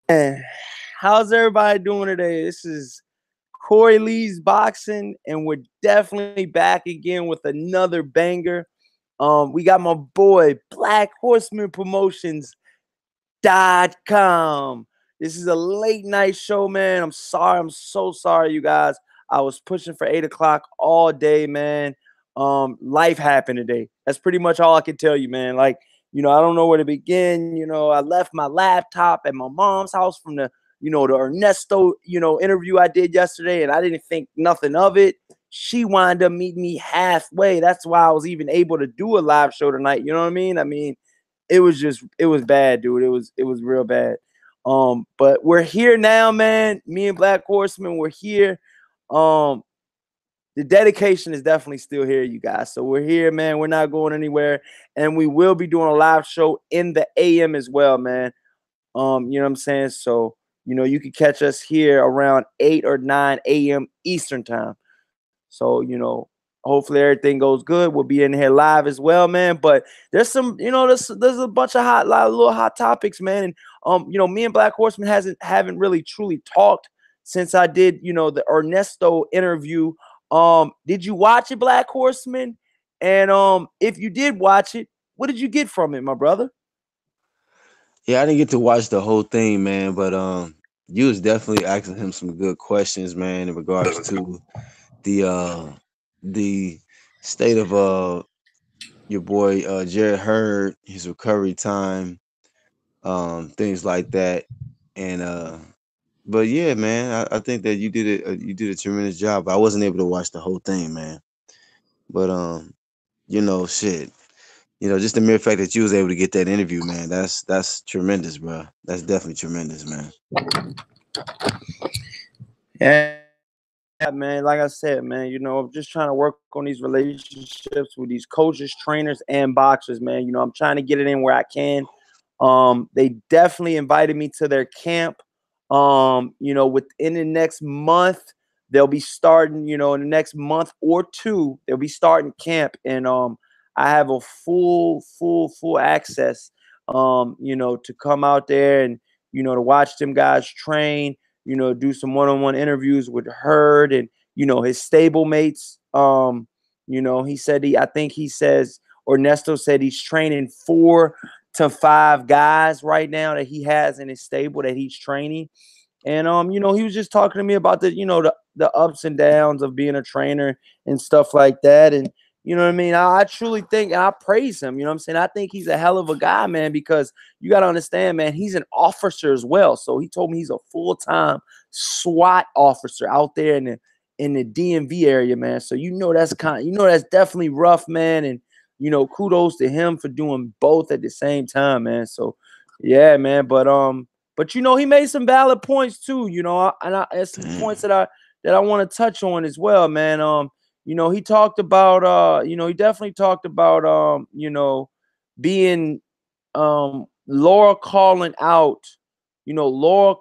And how's everybody doing today? This is Corey Lee's Boxing, and we're definitely back again with another banger. We got my boy Black Horseman Promotions.com. This is a late night show, man. I'm sorry. I'm so sorry, you guys. I was pushing for 8 o'clock all day, man. Life happened today. That's pretty much all I can tell you, man. Like, I don't know where to begin. I left my laptop at my mom's house from the Ernesto, interview I did yesterday, and I didn't think nothing of it. She wound up meeting me halfway. That's why I was even able to do a live show tonight. You know what I mean? It was bad, dude. It was real bad. But we're here now, man. Me and Black Horseman, we're here. The dedication is definitely still here, you guys. So we're here, man. We're not going anywhere. And we will be doing a live show in the AM as well, man. You know what I'm saying? So, you can catch us here around 8 or 9 a.m. Eastern time. So, hopefully everything goes good. We'll be in here live as well, man. But there's some, there's a bunch of little hot topics, man. And me and Black Horseman haven't really truly talked since I did, the Ernesto interview. Did you watch it, Black Horseman? And if you did watch it, what did you get from it, my brother? Yeah, I didn't get to watch the whole thing, man, but you was definitely asking him some good questions, man, in regards to the the state of your boy Jared Hurd, his recovery time, things like that. And but yeah, man, I think that you did a tremendous job. I wasn't able to watch the whole thing, man. But shit. Just the mere fact that you was able to get that interview, man, that's tremendous, bro. That's definitely tremendous, man. Yeah, man. Like I said, man, I'm just trying to work on these relationships with these coaches, trainers, and boxers, man. I'm trying to get it in where I can. They definitely invited me to their camp. Within the next month, they'll be starting, in the next month or two, they'll be starting camp. And I have a full access, to come out there and, to watch them guys train, do some one-on-one interviews with Hurd and, his stablemates. I think he says, Ernesto said he's training 4 to 5 guys right now that he has in his stable that he's training. And he was just talking to me about the ups and downs of being a trainer and stuff like that. And you know what I mean? I truly think, and I praise him, you know what I'm saying? I think he's a hell of a guy, man, because you got to understand, man, he's an officer as well. So he told me he's a full-time SWAT officer out there in the DMV area, man. So that's definitely rough, man. And kudos to him for doing both at the same time, man. So yeah, man. But he made some valid points too, and some points that I want to touch on as well, man. He talked about he definitely talked about being Laura calling out, Jamel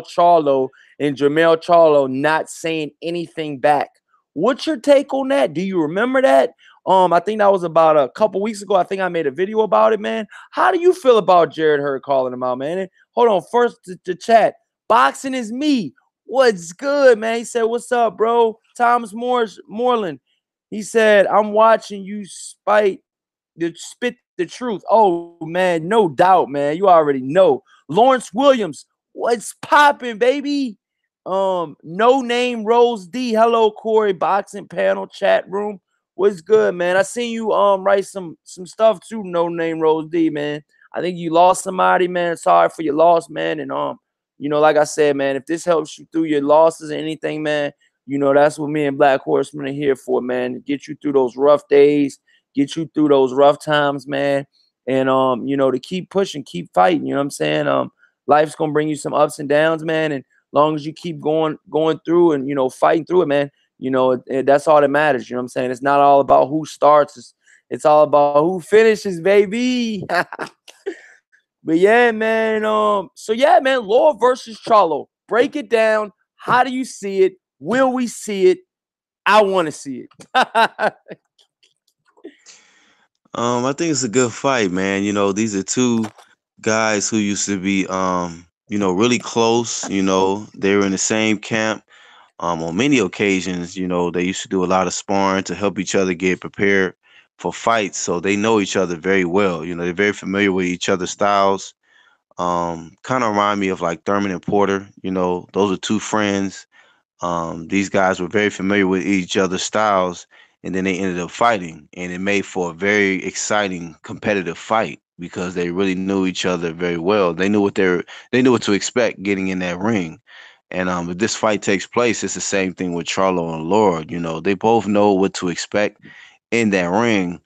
Charlo and Jamel Charlo not saying anything back. What's your take on that? Do you remember that? I think that was about a couple weeks ago. I think I made a video about it, man. How do you feel about Jared Hurd calling him out, man? And hold on, first the chat. Boxing is me. What's good, man? He said, "What's up, bro?" Thomas Moreland. He said, "I'm watching you spit the truth." Oh man, no doubt, man. You already know. Lawrence Williams, what's popping, baby? No Name Rose D. Hello, Corey. Boxing panel chat room. What's good, man? I seen you write some stuff too. No Name Rose D, man. I think you lost somebody, man. Sorry for your loss, man. And like I said, man, if this helps you through your losses or anything, man, that's what me and Black Horseman are here for, man. To get you through those rough days, get you through those rough times, man. And to keep pushing, keep fighting. You know what I'm saying? Life's gonna bring you some ups and downs, man. And long as you keep going through and fighting through it, man, that's all that matters. You know what I'm saying? It's not all about who starts, it's all about who finishes, baby. But yeah, man. So yeah, man, Law versus Charlo. Break it down. How do you see it? Will we see it? I want to see it. I think it's a good fight, man. You know, these are two guys who used to be, really close. You know, they were in the same camp. On many occasions, they used to do a lot of sparring to help each other get prepared for fights. So they know each other very well. You know, they're very familiar with each other's styles. Kind of remind me of like Thurman and Porter. You know, those are two friends. These guys were very familiar with each other's styles, and then they ended up fighting, and it made for a very exciting competitive fight because they really knew each other very well. They knew what to expect getting in that ring. And if this fight takes place, it's the same thing with Charlo and Lord. You know, they both know what to expect in that ring.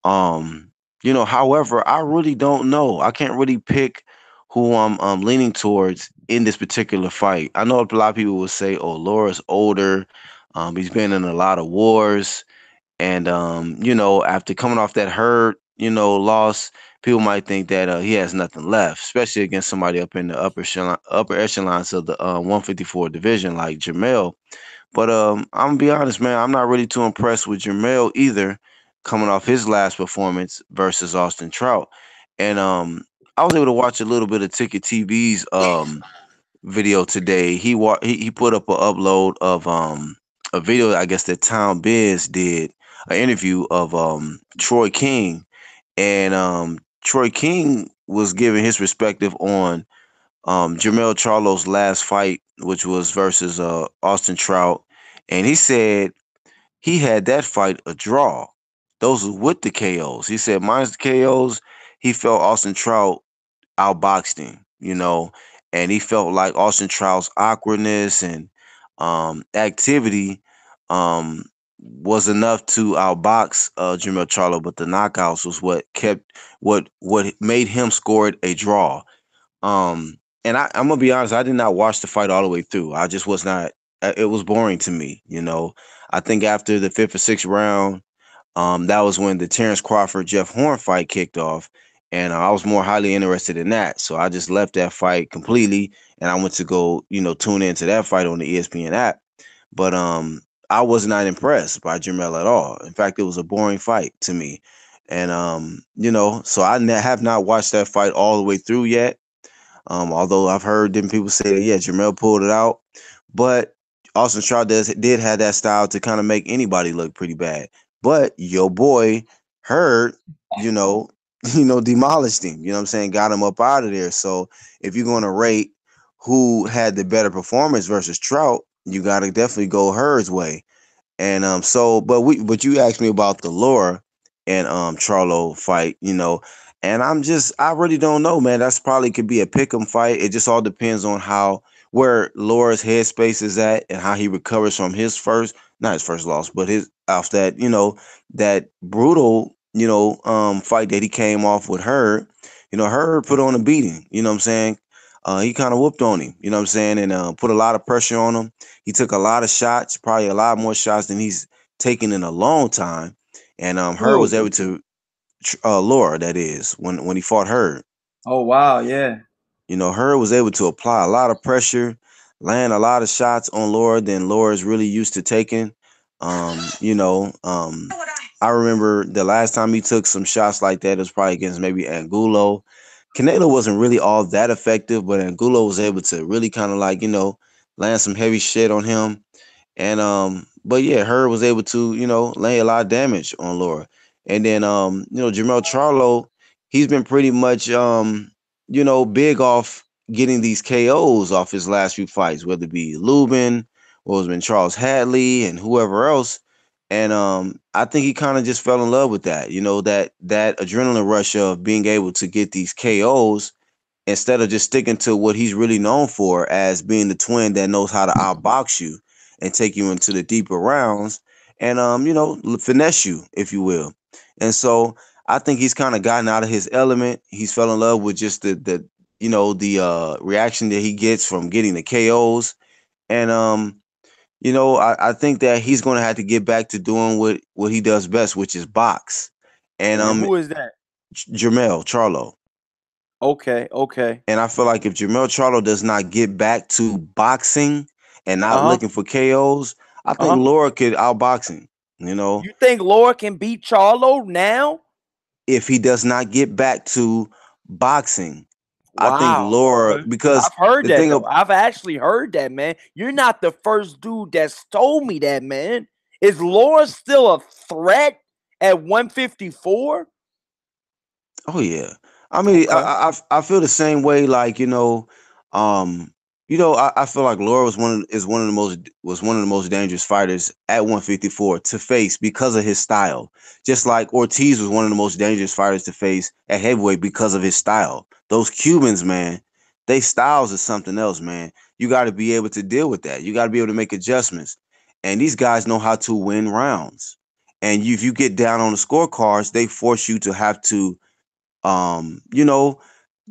However, I really don't know. I can't really pick who I'm leaning towards in this particular fight. I know a lot of people will say, "Oh, Laura's older. He's been in a lot of wars, and after coming off that hurt, loss, people might think that he has nothing left, especially against somebody up in the upper echelons of the 154 division like Jamel. But I'm gonna be honest, man. I'm not really too impressed with Jamel either, coming off his last performance versus Austin Trout. And I was able to watch a little bit of Ticket TV's video today. He put up an upload of a video, I guess, that Town Biz did, an interview of Troy King, and Troy King was giving his perspective on Jermell Charlo's last fight, which was versus Austin Trout, and he said he had that fight a draw. Those was with the KOs. He said minus the KOs, he felt Austin Trout outboxed him, and he felt like Austin Trout's awkwardness and activity um, was enough to outbox Jermell Charlo, but the knockouts was what made him score it a draw. I'm gonna be honest, I did not watch the fight all the way through. I just was not. It was boring to me. I think after the fifth or sixth round, that was when the Terrence Crawford Jeff Horn fight kicked off, and I was more highly interested in that. So I just left that fight completely, and I went to go, tune into that fight on the ESPN app. But I was not impressed by Jamel at all. In fact, it was a boring fight to me, and so have not watched that fight all the way through yet. Although I've heard different people say that, yeah, Jamel pulled it out, but Austin Trout did have that style to kind of make anybody look pretty bad. But your boy Hurd, you know, demolished him. You know what I'm saying? Got him up out of there. So if you're going to rate who had the better performance versus Trout, you got to definitely go Hurd's way. And but you asked me about the Laura and Charlo fight, and I really don't know, man. That's probably could be a pick'em fight. It just all depends on how where Laura's headspace is at and how he recovers from his not his first loss, but his off that, that brutal, fight that he came off with her. Her put on a beating, you know what I'm saying? He kind of whooped on him, you know what I'm saying, and put a lot of pressure on him. He took a lot of shots, probably a lot more shots than he's taken in a long time. And Her was Who? able to Laura, that is, when he fought her. Oh wow, yeah. Her was able to apply a lot of pressure, land a lot of shots on Laura than Laura's really used to taking. I remember the last time he took some shots like that, it was probably against maybe Angulo. Canelo wasn't really all that effective, but Angulo was able to really kind of like, land some heavy shit on him. And but yeah, Herb was able to, lay a lot of damage on Laura. And then Jamel Charlo, he's been pretty much big off getting these KOs off his last few fights, whether it be Lubin or it's been Charles Hadley and whoever else. And I think he kind of just fell in love with that, that adrenaline rush of being able to get these KOs instead of just sticking to what he's really known for as being the twin that knows how to outbox you and take you into the deeper rounds and finesse you, if you will. And so I think he's kind of gotten out of his element. He's fell in love with just the reaction that he gets from getting the KOs. And I think that he's going to have to get back to doing what he does best, which is box. And And who is that? Jermell Charlo. Okay, okay. And I feel like if Jermell Charlo does not get back to boxing and not Uh-huh. looking for KOs, I think Uh-huh. Laura could outbox him. You think Laura can beat Charlo now? if he does not get back to boxing. I think Wow. Laura, Okay. because I've heard the that thing though. I've actually heard that, man. You're not the first dude that's told me that, man. Is Laura still a threat at 154? Oh yeah. I mean, Okay. I feel the same way. Like um, I feel like Laura is one of the most dangerous fighters at 154 to face because of his style. Just like Ortiz was one of the most dangerous fighters to face at heavyweight because of his style. Those Cubans, man, they styles is something else, man. You got to be able to deal with that. You got to be able to make adjustments. And these guys know how to win rounds. And if you get down on the scorecards, they force you to have to you know,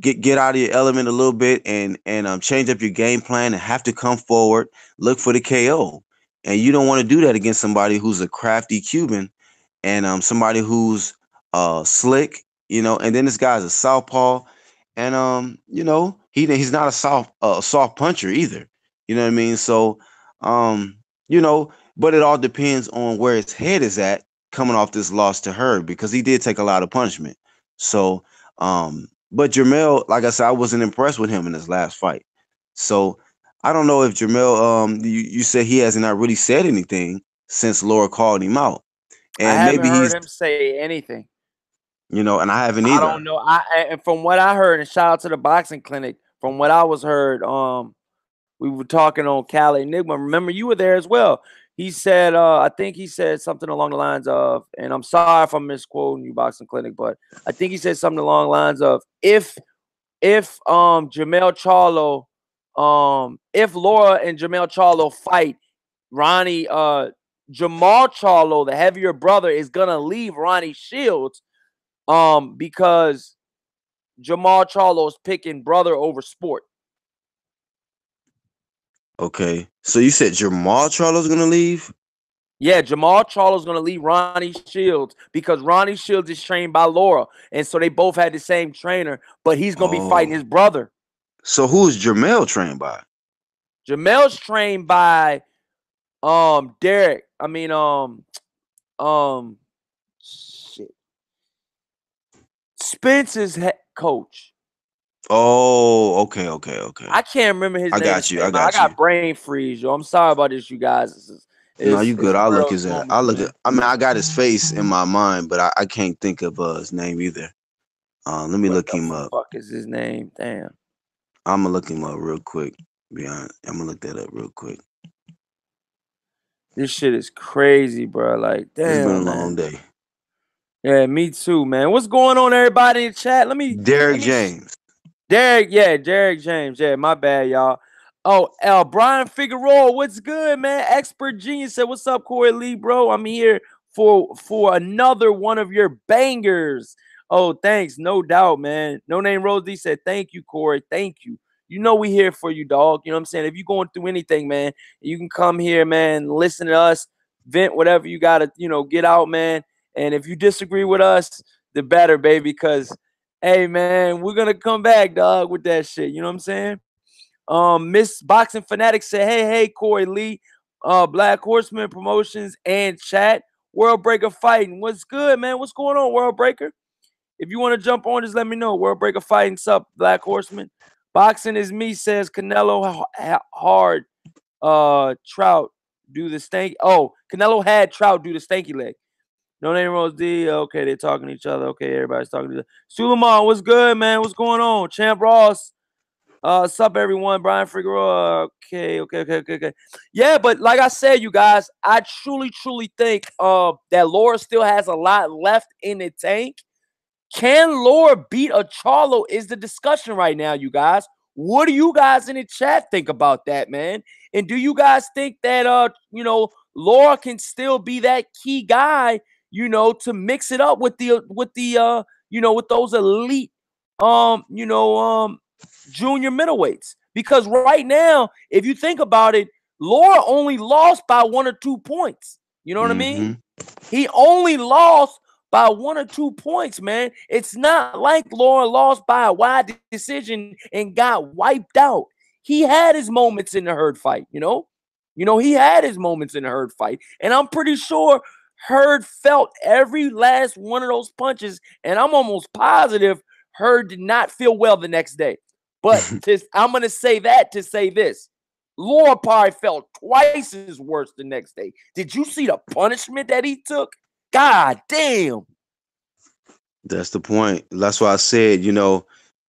get out of your element a little bit and change up your game plan and have to come forward, look for the KO. And you don't want to do that against somebody who's a crafty Cuban and somebody who's slick, and then this guy's a southpaw and he's not a soft puncher either. You know what I mean? So um you know, but it all depends on where his head is at coming off this loss to her because he did take a lot of punishment. So but Jermell, like I said, I wasn't impressed with him in his last fight. So I don't know if Jermell, you said he hasn't not really said anything since Laura called him out. I And haven't maybe heard he's, him say anything. and I haven't I either. don't know. And from what I heard, and shout out to the boxing clinic, from what I was heard, we were talking on Cali Enigma. Remember, you were there as well. He said, I think he said something along the lines of, and I'm sorry if I'm misquoting you, boxing clinic, but I think he said something along the lines of, if Jamel Charlo, if Laura and Jamel Charlo fight, Ronnie, Jamal Charlo, the heavier brother, is gonna leave Ronnie Shields, because Jamal Charlo is picking brother over sport. Okay. So you said Jamal Charlo's gonna leave? Yeah, Jamal Charlo's gonna leave Ronnie Shields because Ronnie Shields is trained by Laura, and so they both had the same trainer, but he's gonna be fighting Oh. his brother. So who's Jermell trained by? Jamel's trained by Derek. I mean um shit. Spence's coach. Oh, okay, okay, okay. I can't remember his I name to got you. save I my. I got you. got brain freeze, yo. I'm sorry about this, you guys. No, you It's good. I'll look real his moments, I'll look man. at I mean I got his face in my mind, but I can't think of his name either. Let me What look the him up. fuck is his name? Damn. I'm gonna look him up real quick. Be honest. I'm gonna look that up real quick. This shit is crazy, bro. Like, It's been a damn, long man. day. Yeah, me too, man. What's going on, everybody in the chat? Derek James. Derek, yeah, Derek James. Yeah, my bad, y'all. Oh, Brian Figueroa, what's good, man? Expert Genius said, "What's up, Corey Lee, bro? I'm here for another one of your bangers." Oh, thanks, no doubt, man. No Name Rose D said, "Thank you, Corey. Thank you. You know we here for you, dog. You know what I'm saying? If you're going through anything, man, you can come here, man. Listen to us, vent whatever you gotta, get out, man. And if you disagree with us, the better, baby, because." Hey man, we're gonna come back, dog, with that shit. You know what I'm saying? Miss Boxing Fanatic said, hey, Corey Lee, Black Horseman Promotions and chat. World Breaker fighting. What's good, man? What's going on, World Breaker? If you want to jump on, just let me know. World Breaker fighting. Sup, Black Horseman. Boxing is me, says Canelo hard. Trout do the stank. Oh, Canelo had Trout do the stanky leg. No Name Rose D. Okay, they're talking to each other. Okay, everybody's talking to each other. Suleiman, what's good, man? What's going on? Champ Ross. Sup, everyone? Brian Figueroa. Okay. Yeah, but like I said, you guys, I truly think that Laura still has a lot left in the tank. Can Laura beat a Charlo is the discussion right now, you guys. What do you guys in the chat think about that, man? And do you guys think that Laura can still be that key guy, to mix it up with with those elite junior middleweights? Because right now, if you think about it, Laura only lost by 1 or 2 points. You know what I mean? Mm-hmm. He only lost by 1 or 2 points, man. It's not like Laura lost by a wide decision and got wiped out. He had his moments in the Hurt fight, he had his moments in the Hurt fight. And I'm pretty sure Hurd felt every last one of those punches, and I'm almost positive Hurd did not feel well the next day. But I'm going to say that to say this. Laura probably felt twice as worse the next day. Did you see the punishment that he took? God damn. That's the point. That's why I said,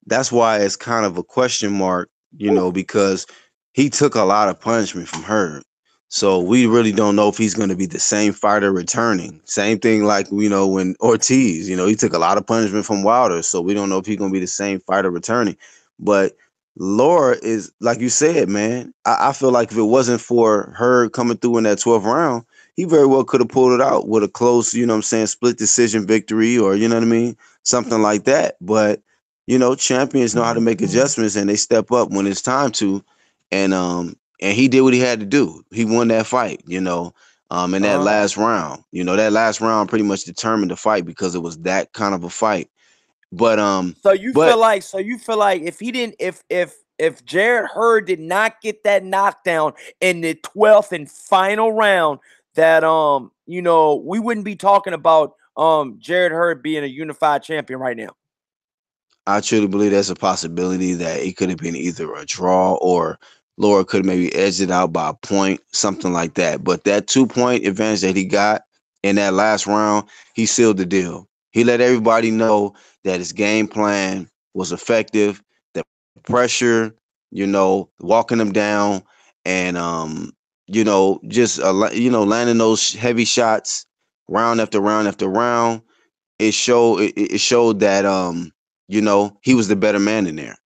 that's why it's kind of a question mark, Whew. because he took a lot of punishment from her. So we really don't know if he's going to be the same fighter returning. Same thing like, when Ortiz, he took a lot of punishment from Wilder. So we don't know if he's going to be the same fighter returning. But Laura is, like you said, man, I feel like if it wasn't for her coming through in that 12th round, he very well could have pulled it out with a close, split decision victory or, you know what I mean? Something like that. But, champions know how to make adjustments and they step up when it's time to. And he did what he had to do. He won that fight, in that last round. That last round pretty much determined the fight because it was that kind of a fight. But So you feel like if he didn't if Jared Hurd did not get that knockdown in the 12th and final round, that we wouldn't be talking about Jared Hurd being a unified champion right now. I truly believe there's a possibility that it could have been either a draw or Laura could have maybe edged it out by a point, something like that. But that 2-point advantage that he got in that last round, he sealed the deal. He let everybody know that his game plan was effective, the pressure, walking them down and, just, landing those heavy shots round after round after round. It showed that he was the better man in there,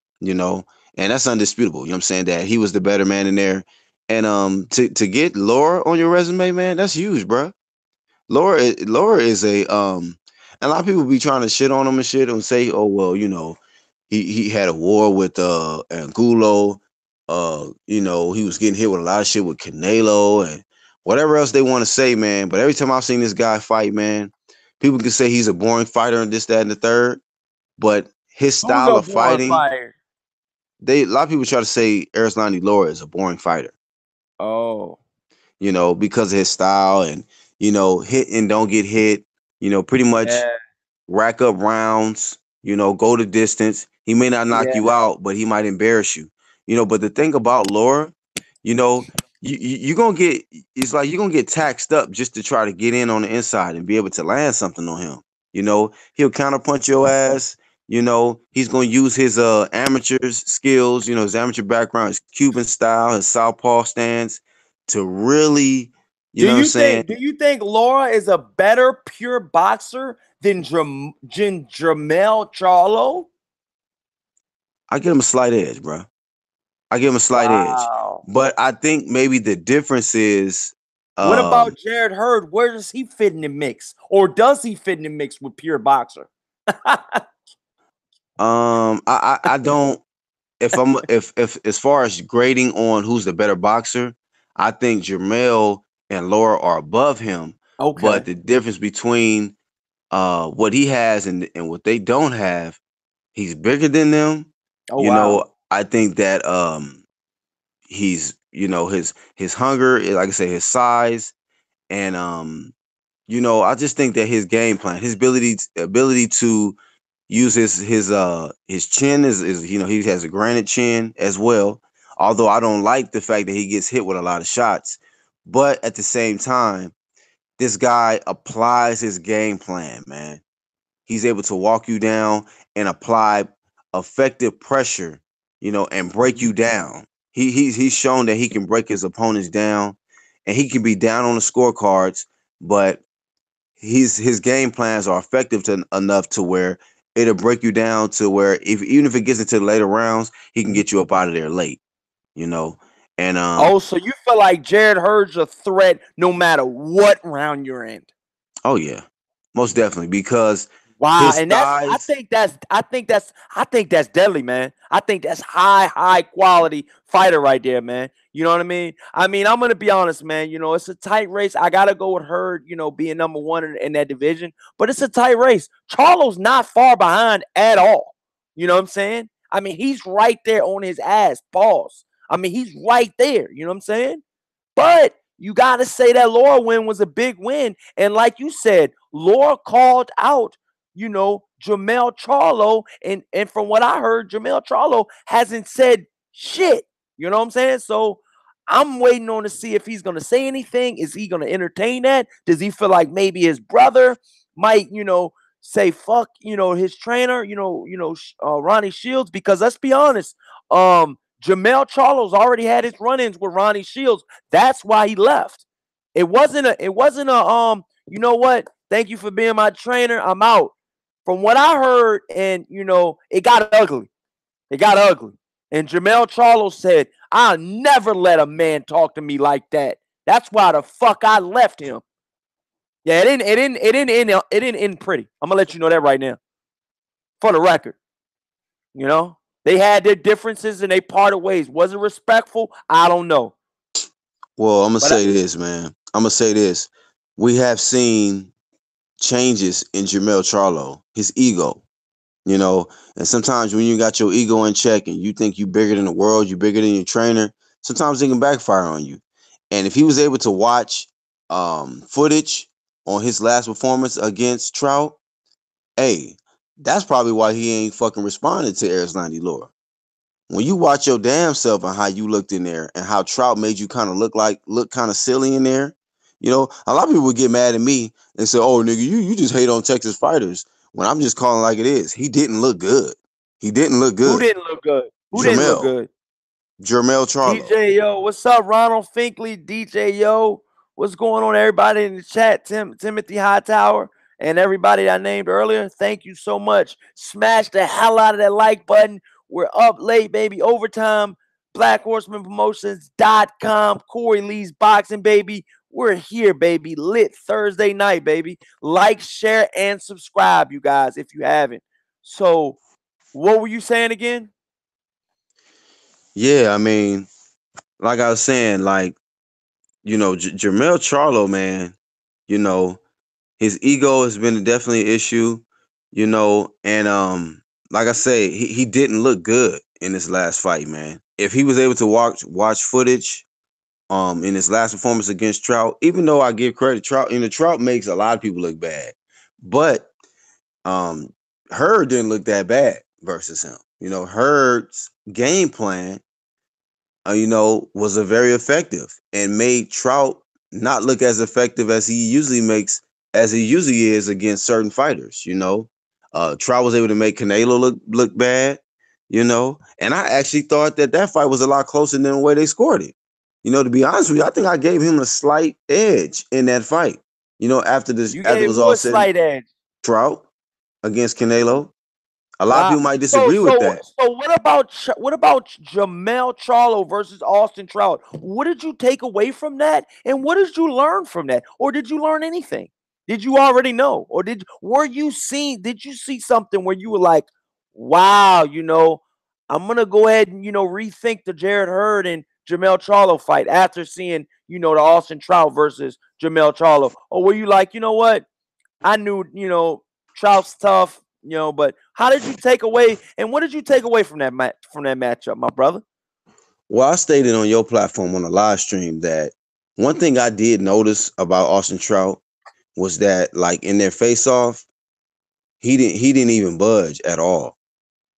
and that's undisputable. You know what I'm saying? That he was the better man in there. And to get Laura on your resume, man, that's huge, bro. Laura is a lot of people be trying to shit on him and shit and say, oh well, he had a war with Angulo, he was getting hit with a lot of shit with Canelo and whatever else they want to say, man. But every time I've seen this guy fight, man, people can say he's a boring fighter and this, that, and the third. But his Who's style a of born fighting, fire? a lot of people try to say Erislandy Laura is a boring fighter, Oh. because of his style and, hit and don't get hit, pretty much Yeah. rack up rounds, go the distance. He may not knock Yeah. you out, but he might embarrass you. But the thing about Laura, you know, you're gonna get it's like you're gonna get taxed up just to try to get in on the inside and be able to land something on him. He'll counterpunch your ass. He's gonna use his amateur skills, his amateur background, his Cuban style, his southpaw stance to really, you Do know what I'm you saying? think do you think Laura is a better pure boxer than Jamel Charlo? I give him a slight edge, bro. I give him a slight edge. Wow. But I think maybe the difference is What um about Jared Hurd? Where does he fit in the mix? Or does he fit in the mix with pure boxer? I don't if as far as grading on who's the better boxer, I think Jermell and Laura are above him. But Okay. the difference between what he has and what they don't have, he's bigger than them. Oh wow. I think that he's his hunger, like I say, his size, and I just think that his game plan, his ability to use his chin is he has a granite chin as well. Although I don't like the fact that he gets hit with a lot of shots, but at the same time, this guy applies his game plan, man. He's able to walk you down and apply effective pressure, and break you down. He's shown that he can break his opponents down, and he can be down on the scorecards, but his game plans are effective enough to where it'll break you down to where even if it gets into the later rounds, he can get you up out of there late, you know. And Oh, so you feel like Jared Hurd's a threat no matter what round you're in? oh yeah, most definitely because Wow, his and that's thighs. I think that's deadly, man. I think that's high quality fighter right there, man. You know what I mean? I'm gonna be honest, man. It's a tight race. I gotta go with Hurd, being number one in that division, but it's a tight race. Charlo's not far behind at all. You know what I'm saying? He's right there on his ass. Pause. He's right there. You know what I'm saying? But you got to say that Laura win was a big win. And like you said, Laura called out, Jamel Charlo. And from what I heard, Jamel Charlo hasn't said shit. You know what I'm saying? So I'm waiting on to see if he's going to say anything. Is he going to entertain that? Does he feel like maybe his brother might, say fuck, his trainer, Ronnie Shields? Because let's be honest, Jamel Charlo's already had his run-ins with Ronnie Shields. That's why he left. It wasn't a you know what? Thank you for being my trainer. I'm out. From what I heard, and it got ugly. It got ugly. And Jamel Charlo said, I'll never let a man talk to me like that. That's why the fuck I left him. Yeah, it didn't end pretty. I'm gonna let you know that right now. For the record. They had their differences and they parted ways. Was it respectful? I don't know. Well, I'm gonna But say this, man. I'm gonna say this. We have seen changes in Jamel Charlo, his ego. You know, and sometimes when you got your ego in check and you think you bigger than the world, you bigger than your trainer, sometimes it can backfire on you. And if he was able to watch footage on his last performance against Trout, hey, that's probably why he ain't fucking responded to Eris 90 Laura. When you watch your damn self and how you looked in there and how Trout made you kind of look kind of silly in there, a lot of people would get mad at me and say, "Oh, nigga, you just hate on Texas fighters." When I'm just calling like it is, he didn't look good. He didn't look who good. didn't look good? Who didn't look Jermel, good? Jermel Charlo. DJ Yo, what's up? Ronald Finkley, DJ Yo, what's going on? Everybody in the chat, Timothy Hightower, and everybody I named earlier. Thank you so much. Smash the hell out of that like button. We're up late, baby. Overtime. BlackHorsemanPromotions.com. Corey Lee's Boxing, baby. We're here, baby. Lit Thursday night, baby. Like, share, and subscribe, you guys, if you haven't. So, what were you saying again? Yeah, I mean, like I was saying, like Jermel Charlo, man. You know, his ego has been definitely an issue. And like I say, he didn't look good in his last fight, man. If he was able to watch footage in his last performance against Trout, even though I give credit Trout, Trout makes a lot of people look bad, but Hurd didn't look that bad versus him. Hurd's game plan, was a very effective and made Trout not look as effective as he usually is against certain fighters. Trout was able to make Canelo look bad. And I actually thought that fight was a lot closer than the way they scored it. To be honest with you, I think I gave him a slight edge in that fight. After You it gave was who all a said, slight edge? Trout against Canelo. A lot of Wow. people might So disagree with so that. so what about Jamel Charlo versus Austin Trout? What did you take away from that? And what did you learn from that? Or did you learn anything? Did you already know? Or did you see something where you were like, wow, I'm gonna go ahead and rethink the Jared Hurd and Jamel Charlo fight after seeing, the Austin Trout versus Jamel Charlo? Or were you like, you know what? I knew, Trout's tough, but how did you take away and what did you take away from that matchup, my brother? Well, I stated on your platform on the live stream that one thing I did notice about Austin Trout was that, like, in their face off, he didn't even budge at all.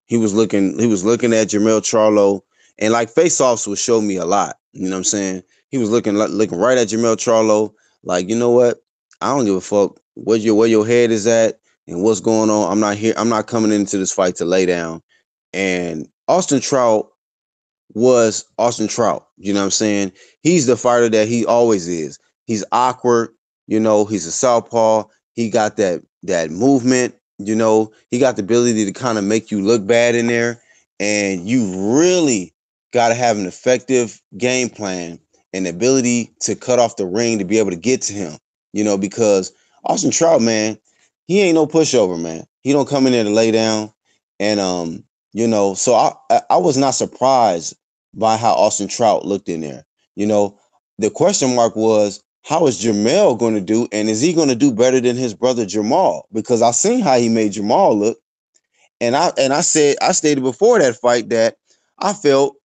He was looking at Jamel Charlo, and like face offs would show me a lot. You know what I'm saying? He was looking right at Jamel Charlo, like, you know what? I don't give a fuck where your head is at and what's going on. I'm not here. I'm not coming into this fight to lay down. And Austin Trout was Austin Trout. You know what I'm saying? He's the fighter that he always is. He's awkward. He's a southpaw. He got that movement. He got the ability to kind of make you look bad in there. And you really got to have an effective game plan and ability to cut off the ring to be able to get to him. Because Austin Trout, man, he ain't no pushover, man. He don't come in there to lay down. And so I was not surprised by how Austin Trout looked in there. The question mark was, how is Jamel going to do? And is he going to do better than his brother Jamal? Because I seen how he made Jamal look. And I stated before that fight that I felt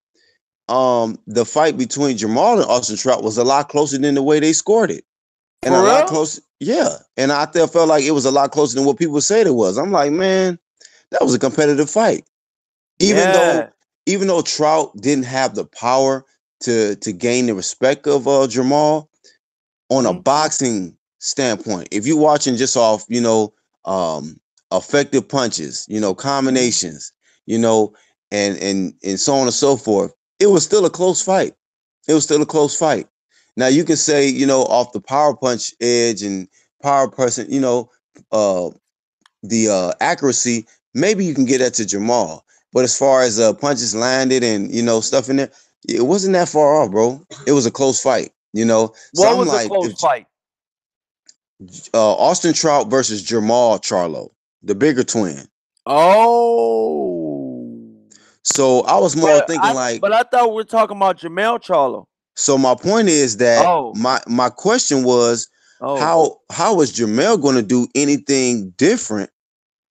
the fight between Jamal and Austin Trout was a lot closer than the way they scored it. And For a lot real? closer, yeah. And I felt like it was a lot closer than what people said it was. I'm like, man, that was a competitive fight. Even though Yeah. even though Trout didn't have the power to gain the respect of Jamal on a Hmm. boxing standpoint, if you're watching just off, um, effective punches, combinations, you know, and so on and so forth, it was still a close fight. It was still a close fight. Now you can say, off the power punch edge and power person, uh, the accuracy, maybe you can get that to Jamal. But as far as punches landed and stuff in there, it wasn't that far off, bro. It was a close fight, So What I'm was a like, close if fight? Austin Trout versus Jamal Charlo, the bigger twin. Oh. So I was more thinking like, But I thought we were talking about Jamel Charlo. so my point is that Oh. my question was, Oh. how was Jamel going to do anything different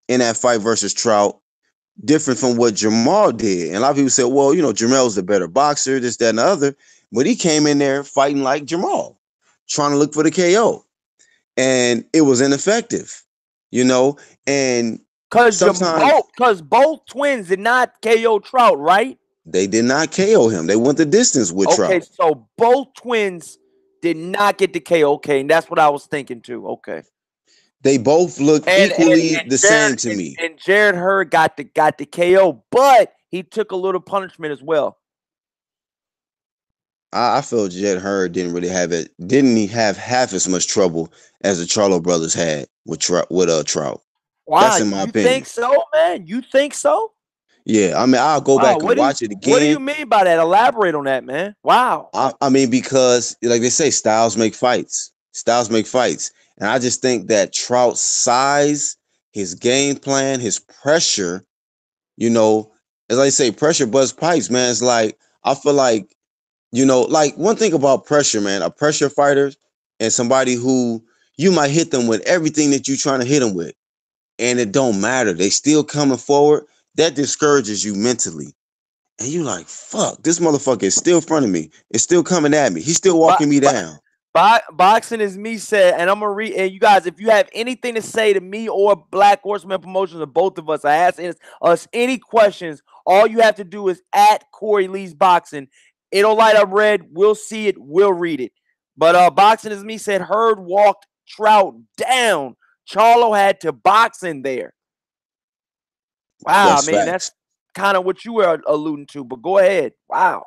in that fight versus Trout, different from what Jamal did? And a lot of people said, well, Jamel's the better boxer, this, that, and the other. But he came in there fighting like Jamal, trying to look for the KO. And it was ineffective, you know. And sometimes Cause both twins did not KO Trout, right? they did not KO him. They went the distance with Okay, Trout. so both twins did not get the KO. Okay, and that's what I was thinking too. Okay. They both looked equally And the same to me. Jared Hurd got the KO, but he took a little punishment as well. I felt Jet Hurd didn't he have half as much trouble as the Charlo brothers had with Trout. Wow, That's in my you think opinion. so, man? You think so? Yeah, I mean, I'll go Wow, back and watch it what do you again. mean by that? Elaborate on that, man. Wow. I mean, because like they say, styles make fights. Styles make fights. And I just think that Trout's size, his game plan, his pressure, as I say, pressure buzz pipes, man. It's like, I feel like, like one thing about pressure, man, a pressure fighter and somebody who you might hit them with everything that you're trying to hit them with, and it don't matter. They still coming forward. That discourages you mentally. And you like, fuck, this motherfucker is still in front of me. It's still coming at me. He's still But walking me down. Boxing is me said, and I'm gonna read. And you guys, if you have anything to say to me or Black Horseman Promotions or both of us, I ask us any questions. All you have to do is at Corey Lee's Boxing. It'll light up red. We'll see it. We'll read it. But Boxing is me said Hurd walked Trout down. Charlo had to box in there. Wow, I That's mean that's facts. kind of what you were alluding to. But go ahead. Wow.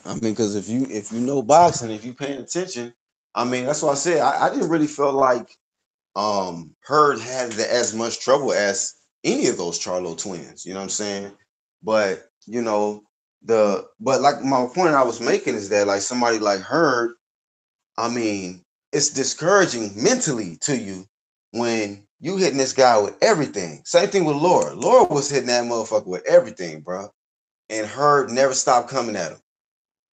I mean, because if you know boxing, if you paying attention, I mean, that's why I said I didn't really feel like Hurd had as much trouble as any of those Charlo twins. You know what I'm saying? But but like my point I was making is that like somebody like Hurd, I mean, it's discouraging mentally to you when you hitting this guy with everything. Same thing with Laura. Laura was hitting that motherfucker with everything, bro. And Hurd never stopped coming at him.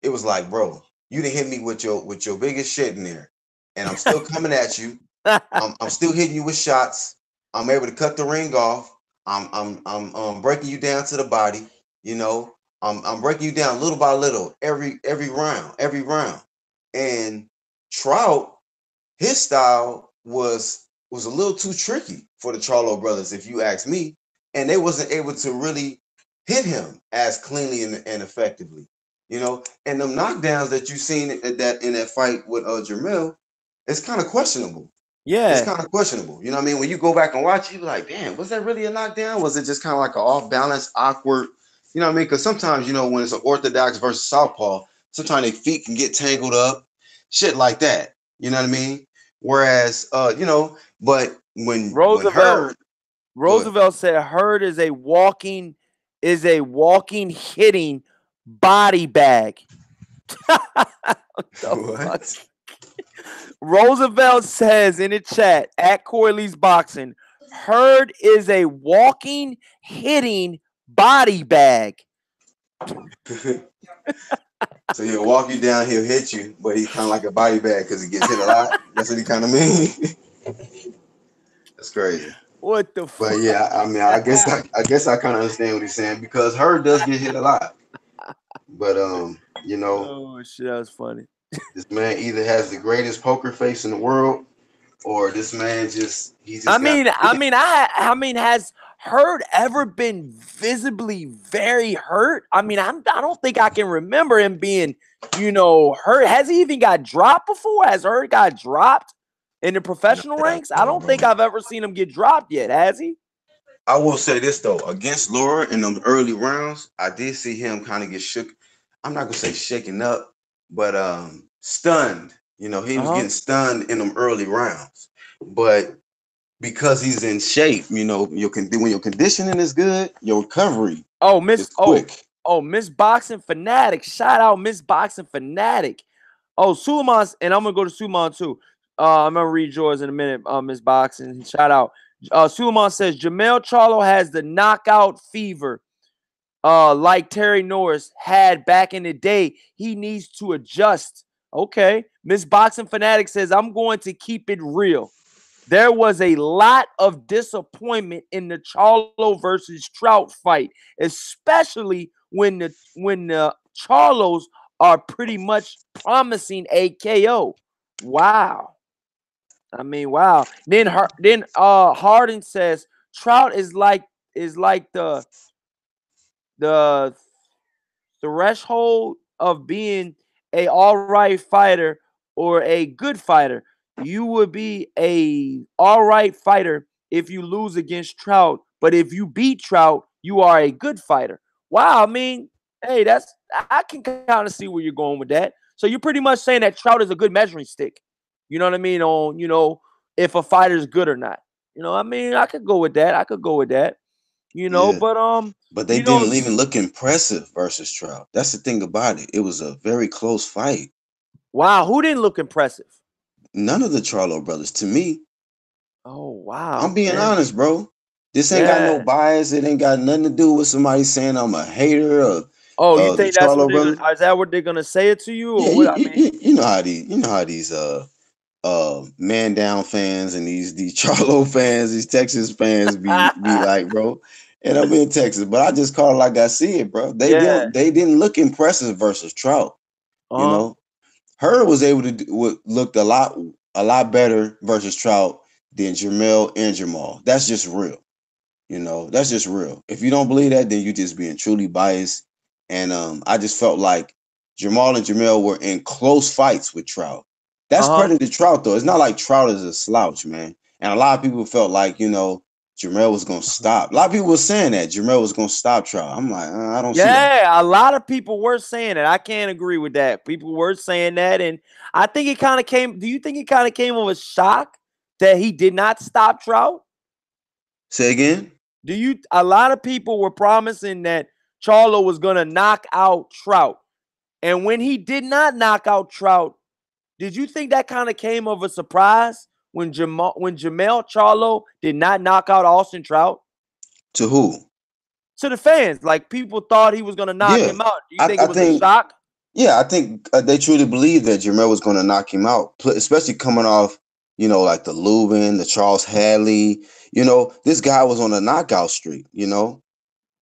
It was like, bro, you didn't hit me with your biggest shit in there, and I'm still coming at you. I'm still hitting you with shots. I'm able to cut the ring off. I'm breaking you down to the body. I'm breaking you down little by little every round. And Trout, his style was a little too tricky for the Charlo brothers, if you ask me, and they wasn't able to really hit him as cleanly and effectively. And them knockdowns that you seen in that fight with Jamil, it's kind of questionable. It's Yeah. kind of questionable. You know what I mean? When you go back and watch, you be like, damn, was that really a knockdown? Was it just kind of like an off balance, awkward? You know what I mean? Because sometimes, when it's an orthodox versus southpaw, sometimes their feet can get tangled up, shit like that. You know what I mean? Whereas, but when Roosevelt Hurd, go ahead. Roosevelt said Hurd is a walking hitting body bag. What the fuck? What? Roosevelt says in the chat at Corley's Boxing, Hurd is a walking hitting body bag. So he'll walk you down, he'll hit you, but he's kind of like a body bag because he gets hit a lot. That's what he kind of mean. That's crazy. What the But fuck? yeah, I mean, I guess I kind of understand what he's saying because Hurd does get hit a lot. But You know, Oh shit, that was funny. this man either has the greatest poker face in the world, or this man just he I just got mean, it. has Hurt ever been visibly very hurt? I mean, I don't think I can remember him being, hurt. Has he even got dropped before? Has Hurt got dropped in the professional Yeah, ranks? I don't think bro. I've ever seen him get dropped yet. Has he? I will say this though, against Laura in them early rounds, I did see him kind of get shook. I'm not gonna say shaken up, but stunned. You know, he Uh was huh. getting stunned in them early rounds. But because he's in shape, you know, when your conditioning is good, your recovery Oh, is Miss. Oh, quick. Miss Boxing Fanatic. Shout out Miss Boxing Fanatic. Oh, Suleiman's, and I'm gonna go to Suleiman too. I'm gonna read yours in a minute, Miss Boxing. Shout out. Suleiman says Jamel Charlo has the knockout fever, like Terry Norris had back in the day. He needs to adjust. Okay. Miss Boxing Fanatic says, I'm going to keep it real. There was a lot of disappointment in the Charlo versus Trout fight, especially when the Charlos are pretty much promising a KO. Wow. I mean, wow. Then Harden says Trout is like the threshold of being a all right fighter or a good fighter. You would be a all right fighter if you lose against Trout, but if you beat Trout, you are a good fighter. Wow, I mean, hey, I can kind of see where you're going with that. So you're pretty much saying that Trout is a good measuring stick. You know what I mean? On if a fighter is good or not. I mean, I could go with that. I could go with that. Yeah. But But they you know, didn't even look impressive versus Trout. That's the thing about it. It was a very close fight. wow, who didn't look impressive? None of the Charlo brothers, to me, Oh I'm wow, being man. honest, bro. This ain't got no Yeah. bias. It ain't got nothing to do with somebody saying I'm a hater of Oh, you the think that's what Charlo they're gonna? brothers. Is that what they're gonna say it to you, Yeah, or what? I mean, you know how these man down fans and these Charlo fans, these Texas fans be like, bro. And I'm in Texas, but I just call it like I see it, bro. yeah. They didn't look impressive versus Trout. You Uh huh. know, Her was able to looked a lot better versus Trout than Jamel and Jamal. That's just real. You know, that's just real. If you don't believe that, then you just being truly biased. And I just felt like Jamal and Jamel were in close fights with Trout. Uh That's huh. credit to Trout though. It's not like Trout is a slouch, man. And a lot of people felt like, Jamel was gonna stop. A lot of people were saying that Jamel was gonna stop Trout. I'm like, I don't see that. Yeah, a lot of people were saying it. I can't agree with that. People were saying that, and I think it kind of came. Do you think it kind of came of a shock that he did not stop Trout? Say again? Do you? A lot of people were promising that Charlo was gonna knock out Trout, and when he did not knock out Trout, did you think that kind of came of a surprise when Jamel Charlo did not knock out Austin Trout? To who? To the fans, like people thought he was gonna knock Yeah, him out. Do you think I it was a think shock? Yeah, I think they truly believed that Jamel was going to knock him out, especially coming off, like the Lubin, the Charles Hadley. This guy was on a knockout streak.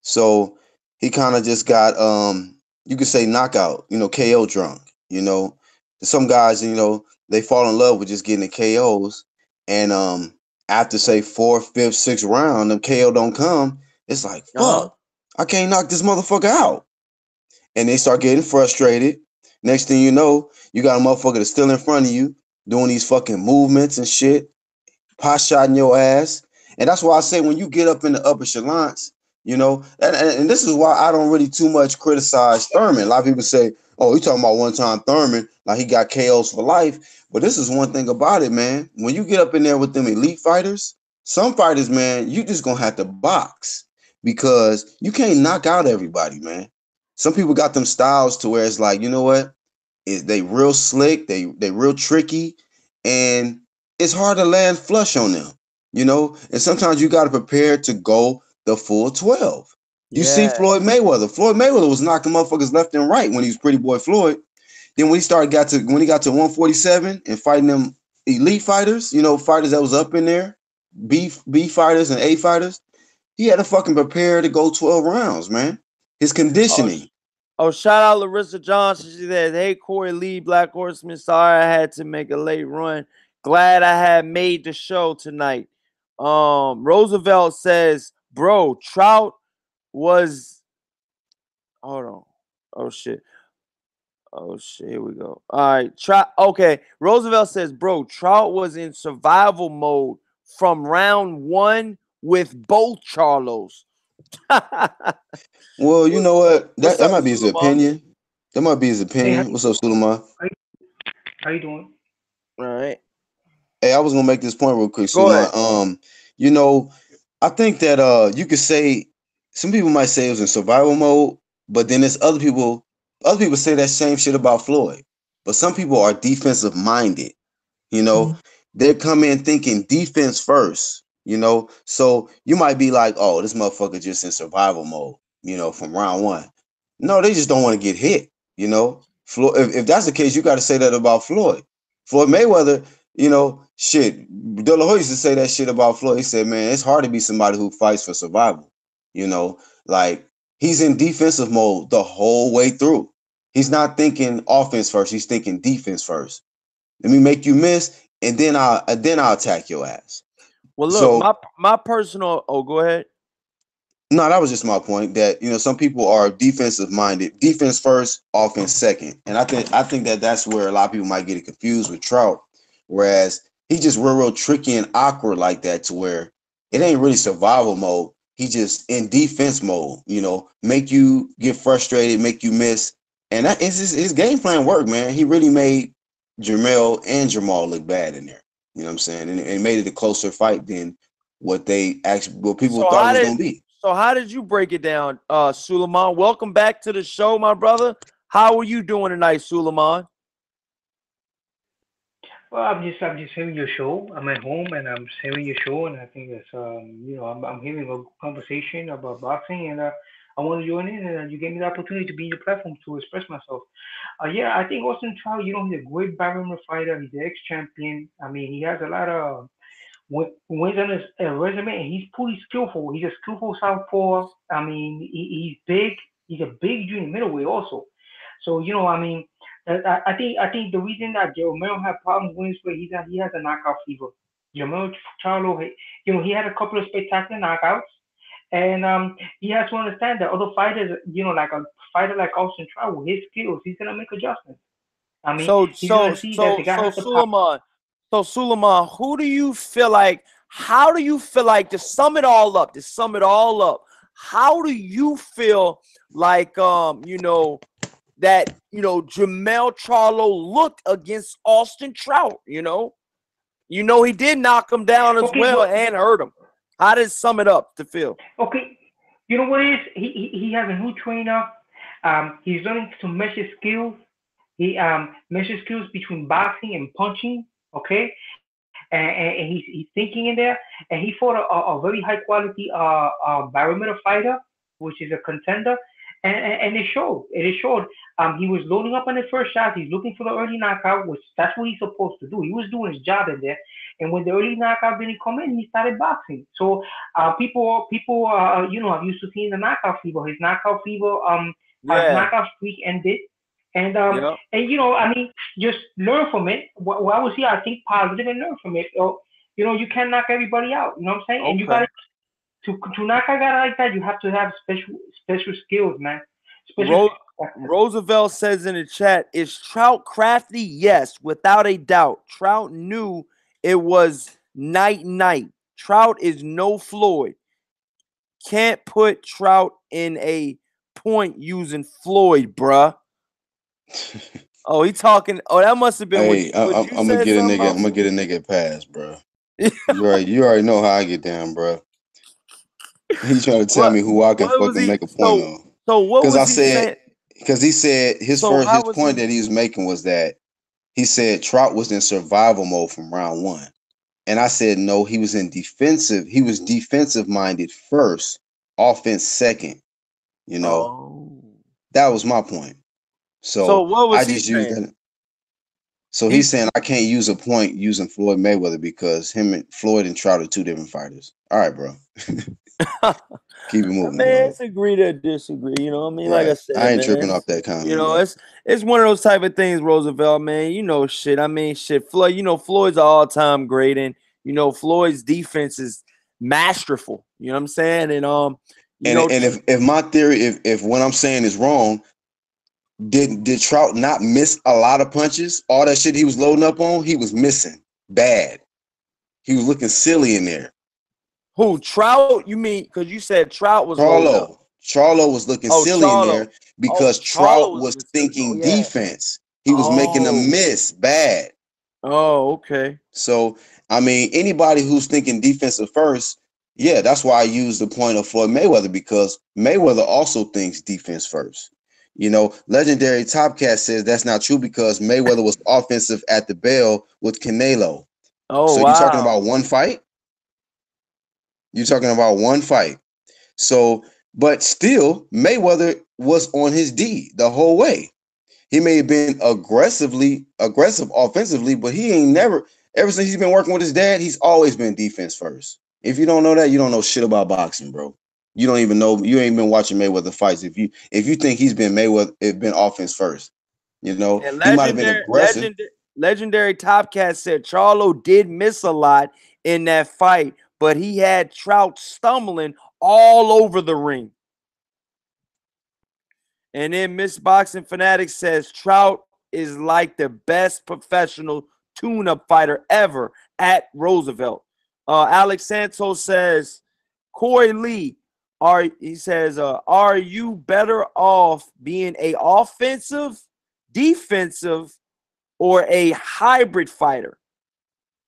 So he kind of just got, you could say knockout, KO drunk. You know, some guys, they fall in love with just getting the KOs, and after say fourth, fifth, sixth round, the KO don't come. It's like Uh huh. fuck, I can't knock this motherfucker out, and they start getting frustrated. Next thing you know, you got a motherfucker that's still in front of you doing these fucking movements and shit, pot shotting your ass. And that's why I say when you get up in the upper echelons, and this is why I don't really too much criticize Thurman. A lot of people say, oh, you talking about one time Thurman, like he got KOs for life. But this is one thing about it, man. When you get up in there with them elite fighters, some fighters, man, you just gonna have to box because you can't knock out everybody, man. Some people got them styles to where it's like, you know what? They real slick, they real tricky, and it's hard to land flush on them. And sometimes you got to prepare to go the full 12. You see Yeah. Floyd Mayweather. Floyd Mayweather was knocking motherfuckers left and right when he was Pretty Boy Floyd. Then when he got to 147 and fighting them elite fighters, fighters that was up in there, B fighters and A fighters, he had to fucking prepare to go 12 rounds, man. His Oh, conditioning. Oh, shout out Larissa Johnson. She said, "Hey Corey Lee, Black Horseman. Sorry I had to make a late run. Glad I had made the show tonight." Roosevelt says, "Bro, Trout was." Hold on. Oh shit. Oh shit. Here we go. All right. Trout. Okay. Roosevelt says, "Bro, Trout was in survival mode from round one with both Charlos." Well, you know what? What's That up, might be his Suleiman? opinion. That might be his Hey, opinion. What's up, Suleiman? how you doing? All right. Hey, I was gonna make this point real quick, Go Suleiman. ahead. You know, I think that you could say some people might say it was in survival mode, but then there's other people say that same shit about Floyd. But some people are defensive minded, you know. They come in thinking defense first, you know. So you might be like, oh, this motherfucker just in survival mode, you know, from round one. No, they just don't want to get hit, you know. Floyd, if that's the case, you got to say that about Floyd. Floyd Mayweather, you know, shit. De La Hoya used to say that shit about Floyd. He said, man, it's hard to be somebody who fights for survival. You know, like he's in defensive mode the whole way through. He's not thinking offense first. He's thinking defense first. Let me make you miss, and then I'll attack your ass. Well, look, So my personal. Oh, go ahead. no, that was just my point. That you know, some people are defensive minded, defense first, offense second, and I think that that's where a lot of people might get it confused with Trout. Whereas he just real tricky and awkward like that, to where it ain't really survival mode. He just in defense mode. You know, make you get frustrated, make you miss, and that is his game plan work, man. He really made Jamel and Jamal look bad in there. You know what I'm saying? And it made it a closer fight than what people So thought it how was did gonna be. so how did you break it down, Suleiman? Welcome back to the show, my brother. How are you doing tonight, Suleiman? Well, I'm just hearing your show. I'm at home and I'm just hearing your show, and I think it's I'm hearing a conversation about boxing, and I want to join in, and you gave me the opportunity to be in your platform to express myself. Yeah, I think Austin Trout, he's a great background fighter. He's the ex-champion. I mean, he has a lot of wins on his resume, and he's pretty skillful. He's a skillful southpaw. I mean, he's big. He's a big junior middleweight also. So I mean, I think the reason that Romero had problems winning is he has a knockout fever. Romero Charlo, he had a couple of spectacular knockouts, and he has to understand that other fighters, like a fighter like Austin Trout, with his skills, he's gonna make adjustments. I mean, So he's gonna so see that so the guy so has the power. Suleiman, who do you feel like? How do you feel like, to sum it all up? To sum it all up, how do you feel like that Jamel Charlo looked against Austin Trout? He did knock him down as Okay, well well, and hurt him. How does sum it up to feel? okay, you know what it is? He has a new trainer. He's learning to measure skills. He measures skills between boxing and punching. Okay, and he's thinking in there. And he fought a very high quality barometer fighter, which is a contender. And it showed. It showed. He was loading up on the first shot. He's looking for the early knockout, which that's what he's supposed to do. He was doing his job in there. And when the early knockout didn't come in, he started boxing. So people, have used to seeing the knockout fever. His knockout fever, his Yeah. knockout streak ended. And Yep. I mean, just learn from it. While I was here, I think positive and learn from it. You can't knock everybody out. You know what I'm saying? And you got Okay. to knock a guy like that, you have to have special skills, man. Special Ro- skills. Roosevelt says in the chat, is Trout crafty? Yes, without a doubt. Trout knew it was night night. Trout is no Floyd. Can't put Trout in a point using Floyd, bruh. Oh, he talking. Oh, that must have been what Hey, you, what you I'm gonna said get a something nigga. I'm about. gonna get a nigga a pass, bro. You already know how I get down, bro. He trying to tell what me who I can what was fucking he? make a point So on. so what Cause I was he said, saying? because he said his So first how his was point he? that he was making was that he said Trout was in survival mode from round one, and I said no, he was in defensive. He was defensive minded first, offense second. You know, Oh. that was my point. So So what I was he just used saying? that. So he's He's saying I can't use a point using Floyd Mayweather because him and Floyd and Trout are two different fighters. All right, bro. Keep it moving, Man, dog. it's agree to disagree. You know what I mean? Like I Right. I said, ain't man, tripping off that you comment, know, bro. it's one of those type of things, Roosevelt, man. You know, shit. I mean, shit. Floyd, you know, Floyd's an all-time great, and you know, Floyd's defense is masterful. You know what I'm saying? And you know, And if my theory, if what I'm saying is wrong, did Trout not miss a lot of punches? All that shit he was loading up on, he was missing bad. He was looking silly in there. who Trout? You mean because you said Trout was loading up? Charlo was looking Oh, silly in Charlo. there Oh, because Charlo Trout was was looking silly. Oh thinking yeah. defense. He was making them Oh. miss bad. Oh, okay. So, I mean, anybody who's thinking defensive first, yeah, that's why I use the point of Floyd Mayweather, because Mayweather also thinks defense first. You know, legendary Top Cat says that's not true because Mayweather was offensive at the bell with Canelo. Oh So you're talking wow. about one fight? You're talking about one fight. So, but still, Mayweather was on his D the whole way. He may have been aggressive offensively, but he ain't never, ever since he's been working with his dad, he's always been defense first. If you don't know that, you don't know shit about boxing, bro. You don't even know, you ain't been watching Mayweather fights. If you think he's been Mayweather, it been offense first. You know, And he might have been aggressive. legendary Top Cat said Charlo did miss a lot in that fight, but he had Trout stumbling all over the ring. And then Miss Boxing Fanatic says Trout is like the best professional tune-up fighter ever at Roosevelt. Alex Santos says Corey Lee, are you better off being a offensive, defensive, or a hybrid fighter?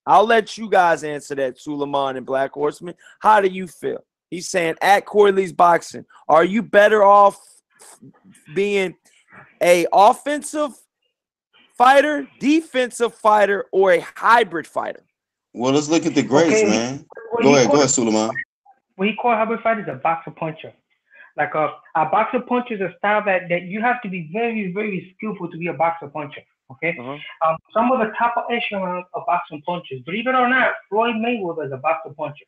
I'll let you guys answer that, Suleiman and Black Horseman. How do you feel? He's saying at Corey Lee's Boxing, are you better off being a offensive fighter, defensive fighter, or a hybrid fighter? Well, let's look at the greats, Okay, man. what Go he ahead, called Suleiman. what he called hybrid fight is a boxer puncher. Like a boxer puncher is a style that you have to be very, very skillful to be a boxer puncher. Okay, Uh-huh. some of the top echelon of boxing punchers, believe it or not, Floyd Mayweather is a boxer puncher.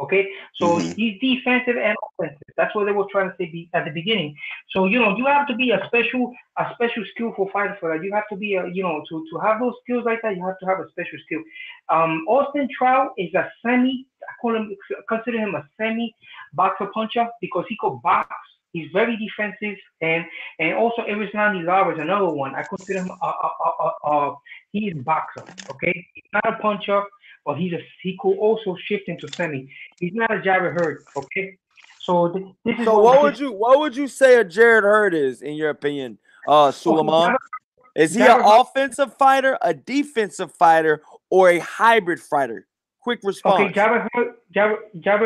Okay, so Mm-hmm. he's defensive and offensive. That's what they were trying to say at the beginning. So you have to be a special skillful fighter for that. You have to be to have those skills like that. You have to have a special skill. Austin Trout is a semi. Consider him a semi boxer puncher because he could box. He's very defensive, and also Erislandy Lara is another one. I consider him he is a boxer. Okay, he's not a puncher, but he could also shift into semi. He's not a Jared Hurd. Okay, so this is So what what would you say a Jared Hurd is in your opinion, okay, Suleiman? Is he an Jared Hurd. offensive fighter, a defensive fighter, or a hybrid fighter? Quick Okay, response. Jared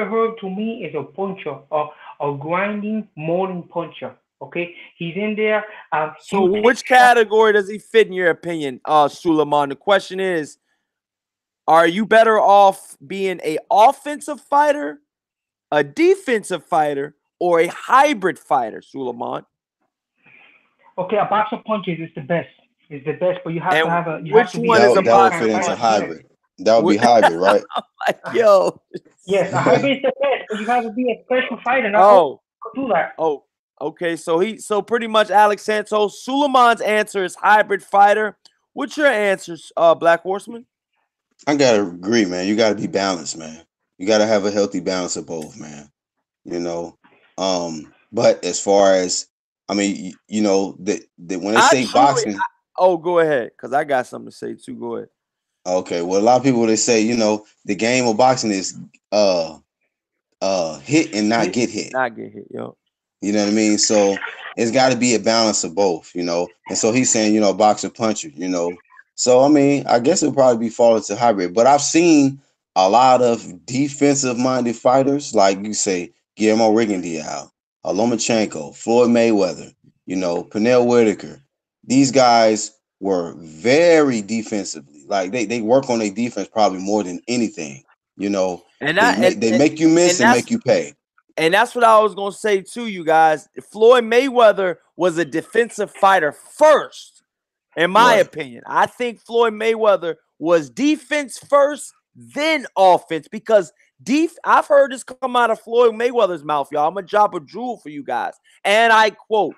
Hurd to me is a puncher, a grinding, mauling puncher. Okay, he's in there. So which category does he fit in your opinion, Suleiman? The question is, are you better off being a offensive fighter, a defensive fighter, or a hybrid fighter, Suleiman? Okay, a boxer puncher is the best. Is the best, but And you have which to be one a is a That would boxer fit into fighter. puncher? hybrid. That would be hybrid, right? Like, yo. Yes, a hybrid is the best, but you have to be a special fighter. Not all Oh, can do that. oh, okay. So pretty much Alex Santos. Suleiman's answer is hybrid fighter. What's your answers, Black Horseman? I gotta agree, man. You gotta be balanced, man. You gotta have a healthy balance of both, man. You know, but as far as, I mean, that when they say boxing, Go ahead, because I got something to say too. Go ahead. okay. Well, a lot of people they say, the game of boxing is hit and not get hit. Not get hit, yo. You know what I mean? So it's got to be a balance of both, And so he's saying, boxer puncher. So I mean, I guess it'll probably be falling to hybrid. But I've seen a lot of defensive-minded fighters, like you say, Guillermo Rigondeaux, Lomachenko, Floyd Mayweather, Pernell Whitaker. These guys were very defensively. Like they work on their defense probably more than anything. And They make you miss and make you pay. And that's what I was going to say to you guys. Floyd Mayweather was a defensive fighter first, in my opinion. I think Floyd Mayweather was defense first, then offense, because I've heard this come out of Floyd Mayweather's mouth, y'all. I'm gonna drop a jewel for you guys. And I quote,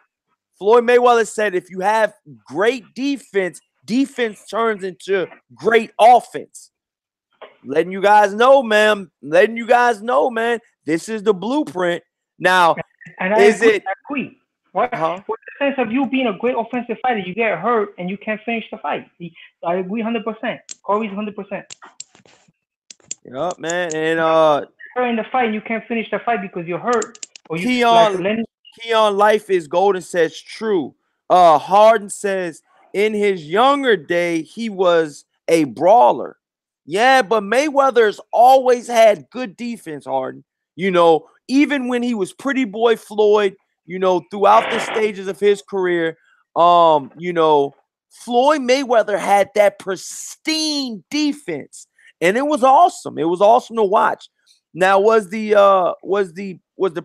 Floyd Mayweather said, if you have great defense, defense turns into great offense. Letting you guys know, man. Letting you guys know, man. This is the blueprint. Now, And I is agree. it? I agree. What? Huh? What's the sense of you being a great offensive fighter? You get hurt and you can't finish the fight. I agree 100%. Corey's 100%. Yep, man. And Hurt in the fight, and you can't finish the fight because you're hurt, or you like Keon Lenny. Keon Life is Golden says true. Harden says in his younger day he was a brawler. Yeah, but Mayweather's always had good defense, Harden. You know, even when he was Pretty Boy Floyd, you know, throughout the stages of his career, you know, Floyd Mayweather had that pristine defense, and it was awesome. It was awesome to watch. Now, was the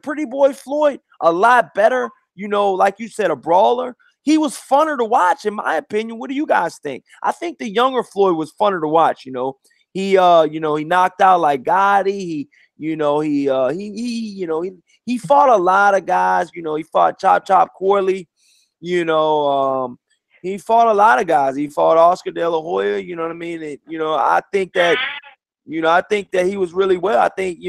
Pretty Boy Floyd a lot better? You know, like you said, a brawler. He was funner to watch, in my opinion. What do you guys think? I think the younger Floyd was funner to watch. He knocked out like Gotti. He fought a lot of guys. You know, he fought Chop Corley. You know, he fought a lot of guys. He fought Oscar De La Hoya. You know what I mean? I think that he was really well. I think,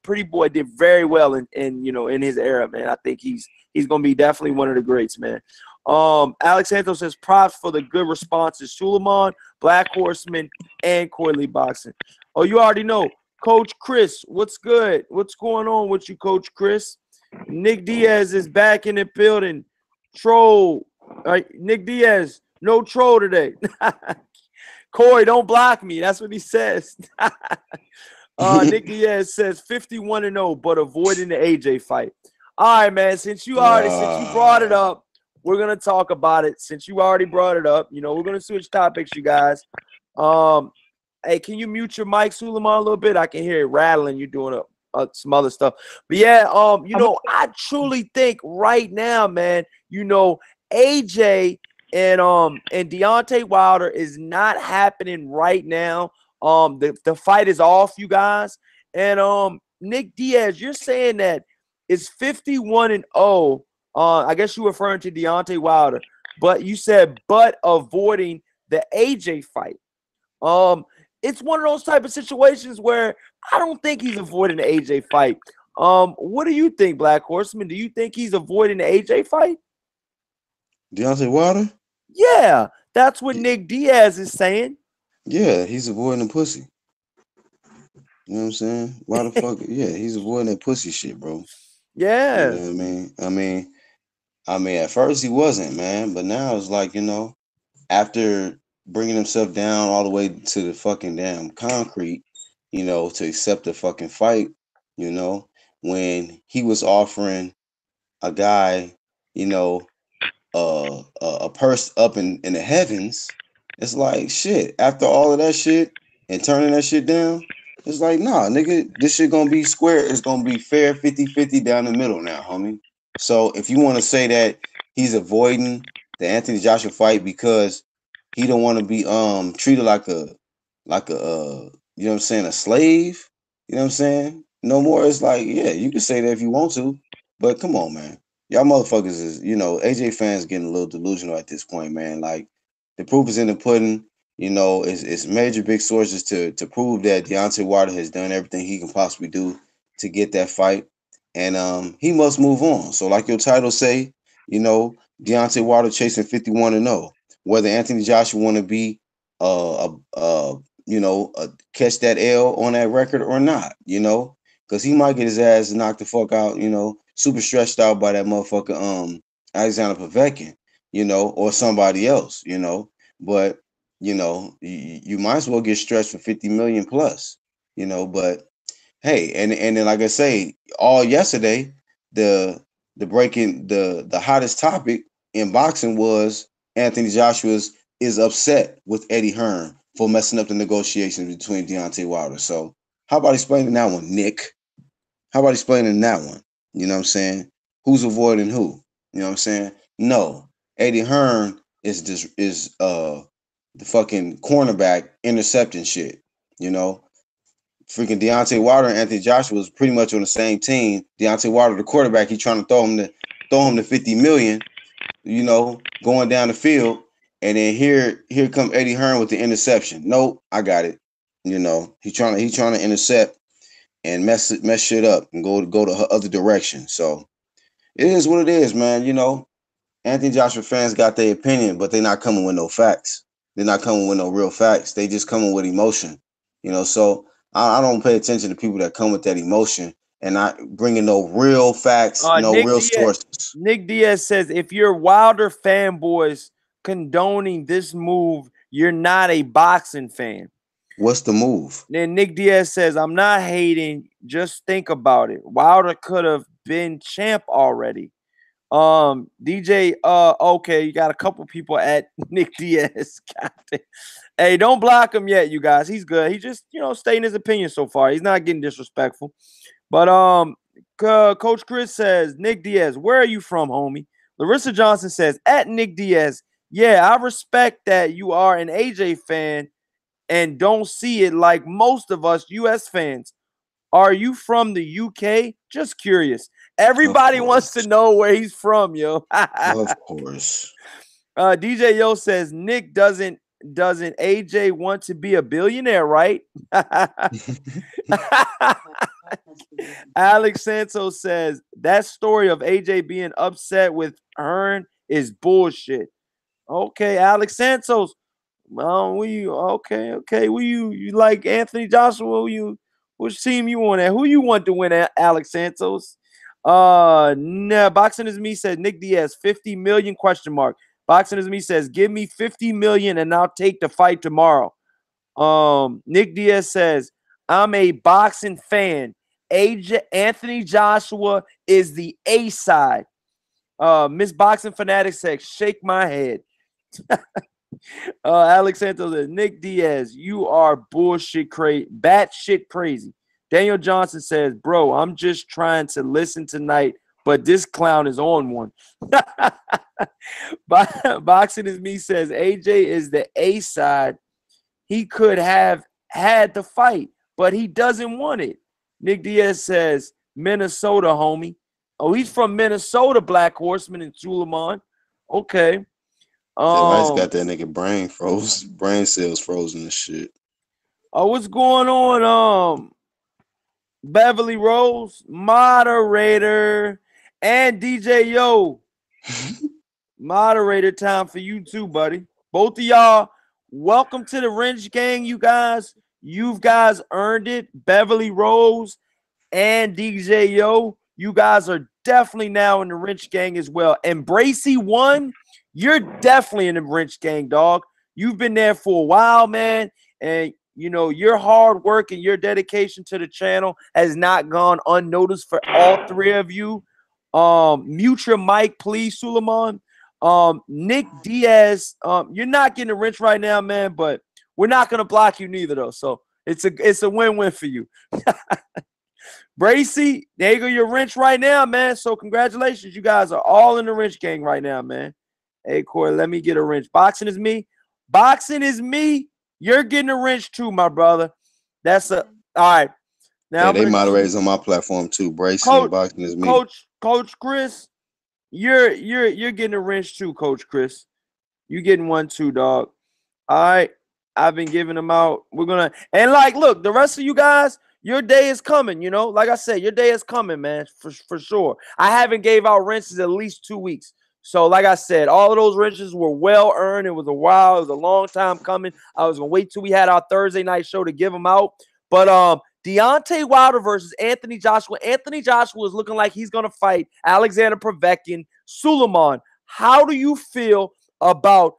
Pretty Boy did very well in his era, man. I think he's gonna be definitely one of the greats, man. Alex Santos says props for the good responses. Suleiman, Black Horseman, and Coily Boxing. Oh, you already know. Coach Chris, what's good? What's going on with you, Coach Chris? Nick Diaz is back in the building. Troll. All right, Nick Diaz, no troll today. Corey, don't block me. That's what he says. Nick Diaz says 51-0, but avoiding the AJ fight. All right, man. Since you brought it up, we're gonna talk about it. Since you already brought it up, we're gonna switch topics, you guys. Hey, can you mute your mic, Suleiman, a little bit? I can hear it rattling. You're doing some other stuff. But yeah, I truly think right now, man, AJ and Deontay Wilder is not happening right now. The fight is off, you guys. And Nick Diaz, you're saying that it's 51-0. I guess you're referring to Deontay Wilder, but you said avoiding the AJ fight. It's one of those type of situations where I don't think he's avoiding the AJ fight. What do you think, Black Horseman? Do you think he's avoiding the AJ fight? Deontay Wilder? Yeah, that's what Nick Diaz is saying. Yeah, he's avoiding the pussy. You know what I'm saying? Why the fuck? Yeah, he's avoiding that pussy shit, bro. Yeah. You know what I mean? I mean, at first he wasn't, man, but now it's like, after bringing himself down all the way to the fucking damn concrete, to accept the fucking fight, when he was offering a guy, a purse up in the heavens, it's like shit. After all of that shit and turning that shit down, it's like, nah, nigga, this shit gonna be square. It's gonna be fair 50-50 down the middle now, homie. So if you want to say that he's avoiding the Anthony Joshua fight because he don't want to be treated like a you know what I'm saying, a slave, you know what I'm saying? No more. It's like, yeah, you can say that if you want to, but come on, man. Y'all motherfuckers is, AJ fans getting a little delusional at this point, man. Like, the proof is in the pudding. It's major big sources to prove that Deontay Wilder has done everything he can possibly do to get that fight, and he must move on. So, like your title say, Deontay Wilder chasing 51-0. Whether Anthony Joshua want to be catch that L on that record or not, because he might get his ass knocked the fuck out, super stretched out by that motherfucker Alexander Povetkin, or somebody else, but you might as well get stretched for 50 million plus, but hey, and then like I say, all yesterday, the hottest topic in boxing was Anthony Joshua's is upset with Eddie Hearn for messing up the negotiations between Deontay Wilder. So how about explaining that one, Nick? How about explaining that one? You know what I'm saying? Who's avoiding who? You know what I'm saying? No, Eddie Hearn is the fucking cornerback intercepting shit. freaking Deontay Wilder and Anthony Joshua was pretty much on the same team. Deontay Wilder, the quarterback, he trying to throw him the 50 million, going down the field, and then here come Eddie Hearn with the interception. Nope, I got it. He's trying to intercept and mess shit up and go the other direction. So it is what it is, man. Anthony Joshua fans got their opinion, but they're not coming with no facts. They're not coming with no real facts. They just coming with emotion. So I don't pay attention to people that come with that emotion and not bringing no real facts, no real sources. Nick Diaz says, if you're Wilder fanboys condoning this move, you're not a boxing fan. What's the move? Then Nick Diaz says, I'm not hating. Just think about it. Wilder could have been champ already. DJ, okay, you got a couple people at Nick Diaz. Hey, don't block him yet, you guys. He's good. He just, stating his opinion so far. He's not getting disrespectful. But Coach Chris says, Nick Diaz, where are you from, homie? Larissa Johnson says, at Nick Diaz, yeah, I respect that you are an AJ fan and don't see it like most of us US fans. Are you from the UK? Just curious. Everybody wants to know where he's from, yo. Of course. DJ Yo says, Nick doesn't AJ want to be a billionaire, right? Alex Santos says, that story of AJ being upset with Hearn is bullshit. Okay, Alex Santos. Okay. You like Anthony Joshua? Which team you want at? Who you want to win at, Alex Santos? Nah, Boxing is Me says Nick Diaz, 50 million ? Boxing is Me says, give me 50 million and I'll take the fight tomorrow. Nick Diaz says, I'm a boxing fan. Anthony Joshua is the A side. Miss Boxing Fanatic says, shake my head. Alex Santos says, Nick Diaz, you are bullshit crazy, batshit crazy. Daniel Johnson says, bro, I'm just trying to listen tonight, but this clown is on one. Boxing is Me says, AJ is the A side. He could have had the fight, but he doesn't want it. Nick Diaz says, Minnesota, homie. Oh, he's from Minnesota, Black Horseman in Suleiman. Okay. Rice got that nigga brain cells frozen and shit. Oh, what's going on? Beverly Rose, moderator, and DJ Yo. Moderator time for you too, buddy. Both of y'all, welcome to the Wrench Gang, you guys. You guys earned it. Beverly Rose and DJ Yo, you guys are definitely now in the Wrench Gang as well. And Bracy 1, you're definitely in the Wrench Gang, dog. You've been there for a while, man. And your hard work and your dedication to the channel has not gone unnoticed for all three of you. Mute your mic, please, Suleiman. Nick Diaz, you're not getting a wrench right now, man, but we're not gonna block you neither, though. So it's a win-win for you. Bracy, there you go, your wrench right now, man. So congratulations, you guys are all in the Wrench Gang right now, man. Hey, Corey, let me get a wrench. Boxing is Me. You're getting a wrench too, my brother. All right. Now they moderators on my platform too. Bracy and Boxing is Me. Coach Chris, you're getting a wrench too, Coach Chris. You getting one too, dog. All right. I've been giving them out. Look, the rest of you guys, your day is coming, Like I said, your day is coming, man, for sure. I haven't gave out wrenches at least 2 weeks. So, like I said, all of those wrenches were well earned. It was a while. It was a long time coming. I was going to wait till we had our Thursday night show to give them out. But Deontay Wilder versus Anthony Joshua. Anthony Joshua is looking like he's going to fight Alexander Povetkin. Suleiman, how do you feel about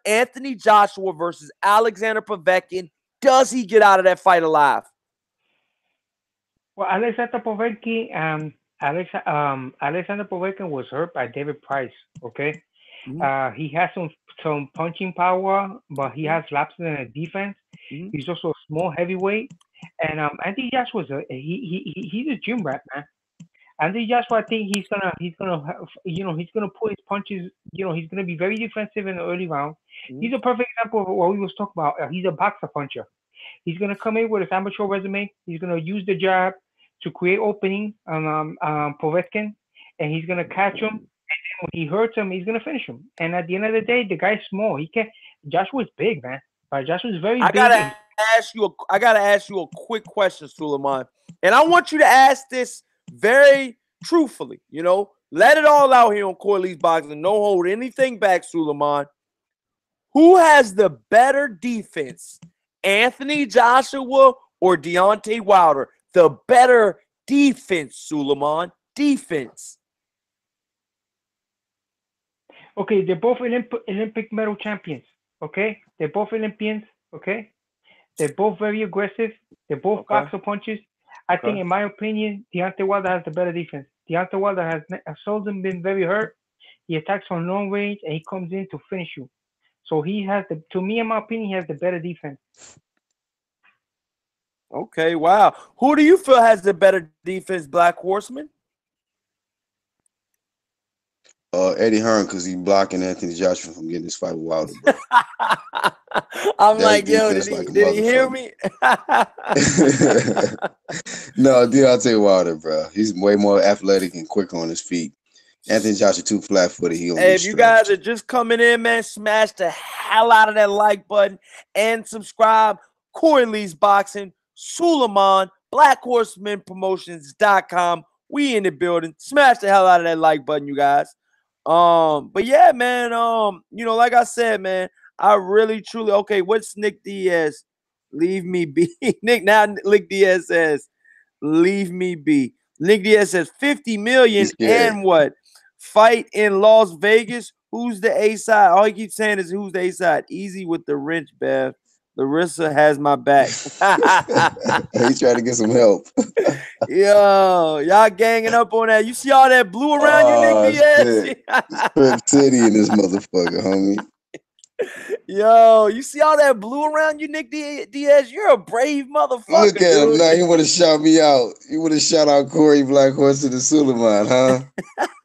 Anthony Joshua versus Alexander Povetkin? Does he get out of that fight alive? Well, Alexander Povetkin was hurt by David Price. Okay, he has some punching power, but he has lapses in the defense. He's also a small heavyweight, and Anthony Joshua he's a gym rat, man. Anthony Joshua, I think he's gonna pull his punches. He's gonna be very defensive in the early round. He's a perfect example of what we was talking about. He's a boxer puncher. He's gonna come in with his amateur resume. He's gonna use the jab to create opening on Povetkin, and he's gonna catch him. When he hurts him, he's gonna finish him. And at the end of the day, the guy's small. He can't. Joshua's big, man. But Joshua's very big. I gotta ask you a quick question, Suleiman, and I want you to ask this very truthfully. You know, let it all out here on Corley's Boxing. No hold anything back, Suleiman. Who has the better defense, Anthony Joshua or Deontay Wilder? The better defense, Suleiman. Defense. Okay, they're both Olympic medal champions. Okay, they're both Olympians. Okay, they're both very aggressive. They're both boxer punches. I think, in my opinion, Deontay Wilder has the better defense. Deontay Wilder has seldom been very hurt. He attacks from long range and he comes in to finish you. So he has to me, in my opinion, he has the better defense. Okay, wow. Who do you feel has the better defense, Black Horseman? Eddie Hearn, because he's blocking Anthony Joshua from getting this fight with Wilder, bro. I'm like, yo, did he hear me? No, Deontay Wilder, bro. He's way more athletic and quicker on his feet. Anthony Joshua too flat-footed. Hey, if you guys are just coming in, man, smash the hell out of that like button and subscribe. Corley's Boxing, Suleiman, BlackHorsemanPromotions.com. We in the building. Smash the hell out of that like button, you guys. But yeah, man, you know, like I said, man, I really truly what's Nick Diaz? Leave me be. Nick Diaz says, leave me be. Nick Diaz says 50 million and what? Fight in Las Vegas. Who's the A side? All he keeps saying is who's the A side. Easy with the wrench, Bev. Larissa has my back. He's trying to get some help. Yo, y'all ganging up on that. You see all that blue around you, Nick Diaz? Crib City in this motherfucker, homie. Yo, you see all that blue around you, Nick Diaz? You're a brave motherfucker. Look at him now. He would have shout me out. He would have shout out Corey Black Horse and Suleiman, huh?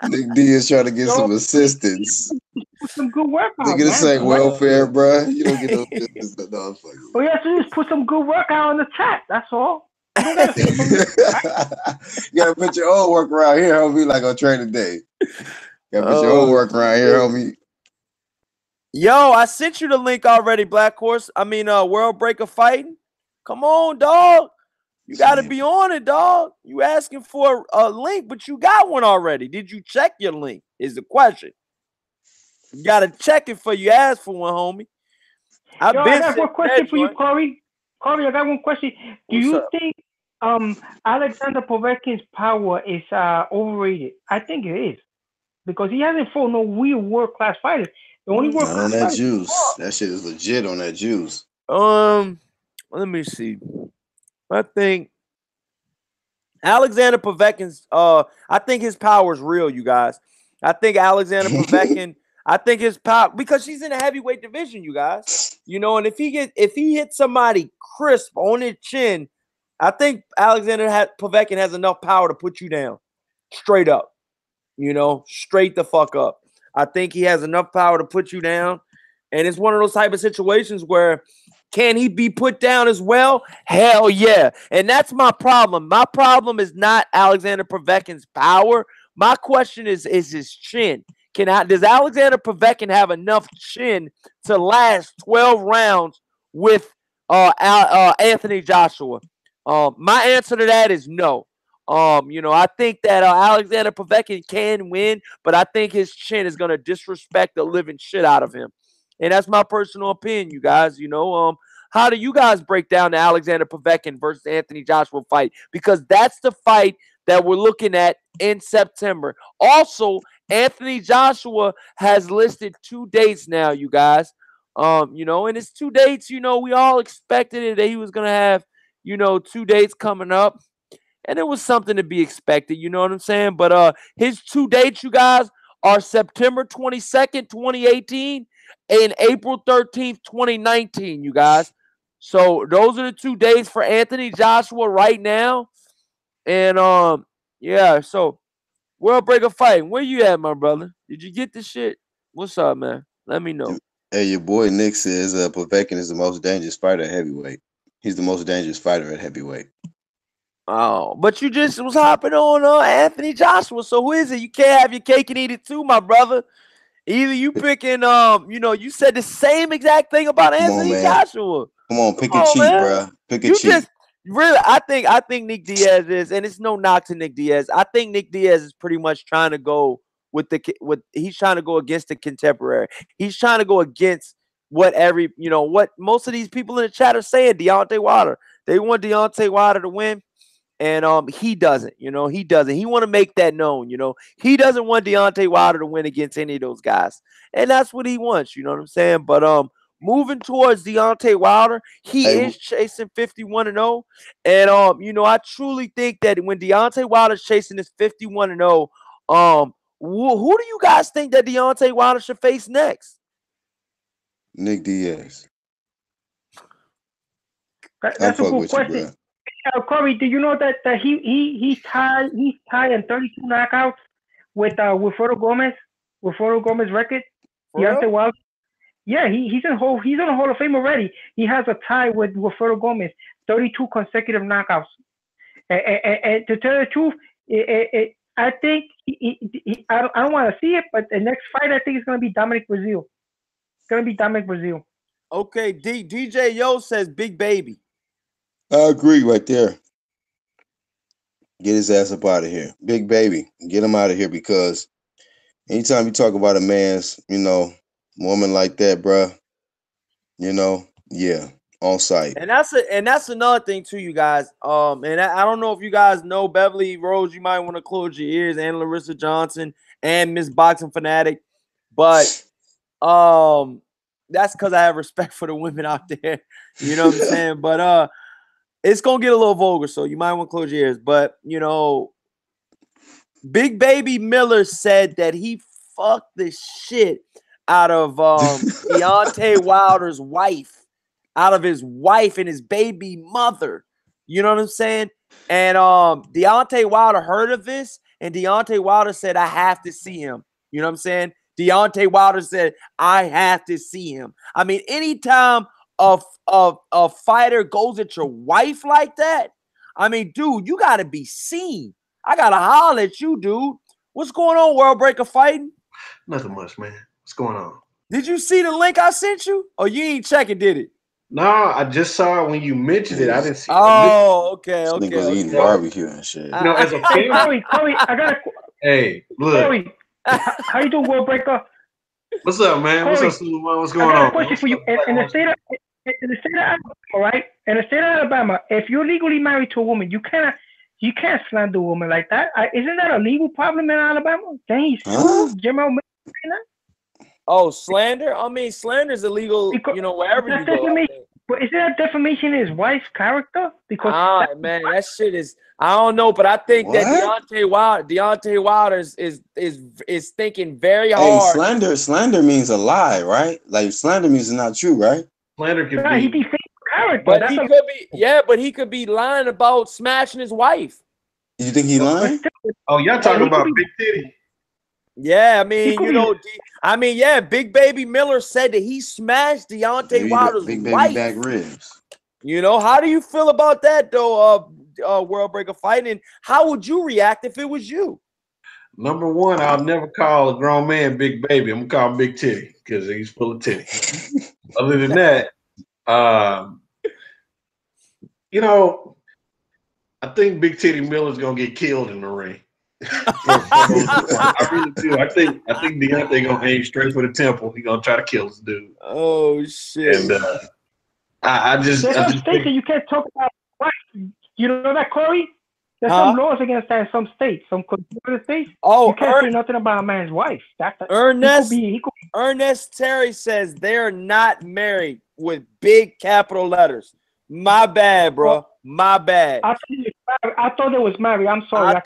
Nick Diaz trying to get some assistance. Put some good work out. Nigga, this ain't welfare, bro. You don't get no business. Oh yeah, so just put some good work out in the chat. That's all. You gotta put your own work around here, homie, like on training day. You gotta put your own work around here, homie. Yo, I sent you the link already, Black Horse. World Breaker Fighting. Come on, dog. You got to be on it, dog. You asking for a link, but you got one already. Did you check your link is the question. You got to check it for you ask for one, homie. I got one question for you, Corey. Corey, I got one question. Do you think Alexander Povetkin's power is overrated? I think it is. Because he hasn't fought no real world-class fighter. The only world-class on that juice. That shit is legit on that juice. Let me see. I think Alexander Povetkin's I think his power is real, you guys. I think Alexander Povetkin, I think his power, because he's in a heavyweight division, you guys. You know, and if he hits somebody crisp on his chin, I think Alexander Povetkin has enough power to put you down. Straight up. You know, straight the fuck up. I think he has enough power to put you down. And it's one of those type of situations where can he be put down as well? Hell yeah. And that's my problem. My problem is not Alexander Povetkin's power. My question is his chin. Does Alexander Povetkin have enough chin to last 12 rounds with Anthony Joshua? My answer to that is no. You know, I think that Alexander Povetkin can win, but I think his chin is going to disrespect the living shit out of him. And that's my personal opinion, you guys. You know, how do you guys break down the Alexander Povetkin versus Anthony Joshua fight? Because that's the fight that we're looking at in September. Also, Anthony Joshua has listed 2 dates now, you guys. You know, and it's 2 dates, you know, we all expected it that he was going to have, you know, 2 dates coming up. And it was something to be expected, you know what I'm saying? But his 2 dates, you guys, are September 22nd, 2018 and April 13th, 2019, you guys. So those are the 2 days for Anthony Joshua right now. And yeah, so World Breaker Fighting, where you at, my brother? Did you get the shit? What's up, man? Let me know. Hey, your boy Nick says Povetkin is the most dangerous fighter at heavyweight. He's the most dangerous fighter at heavyweight. Oh, but you just was hopping on Anthony Joshua. So who is it? You can't have your cake and eat it too, my brother. Either you picking, you said the same exact thing about Come on, Anthony man. Joshua. Come on, pick Come a on, cheat, man. bro. Pick a You cheat. just really, I think Nick Diaz is, and it's no knock to Nick Diaz. I think Nick Diaz is pretty much trying to go he's trying to go against the contemporary. He's trying to go against what what most of these people in the chat are saying. Deontay Wilder, they want Deontay Wilder to win. And he doesn't, he doesn't. He want to make that known, He doesn't want Deontay Wilder to win against any of those guys. And that's what he wants, you know what I'm saying? But moving towards Deontay Wilder, he is chasing 51-0. And I truly think that when Deontay Wilder's chasing this 51-0, who do you guys think that Deontay Wilder should face next? Nick Diaz. That's a good question. Corey, do you know that he's tied in 32 knockouts with Wilfredo Gomez? Wilfredo Gomez record. Deontay Wilder. Yeah, he's in the Hall of Fame already. He has a tie with Wilfredo Gomez, 32 consecutive knockouts. And to tell the truth, I think I don't want to see it, but the next fight I think is going to be Dominic Brazil. It's going to be Dominic Brazil. Okay, DJ Yo says Big Baby. I agree right there. Get his ass up out of here. Big Baby. Get him out of here, because anytime you talk about a man's, woman like that, bruh, on site. And that's another thing too, you guys. And I don't know if you guys know Beverly Rose, you might want to close your ears, and Larissa Johnson and Miss Boxing Fanatic. But that's because I have respect for the women out there. You know what I'm saying? But it's gonna get a little vulgar, so you might want to close your ears. But Big Baby Miller said that he fucked the shit out of Deontay Wilder's wife, out of his wife and his baby mother. You know what I'm saying? And Deontay Wilder heard of this, and Deontay Wilder said, "I have to see him." You know what I'm saying? Deontay Wilder said, "I have to see him." I mean, anytime a fighter goes at your wife like that, I mean, dude, you gotta be seen. I gotta holler at you, dude. What's going on, World Breaker Fighting? Nothing much, man. What's going on? Did you see the link I sent you? Or you ain't check it, did it? No, I just saw it when you mentioned it. I didn't see it. Oh, okay. Niggas eating barbecue and shit. As a fan. Corey, I got a Hey, look. Corey, how you doing, World Breaker? What's up, man? Corey, what's up, Suleiman? What's going on? I got a question for you. In the state of Alabama, right? In the state of Alabama, if you're legally married to a woman, you can't slander a woman like that. Isn't that a legal problem in Alabama? Can he sue Jamal Miller? Oh, slander? I mean, slander is illegal, wherever you go. But is that defamation of his wife's character? Because man, that shit is, I don't know, but I think that Deontay Wilder is thinking very hard. Hey, slander means a lie, right? Like, slander means it's not true, right? Slander could he be. defaced character. But he could be lying about smashing his wife. You think he lying? Oh, y'all talking about Big Titty? Yeah, I mean, Big Baby Miller said that he smashed Deontay Wilder's Big wife. Baby back ribs. How do you feel about that, though, World Breaker Fighting? And how would you react if it was you? Number one, I'll never call a grown man Big Baby. I'm going to call him Big Titty because he's full of titty. Other than that, I think Big Titty Miller's going to get killed in the ring. I really do. I think Deontay gonna aim straight for the temple. He gonna try to kill this dude. Oh shit! And I just think that you can't talk about wife. You know that, Corey? There's some laws against that in some states, some conservative states. Oh, you can't say nothing about a man's wife. Ernest Terry says they're not married with big capital letters. My bad, bro. My bad. I thought they was married. I'm sorry. I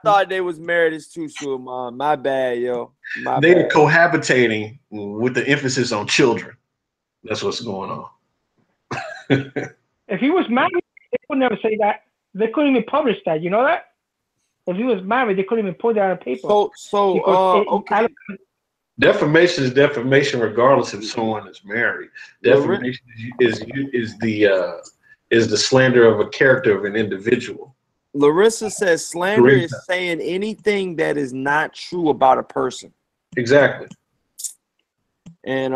thought they was married. It's too soon, man. My bad, yo. They're cohabitating with the emphasis on children. That's what's going on. If he was married, they would never say that. They couldn't even publish that. You know that? If he was married, they couldn't even put that on paper. Okay. Defamation is defamation, regardless if someone is married. Defamation is is the slander of a character of an individual. Larissa says slander is saying anything that is not true about a person. Exactly. And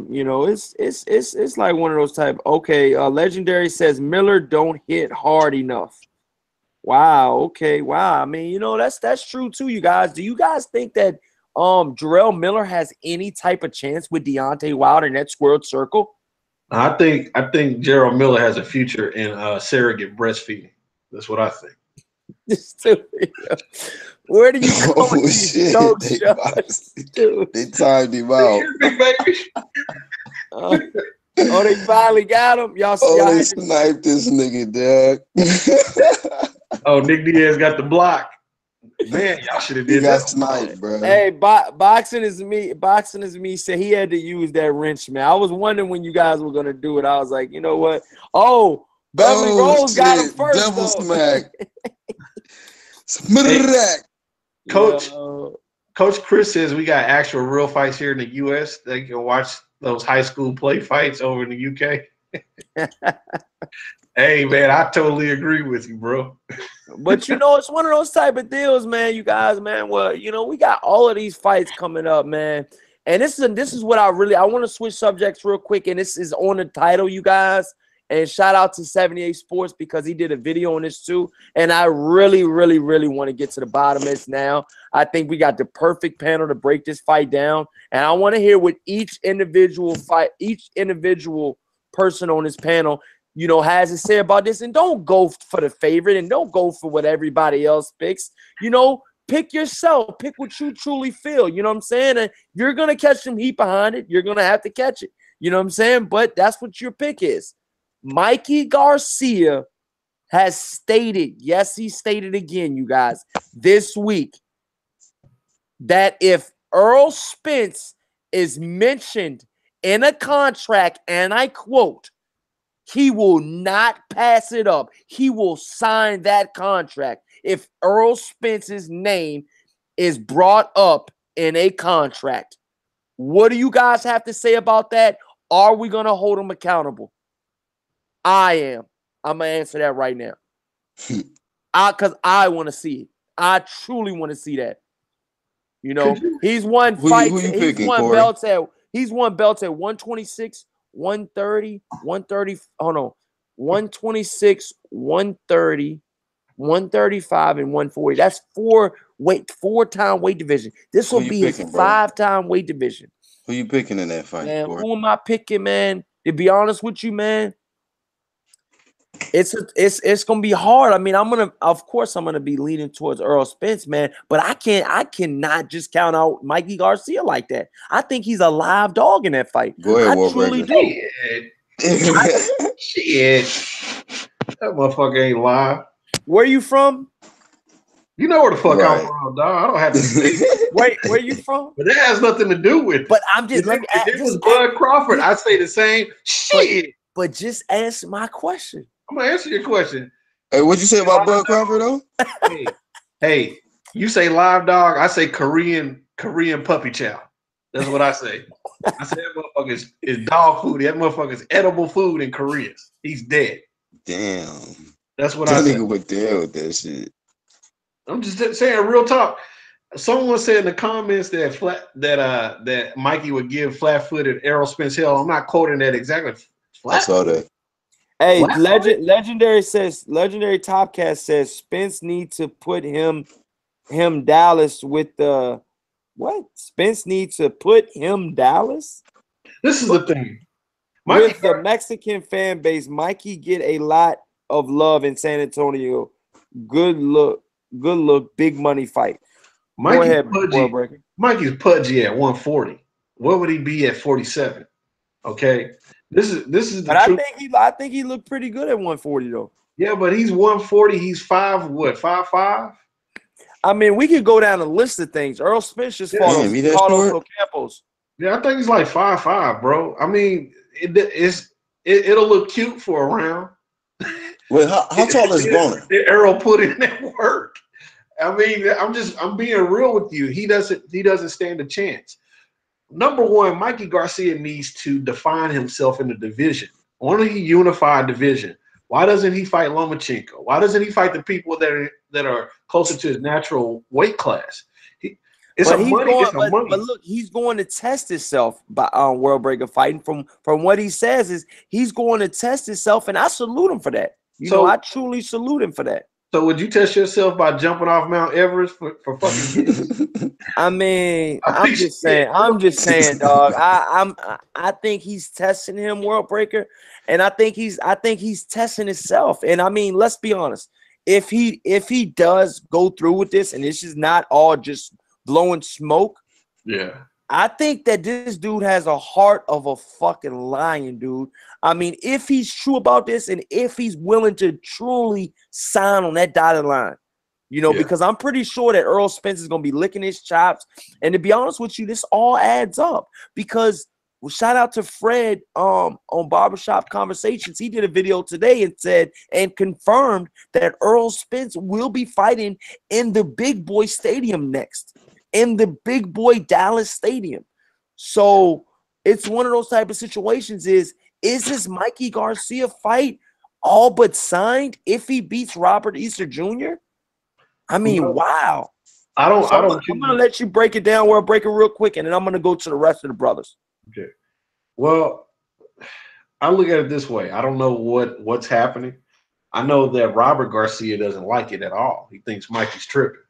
you know, it's like one of those type. Okay, Legendary says Miller don't hit hard enough. Wow. Okay. Wow. I mean, you know, that's true too, you guys. Do you guys think that Jarrell Miller has any type of chance with Deontay Wilder in that squared circle? I think Gerald Miller has a future in surrogate breastfeeding. That's what I think. Where do you go Oh with these shit! joke They, shots, dude? they timed him out. Big baby. Oh, they finally got him. Y'all Oh, they had to- sniped this nigga, dog. Oh, Nick Diaz got the block. Man, y'all should have He did got that. sniped, bro. Hey, boxing is me. Boxing is me. Said he had to use that wrench, man. I was wondering when you guys were gonna do it. I was like, you know what? Oh, Beverly Rose got him shit. first. Double though. smack. Smack. Coach, Yo. Coach Chris says we got actual real fights here in the U.S. They can watch those high school play fights over in the U.K. Hey, man, I totally agree with you, bro. But you know, it's one of those type of deals, man. You guys, man. Well, you know, we got all of these fights coming up, man. And this is what I want to switch subjects real quick. And this is on the title, you guys. And shout out to 78 Sports because he did a video on this too. And I really, really, really want to get to the bottom of this now. I think we got the perfect panel to break this fight down. And I want to hear what each individual person on this panel, you know, has to say about this. And don't go for the favorite and don't go for what everybody else picks. You know, pick yourself. Pick what you truly feel. You know what I'm saying? And you're going to catch some heat behind it. You're going to have to catch it. You know what I'm saying? But that's what your pick is. Mikey Garcia has stated, yes, he stated again, you guys, this week, that if Errol Spence is mentioned in a contract, and I quote, he will not pass it up. He will sign that contract if Errol Spence's name is brought up in a contract. What do you guys have to say about that? Are we going to hold him accountable? I am. I'm going to answer that right now. Because I want to see it. I truly want to see that. You know, he's won fights. He's won belts at 126, 130, 130. Hold on. 126, 130, 135, and 140. That's four-time weight division. This will be his 5-time weight division. Who you picking in that fight? Man, who am I picking, man? To be honest with you, man, it's gonna be hard. I mean, of course I'm gonna be leaning towards Errol Spence, man, but I cannot just count out Mikey Garcia like that. I think he's a live dog in that fight. Go ahead, I truly do. Shit. That motherfucker ain't live. Where you from? You know where the fuck I'm from, dog. I don't have to say. Wait, where you from? But that has nothing to do with it. But I'm just if it was Bud Crawford, I'd say the same shit. But just answer my question. I'm gonna answer your question. Hey, what'd you say about Bud Crawford though? Hey, you say live dog, I say Korean puppy chow. That's what I say. I say that motherfucker is dog food. That motherfucker is edible food in Korea. He's dead. Damn. That's what I say. That nigga went down with that shit. I'm just saying real talk. Someone said in the comments that Mikey would give flat-footed Errol Spence hell. I'm not quoting that exactly. I saw that. Hey, Legendary Topcast says Spence needs to put him Dallas with the what? Spence needs to put him Dallas? This is the thing. With the Mexican fan base, Mikey get a lot of love in San Antonio. Good look, big money fight. Mikey's pudgy at 140. What would he be at 47? Okay. This is the but truth. I think he looked pretty good at 140 though. Yeah, but he's 140. He's 5'5". I mean, we could go down a list of things. Errol Spence just fought Carlos Campos. Yeah, I think he's like 5'5", bro. I mean, it'll look cute for a round. Wait, how tall is Bonner? Errol put in that work. I mean, I'm being real with you. He doesn't stand a chance. Number one, Mikey Garcia needs to define himself in the division. Only unified division. Why doesn't he fight Lomachenko? Why doesn't he fight the people that are closer to his natural weight class? It's a money. But look, he's going to test himself by World Breaker fighting. From what he says is he's going to test himself, and I salute him for that. I truly salute him for that. So would you test yourself by jumping off Mount Everest for fucking? I mean, I'm just saying, dog. I think he's testing him, World Breaker, and I think he's testing himself. And I mean, let's be honest. If he does go through with this, and this is not all just blowing smoke, yeah, I think that this dude has a heart of a fucking lion, dude. I mean, if he's true about this and if he's willing to truly sign on that dotted line, because I'm pretty sure that Errol Spence is going to be licking his chops. And to be honest with you, this all adds up because shout out to Fred on Barbershop Conversations. He did a video today and said and confirmed that Errol Spence will be fighting in the Big Boy Stadium next. In the Big Boy Dallas Stadium. So it's one of those type of situations is this Mikey Garcia fight all but signed if he beats Robert Easter Jr.? I mean, wow. I'm going to let you break it down, World Breaker, real quick, and then I'm going to go to the rest of the brothers. Okay. Well, I look at it this way. I don't know what's happening. I know that Robert Garcia doesn't like it at all. He thinks Mikey's tripping.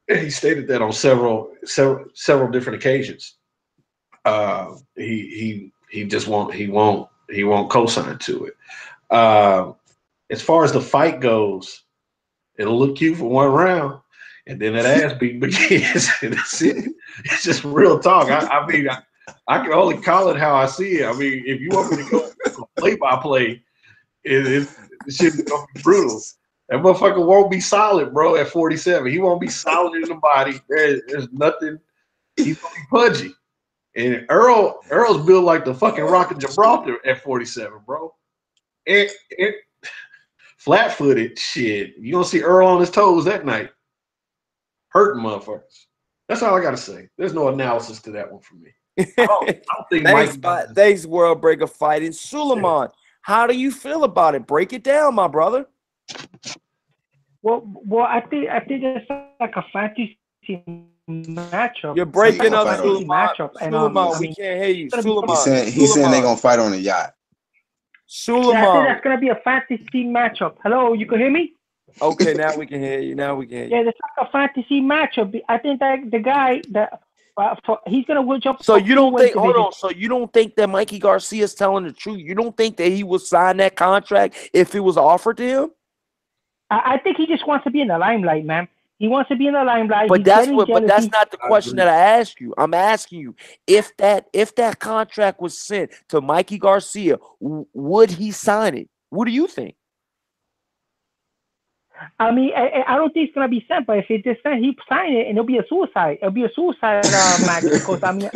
He stated that on several different occasions. He just won't co-sign to it. As far as the fight goes, it'll look cute for one round, and then that ass beat begins. That's it. It's just real talk. I mean, I can only call it how I see it. I mean, if you want me to go play-by-play, it shit's gonna be brutal. That motherfucker won't be solid, bro, at 47. He won't be solid in the body. There's nothing. He's going to be pudgy. And Earl's built like the fucking Rock of Gibraltar at 47, bro. And flat-footed, shit. You don't see Earl on his toes that night. Hurting motherfuckers. That's all I got to say. There's no analysis to that one for me. I don't think thanks, World Breaker fighting. Suleiman, how do you feel about it? Break it down, my brother. Well, I think it's like a fantasy matchup. You're breaking up, Suleiman. Matchup, Suleiman, we can't hear you. Suleiman. He's saying they're gonna fight on the yacht. Suleiman. Yeah, I think that's gonna be a fantasy matchup. Hello, you can hear me? Okay, now we can hear you. Yeah, it's like a fantasy matchup. I think that the guy he's gonna jump. So you don't think? Hold on. So you don't think that Mikey Garcia is telling the truth? You don't think that he would sign that contract if it was offered to him? I think he just wants to be in the limelight, man. He wants to be in the limelight. But that's not the question that I asked you. I'm asking you if that contract was sent to Mikey Garcia, would he sign it? What do you think? I mean, I don't think it's gonna be sent, but if it is sent, he sign it, and it'll be a suicide. It'll be a suicide match because I mean,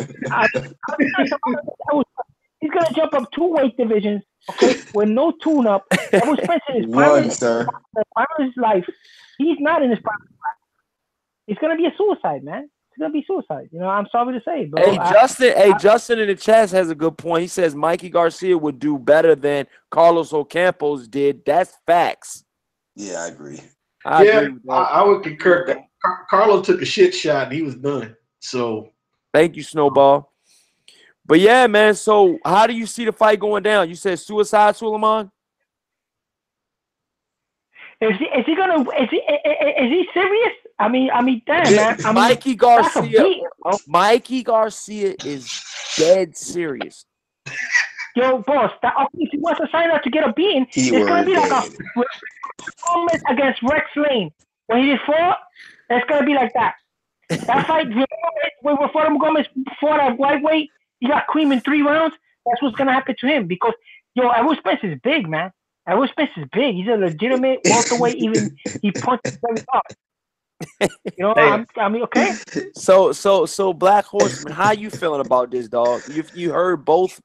he's gonna jump up 2 weight divisions, okay, with no tune-up. Errol Spence in his prime of his life. He's not in his prime of his life. It's gonna be a suicide, man. It's gonna be suicide. I'm sorry to say, bro. Justin in the chat has a good point. He says Mikey Garcia would do better than Carlos Ocampos did. That's facts. Yeah, I agree. I would concur. Carlos took a shit shot and he was done. So thank you, Snowball. But yeah, man. So how do you see the fight going down? You said suicide, Suleiman? Is he serious? I mean, damn, man. Mikey Garcia is dead serious. Yo, boss, if he wants to sign up to get a beating, it's gonna be like a performance against Rex Lane. When he fought, it's gonna be like that. That fight, when Fordham Gomez fought at lightweight, he got cream in 3 rounds. That's what's gonna happen to him because Errol Spence is big, man. Errol Spence is big. He's a legitimate welterweight. Even he punches very hard. I mean, okay. So Black Horseman, how you feeling about this, dog? You heard both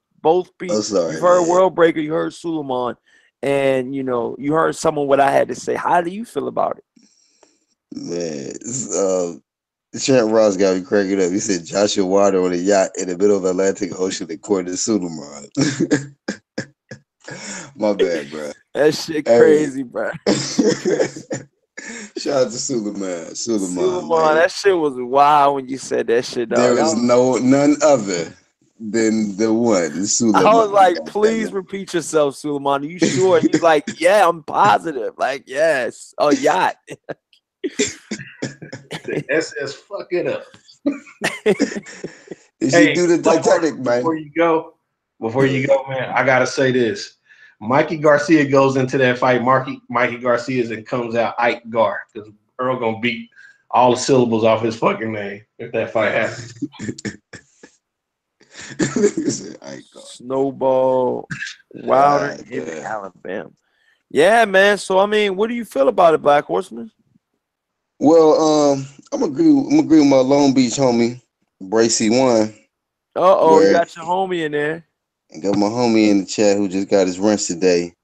people. You heard World Breaker, you heard Suleiman, and you heard some of what I had to say. How do you feel about it? Man, Trent Ross got me cracking up. He said Joshua Wilder on a yacht in the middle of the Atlantic Ocean according to Suleiman. My bad, bro. That shit Hey. crazy, bro. Shout out to Suleiman. Suleiman, Man. that shit was wild when you said that shit, There dog. is none other than the one, Suleiman. I was like, God please damn it. repeat yourself, Suleiman. Are you sure? He's like, yeah, I'm positive. Like, yes, a yacht. The SS fuck it up. Did she do the before- Titanic, man? Before you go, man, I gotta say this. Mikey Garcia goes into that fight. Mikey Garcia and comes out Ike Gar because Earl gonna beat all the syllables off his fucking name if that fight happens. Snowball Wilder in man. Alabama. Yeah, man. So I mean, what do you feel about it, Black Horseman? Well, I'm agree with my Long Beach homie, Bracy One. You got your homie in there. And got my homie in the chat who just got his rinse today.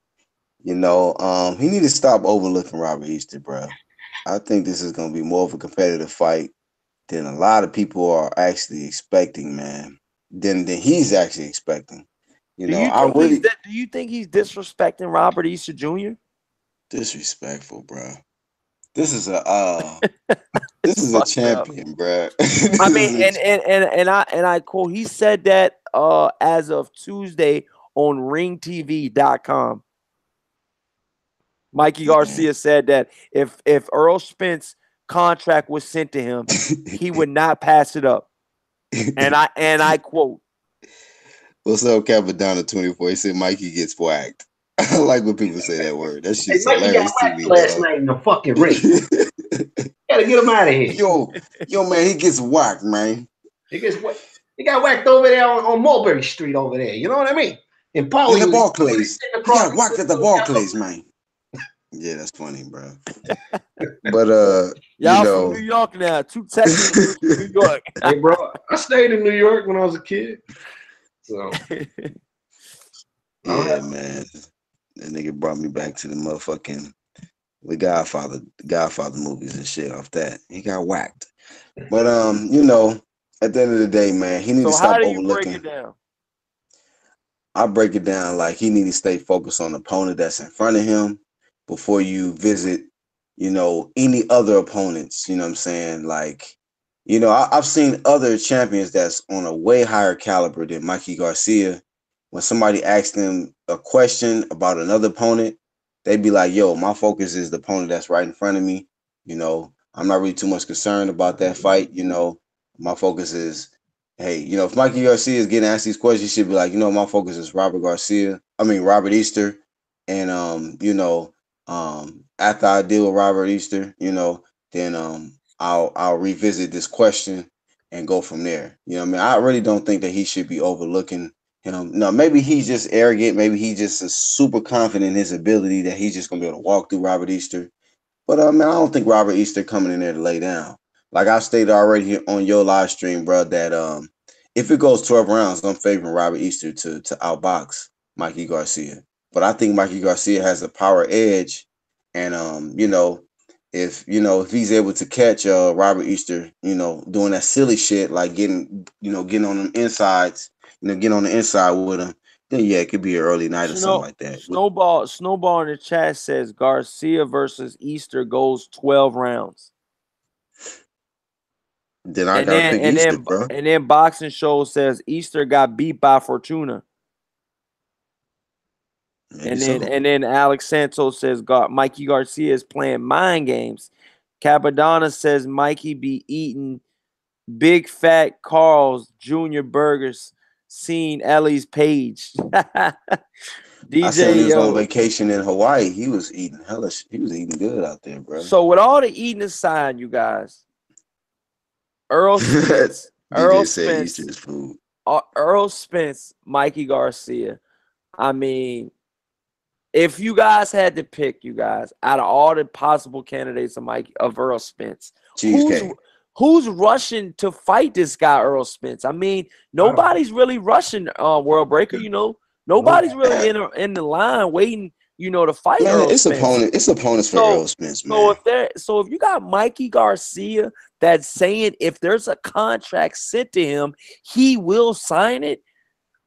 You know, he need to stop overlooking Robert Easter, bro. I think this is gonna be more of a competitive fight than a lot of people are actually expecting, man. Than he's actually expecting. You know, do you think he's disrespecting Robert Easter Jr.? Disrespectful, bro. This is a this is a champion, bro. I mean, and I quote, he said that as of Tuesday on ringtv.com. Mikey Garcia said that if Errol Spence contract was sent to him, he would not pass it up. And I quote, what's up, Capadonna 24? He said Mikey gets whacked. I like when people say that word. That shit's hilarious to me. Last night in the fucking ring. Gotta get him out of here. Yo, man, he gets whacked, man. He got whacked over there on Mulberry Street over there. You know what I mean? In Paulie, the Barclays. He got whacked at the Barclays, man. Yeah, that's funny, bro. But y'all from New York now. Two Texans, New York. Hey, bro, I stayed in New York when I was a kid. So yeah, man. That nigga brought me back to the motherfucking Godfather movies and shit off that. He got whacked. But you know, at the end of the day, man, he needs to stop overlooking. Break it down? I break it down like he needs to stay focused on the opponent that's in front of him before you visit, you know, any other opponents. You know what I'm saying? Like, you know, I've seen other champions that's on a way higher caliber than Mikey Garcia. When somebody asks them a question about another opponent, they'd be like, yo, my focus is the opponent that's right in front of me. You know, I'm not really too much concerned about that fight. You know, my focus is, hey, you know, if Mikey Garcia is getting asked these questions, he should be like, you know, my focus is Robert Easter. And, you know, after I deal with Robert Easter, you know, then I'll revisit this question and go from there. You know what I mean? I really don't think that he should be overlooking him. No, maybe he's just arrogant. Maybe he just is super confident in his ability that he's just gonna be able to walk through Robert Easter. But I don't think Robert Easter coming in there to lay down. Like I stated already here on your live stream, bro, that if it goes 12 rounds, I'm favoring Robert Easter to outbox Mikey Garcia. But I think Mikey Garcia has a power edge, and you know, if he's able to catch Robert Easter, you know, doing that silly shit like getting on them insides. Get on the inside with him, then yeah, it could be an early night or something like that. Snowball in the chat says Garcia versus Easter goes 12 rounds. Then I gotta pick Easter, bro. And then Boxing Show says Easter got beat by Fortuna. And then Alex Santos says Mikey Garcia is playing mind games. Capadonna says Mikey be eating big fat Carl's Jr. burgers. Seen Ellie's page. DJ, I said he was on vacation in Hawaii. He was eating hellish. He was eating good out there, bro. So with all the eating aside, you guys, Errol Spence, Errol Spence, Mikey Garcia. I mean, if you guys had to pick, you guys, out of all the possible candidates of Errol Spence, who's rushing to fight this guy, Errol Spence? I mean, nobody's really rushing World Breaker, you know. Nobody's really in the line waiting, you know, to fight Errol Spence. It's opponents for Errol Spence, man. So if you got Mikey Garcia that's saying if there's a contract sent to him, he will sign it.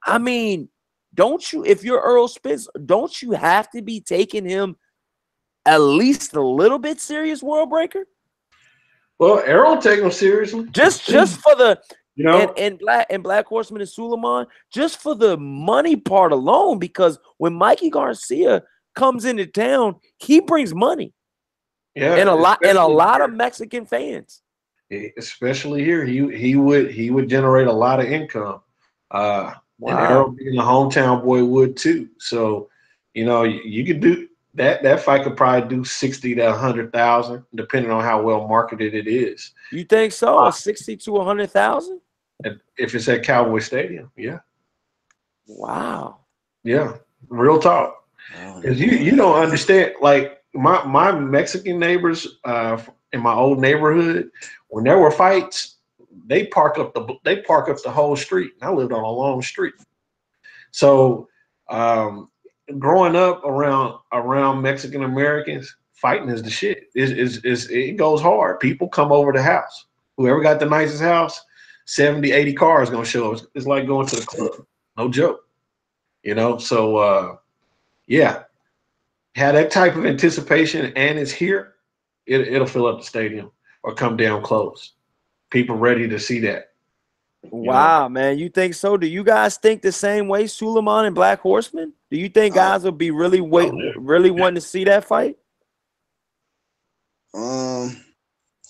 I mean, don't you, if you're Errol Spence, don't you have to be taking him at least a little bit serious, World Breaker? Well, Errol take him seriously. Just for the You know, and Black Horseman and Suleiman, just for the money part alone, because when Mikey Garcia comes into town, he brings money. yeah, And a lot here, of Mexican fans. especially here, he would generate a lot of income. And Errol being a hometown boy would too. So, you know, you could do that. That fight could probably do 60 to 100,000, depending on how well marketed it is. You think so? 60 to 100,000? If it's at Cowboy Stadium, yeah. Wow. Yeah, real talk. Because you don't understand. Like my Mexican neighbors in my old neighborhood, when there were fights, they park up the whole street. And I lived on a long street, so growing up around Mexican Americans, fighting is the shit. It goes hard. People come over the house. Whoever got the nicest house, 70, 80 cars gonna show up. It's like going to the club. No joke. You know, so yeah, have that type of anticipation, and it's here. It'll fill up the stadium or come down close. People ready to see that. Wow, man. You think so? Do you guys think the same way, Suleiman and Black Horseman? Do you think guys will be really wanting to see that fight?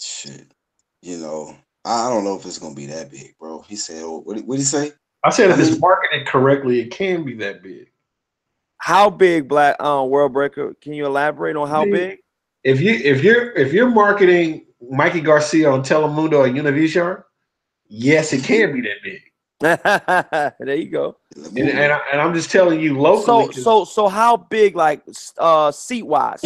Shit. You know, I don't know if it's gonna be that big, bro. He said, what did he say? I said if it's marketed correctly, it can be that big. How big, Black World Breaker? Can you elaborate on how big? If you're marketing Mikey Garcia on Telemundo or Univision, yes, it can be that big. There you go. And I'm just telling you locally. So how big, like seat wise,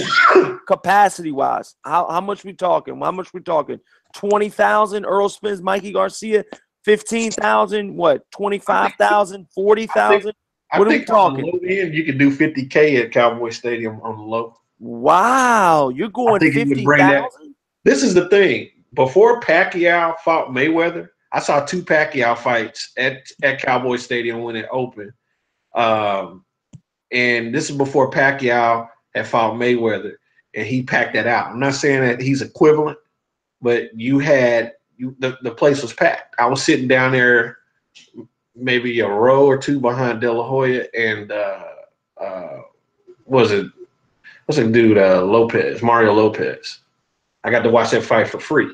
capacity wise? How much we talking? How much we talking? 20,000 Errol Spence, Mikey Garcia, 15,000, what? 25,000, 40,000? What are we talking? On the low end, you could do 50K at Cowboy Stadium on the low. Wow, you're going 50,000? This is the thing. Before Pacquiao fought Mayweather, I saw 2 Pacquiao fights at Cowboy Stadium when it opened. And this is before Pacquiao had fought Mayweather, and he packed that out. I'm not saying that he's equivalent, but the place was packed. I was sitting down there maybe a row or two behind De La Hoya and what's the dude Mario Lopez. I got to watch that fight for free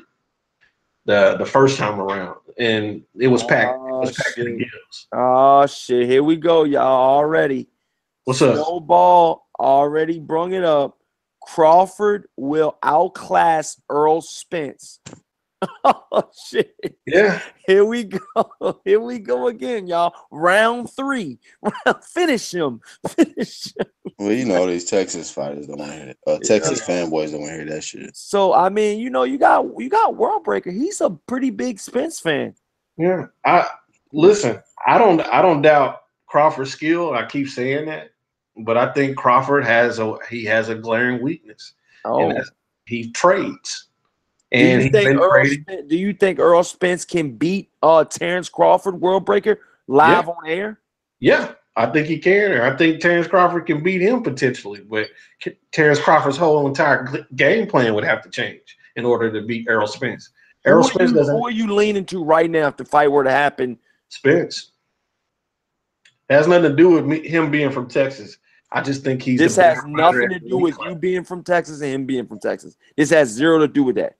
the first time around, and it was packed. It was packed to the gills. Oh shit! Here we go, y'all. Already. What's up? Snowball already brung it up. Crawford will outclass Errol Spence. Oh shit! Yeah. Here we go. Here we go again, y'all. Round 3. Finish him. Well, you know these Texas fighters don't want to hear that. Texas fanboys don't want to hear that shit. So I mean, you know, you got World Breaker. He's a pretty big Spence fan. Yeah. I don't doubt Crawford's skill. I keep saying that, but I think Crawford has a glaring weakness. Oh, and he trades. And do you think Errol Spence can beat Terrence Crawford, World Breaker, live on air? Yeah, I think he can. I think Terrence Crawford can beat him potentially, but Terrence Crawford's whole entire game plan would have to change in order to beat Errol Spence. Who are you leaning to right now if the fight were to happen? Spence. It has nothing to do with him being from Texas. I just think This has nothing to do with you being from Texas and him being from Texas. This has zero to do with that.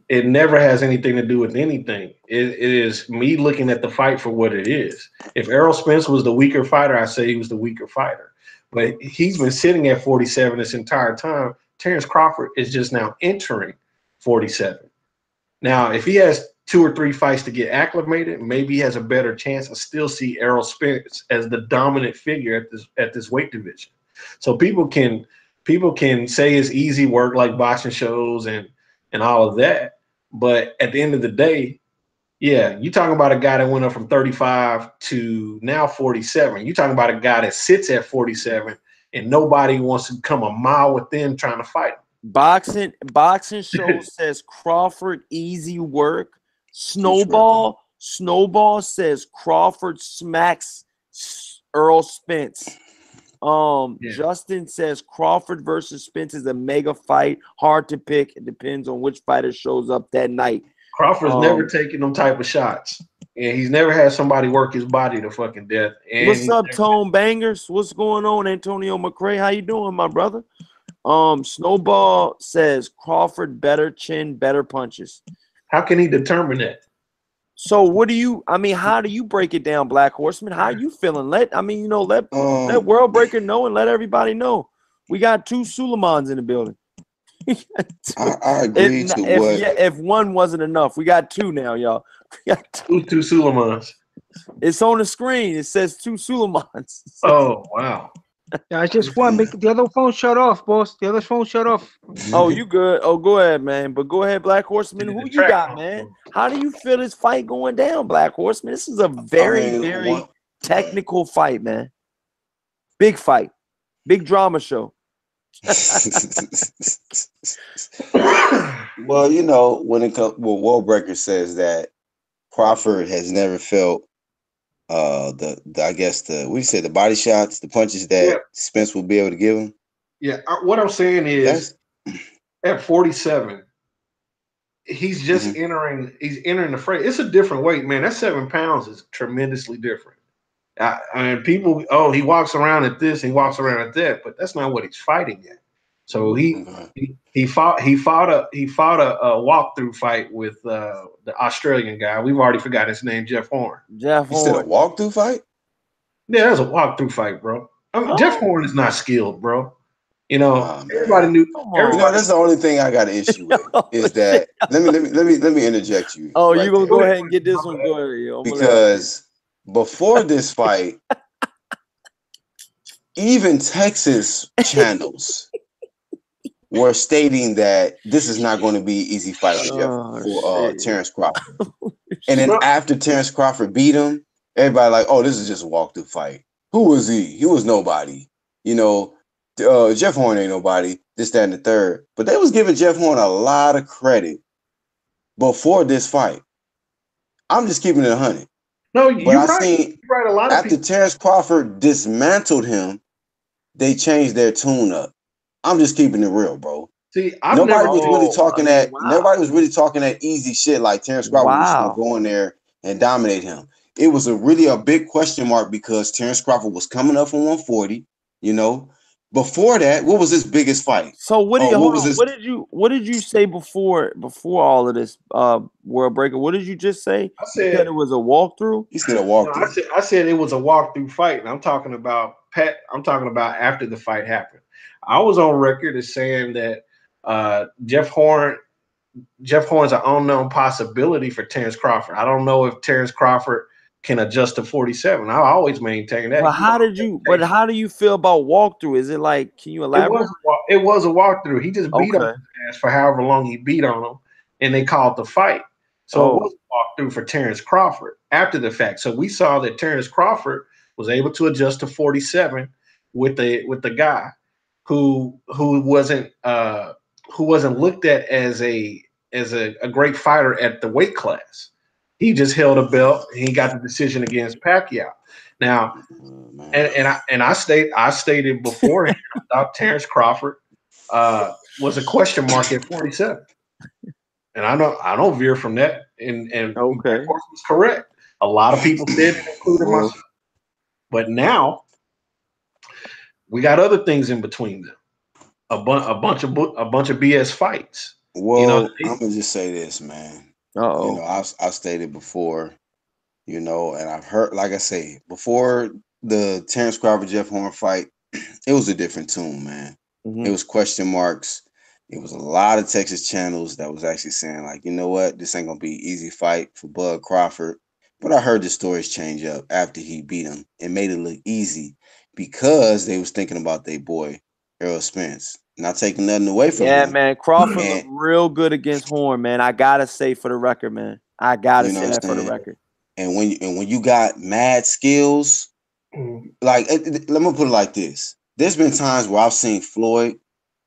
It never has anything to do with anything. It is me looking at the fight for what it is. If Errol Spence was the weaker fighter, I say he was the weaker fighter. But he's been sitting at 47 this entire time. Terrence Crawford is just now entering 47. Now, if he has 2 or 3 fights to get acclimated, maybe he has a better chance. I still see Errol Spence as the dominant figure at this weight division. So people can say it's easy work like boxing shows and all of that. But at the end of the day, yeah, you're talking about a guy that went up from 35 to now 47. You're talking about a guy that sits at 47 and nobody wants to come a mile within trying to fight him. Boxing show says Crawford easy work. Snowball says Crawford smacks Earl Spence. Yeah. Justin says Crawford versus Spence is a mega fight. Hard to pick. It depends on which fighter shows up that night. Crawford's never taken them type of shots. And he's never had somebody work his body to fucking death. And What's up, Tone Bangers? What's going on, Antonio McCray? How you doing, my brother? Snowball says Crawford better chin, better punches. How can he determine that? So what do you? I mean, how do you break it down, Black Horseman? How you feeling? Let World Breaker know and let everybody know. We got 2 Suleimans in the building. I agree if one wasn't enough, we got 2 now, y'all. We got 2 Suleimans. It's on the screen. It says 2 Suleimans. Oh wow. Yeah, I just want make the other phone shut off, boss. The other phone shut off. Oh, you good? Oh, go ahead, man. But go ahead, Black Horseman. Who you got, man? How do you feel this fight going down, Black Horseman? This is a very technical fight, man. Big fight, big drama show. Well, when it comes, World Breaker says that Crawford has never felt the body shots, the punches that Spence will be able to give him. Yeah, what I'm saying is at 47, he's just entering the fray. It's a different weight, man. That 7 pounds is tremendously different. I mean, people, he walks around at this, he walks around at that, but that's not what he's fighting at. So he fought a walkthrough fight with the Australian guy. We've already forgot his name, Jeff Horn. You said a walkthrough fight? Yeah, that was a walkthrough fight, bro. Jeff Horn is not skilled, bro. Everybody knew. That's the only thing I got an issue with is that. Let me interject you. Oh, you gonna go ahead and get this one? Go ahead, because before this fight, even Texas channels were stating that this is not going to be an easy fight for Terrence Crawford. And then after Terrence Crawford beat him, everybody like, oh, this is just a walkthrough fight. Who was he? He was nobody. Jeff Horn ain't nobody. This, that, and the third. But they was giving Jeff Horn a lot of credit before this fight. I'm just keeping it 100. No, you're right. A lot of after Terrence Crawford dismantled him, they changed their tune up. I'm just keeping it real, bro. See, nobody was really talking that easy shit like Terrence Crawford was going to go in there and dominate him. It was a big question mark because Terrence Crawford was coming up from 140. Before that, what was his biggest fight? So what did you say before all of this, World Breaker? What did you just say? I said it was a walkthrough. He said a walkthrough. I said it was a walkthrough fight, and I'm talking about after the fight happened. I was on record as saying that Jeff Horn's an unknown possibility for Terrence Crawford. I don't know if Terrence Crawford can adjust to 47. I always maintain that. Well, how do you feel about walkthrough? Is it like, can you elaborate? It was a walkthrough. He just beat on his ass for however long he beat on him, and they called the fight. So it was a walkthrough for Terrence Crawford after the fact. So we saw that Terrence Crawford was able to adjust to 47 with the guy who wasn't looked at as a great fighter at the weight class. He just held a belt and he got the decision against Pacquiao. Now, and I stated before about Terrence Crawford was a question mark at 47. And I don't veer from that. And okay, of course was correct. A lot of people said it, including myself. But now we got other things in between them. A bunch of BS fights. Well, I'm gonna just say this, man. Uh-oh. I've stated before, and I've heard, like I say, before the Terrence Crawford Jeff Horn fight, it was a different tune, man. Mm-hmm. It was question marks. It was a lot of Texas channels that was actually saying, like, you know what, this ain't gonna be an easy fight for Bud Crawford. But I heard the stories change up after he beat him and made it look easy because they was thinking about their boy Errol Spence. Not taking nothing away from him. Yeah, man. Crawford looked real good against Horn, man. I gotta say for the record, man. I gotta say that for the record. And when you got mad skills, like, let me put it like this: there's been times where I've seen Floyd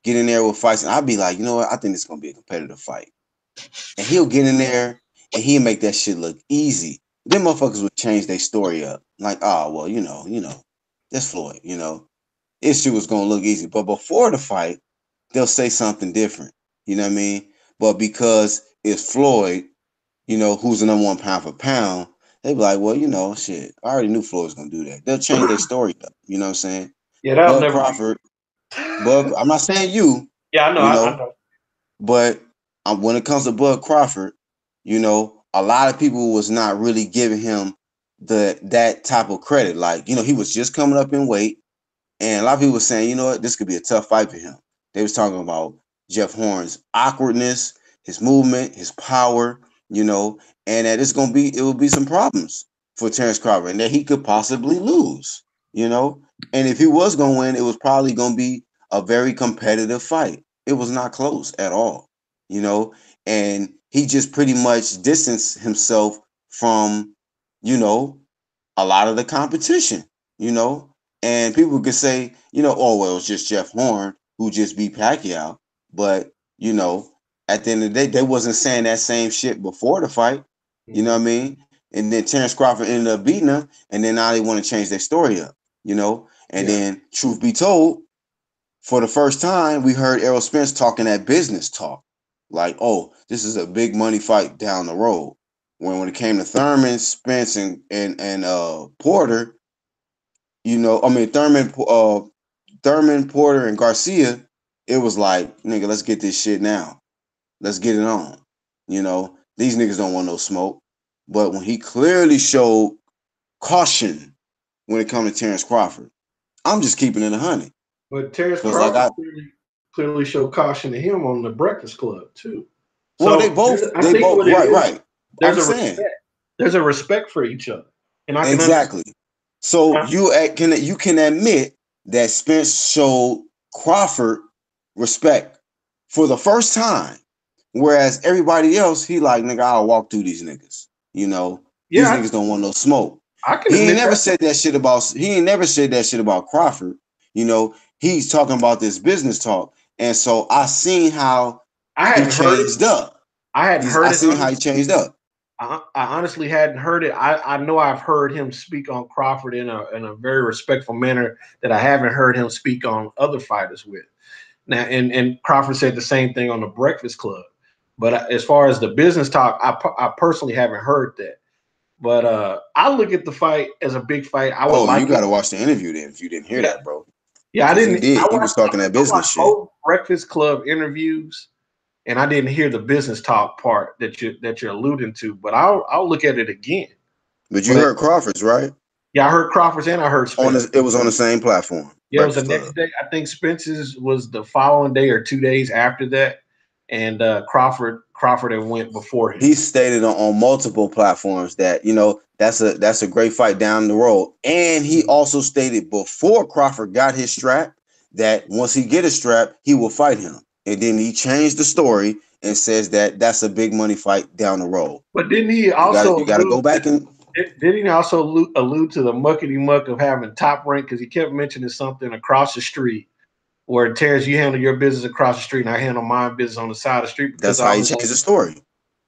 get in there with fights, and I'd be like, you know what? I think it's gonna be a competitive fight, and he'll get in there and he'll make that shit look easy. Them motherfuckers would change their story up, like, oh well, you know. That's Floyd, you know. This shit was gonna look easy. But before the fight, they'll say something different. You know what I mean? But because it's Floyd, you know, who's the number one pound for pound, they be like, well, you know, shit, I already knew Floyd was gonna do that. They'll change their story up. You know what I'm saying? Yeah, that'll Bud never be. Crawford, I'm not saying you, Yeah, I know. you I know, know. but when it comes to Bud Crawford, you know, a lot of people was not really giving him that type of credit. Like, you know, he was just coming up in weight. And a lot of people were saying, you know what, this could be a tough fight for him. They was talking about Jeff Horn's awkwardness, his movement, his power, you know, and that it will be some problems for Terrence Crawford and that he could possibly lose, you know. And if he was gonna win, it was probably gonna be a very competitive fight. It was not close at all, you know, and he just pretty much distanced himself from, you know, a lot of the competition, you know. And people could say, you know, oh well, it's just Jeff Horn who just beat Pacquiao, but you know, at the end of the day, they wasn't saying that same shit before the fight. You know what I mean? And then Terrence Crawford ended up beating him, and then now they want to change their story up, you know. And Yeah. then, truth be told, for the first time, we heard Errol Spence talking that business talk, like, "Oh, this is a big money fight down the road." When it came to Thurman, Spence, and Porter, you know, I mean Thurman, Porter, and Garcia, it was like, nigga, let's get this shit now. Let's get it on. You know, these niggas don't want no smoke. But when he clearly showed caution when it comes to Terrence Crawford, I'm just keeping it 100. But Terrence Because like Crawford clearly showed caution to him on the Breakfast Club too. well, So I they think both, what it is, right. there's I'm a saying respect. There's a respect for each other, and I can understand. exactly. So you can admit that Spence showed Crawford respect for the first time, whereas everybody else, he like, nigga, I'll walk through these niggas. You know, these Yeah, niggas don't want no smoke. I can He ain't admit never that. said that shit about. He ain't never said that shit about Crawford. You know, he's talking about this business talk, and so I seen how I he hadn't heard it. changed up. I hadn't heard I it. seen how he changed up. I honestly hadn't heard it. I know I've heard him speak on Crawford in a very respectful manner that I haven't heard him speak on other fighters with. Now, and Crawford said the same thing on the Breakfast Club. But as far as the business talk, I personally haven't heard that. But I look at the fight as a big fight. I would Oh, you like got it. to watch the interview then if you didn't hear Yeah, that, bro. yeah. I Because he didn't. did. He was talking that I business watched shit. both Breakfast Club interviews, and I didn't hear the business talk part that you're alluding to. But I'll look at it again. But you But heard Crawford's, right? yeah, I heard Crawford's and I heard Spence. It was on the same platform, Yeah, it was the Breakfast next Club. day. I think Spence's was the following day or 2 days after that, and Crawford had went before him. He stated on multiple platforms that, you know, that's a great fight down the road. And he also stated before Crawford got his strap that once he get a strap, he will fight him. And then he changed the story and says that that's a big money fight down the road. But didn't he also You got to go back and didn't he also allude to the muckety muck of having Top Rank, because he kept mentioning something across the street where Terrence, you handle your business across the street and I handle my business on the side of the street because that's how he changed the story.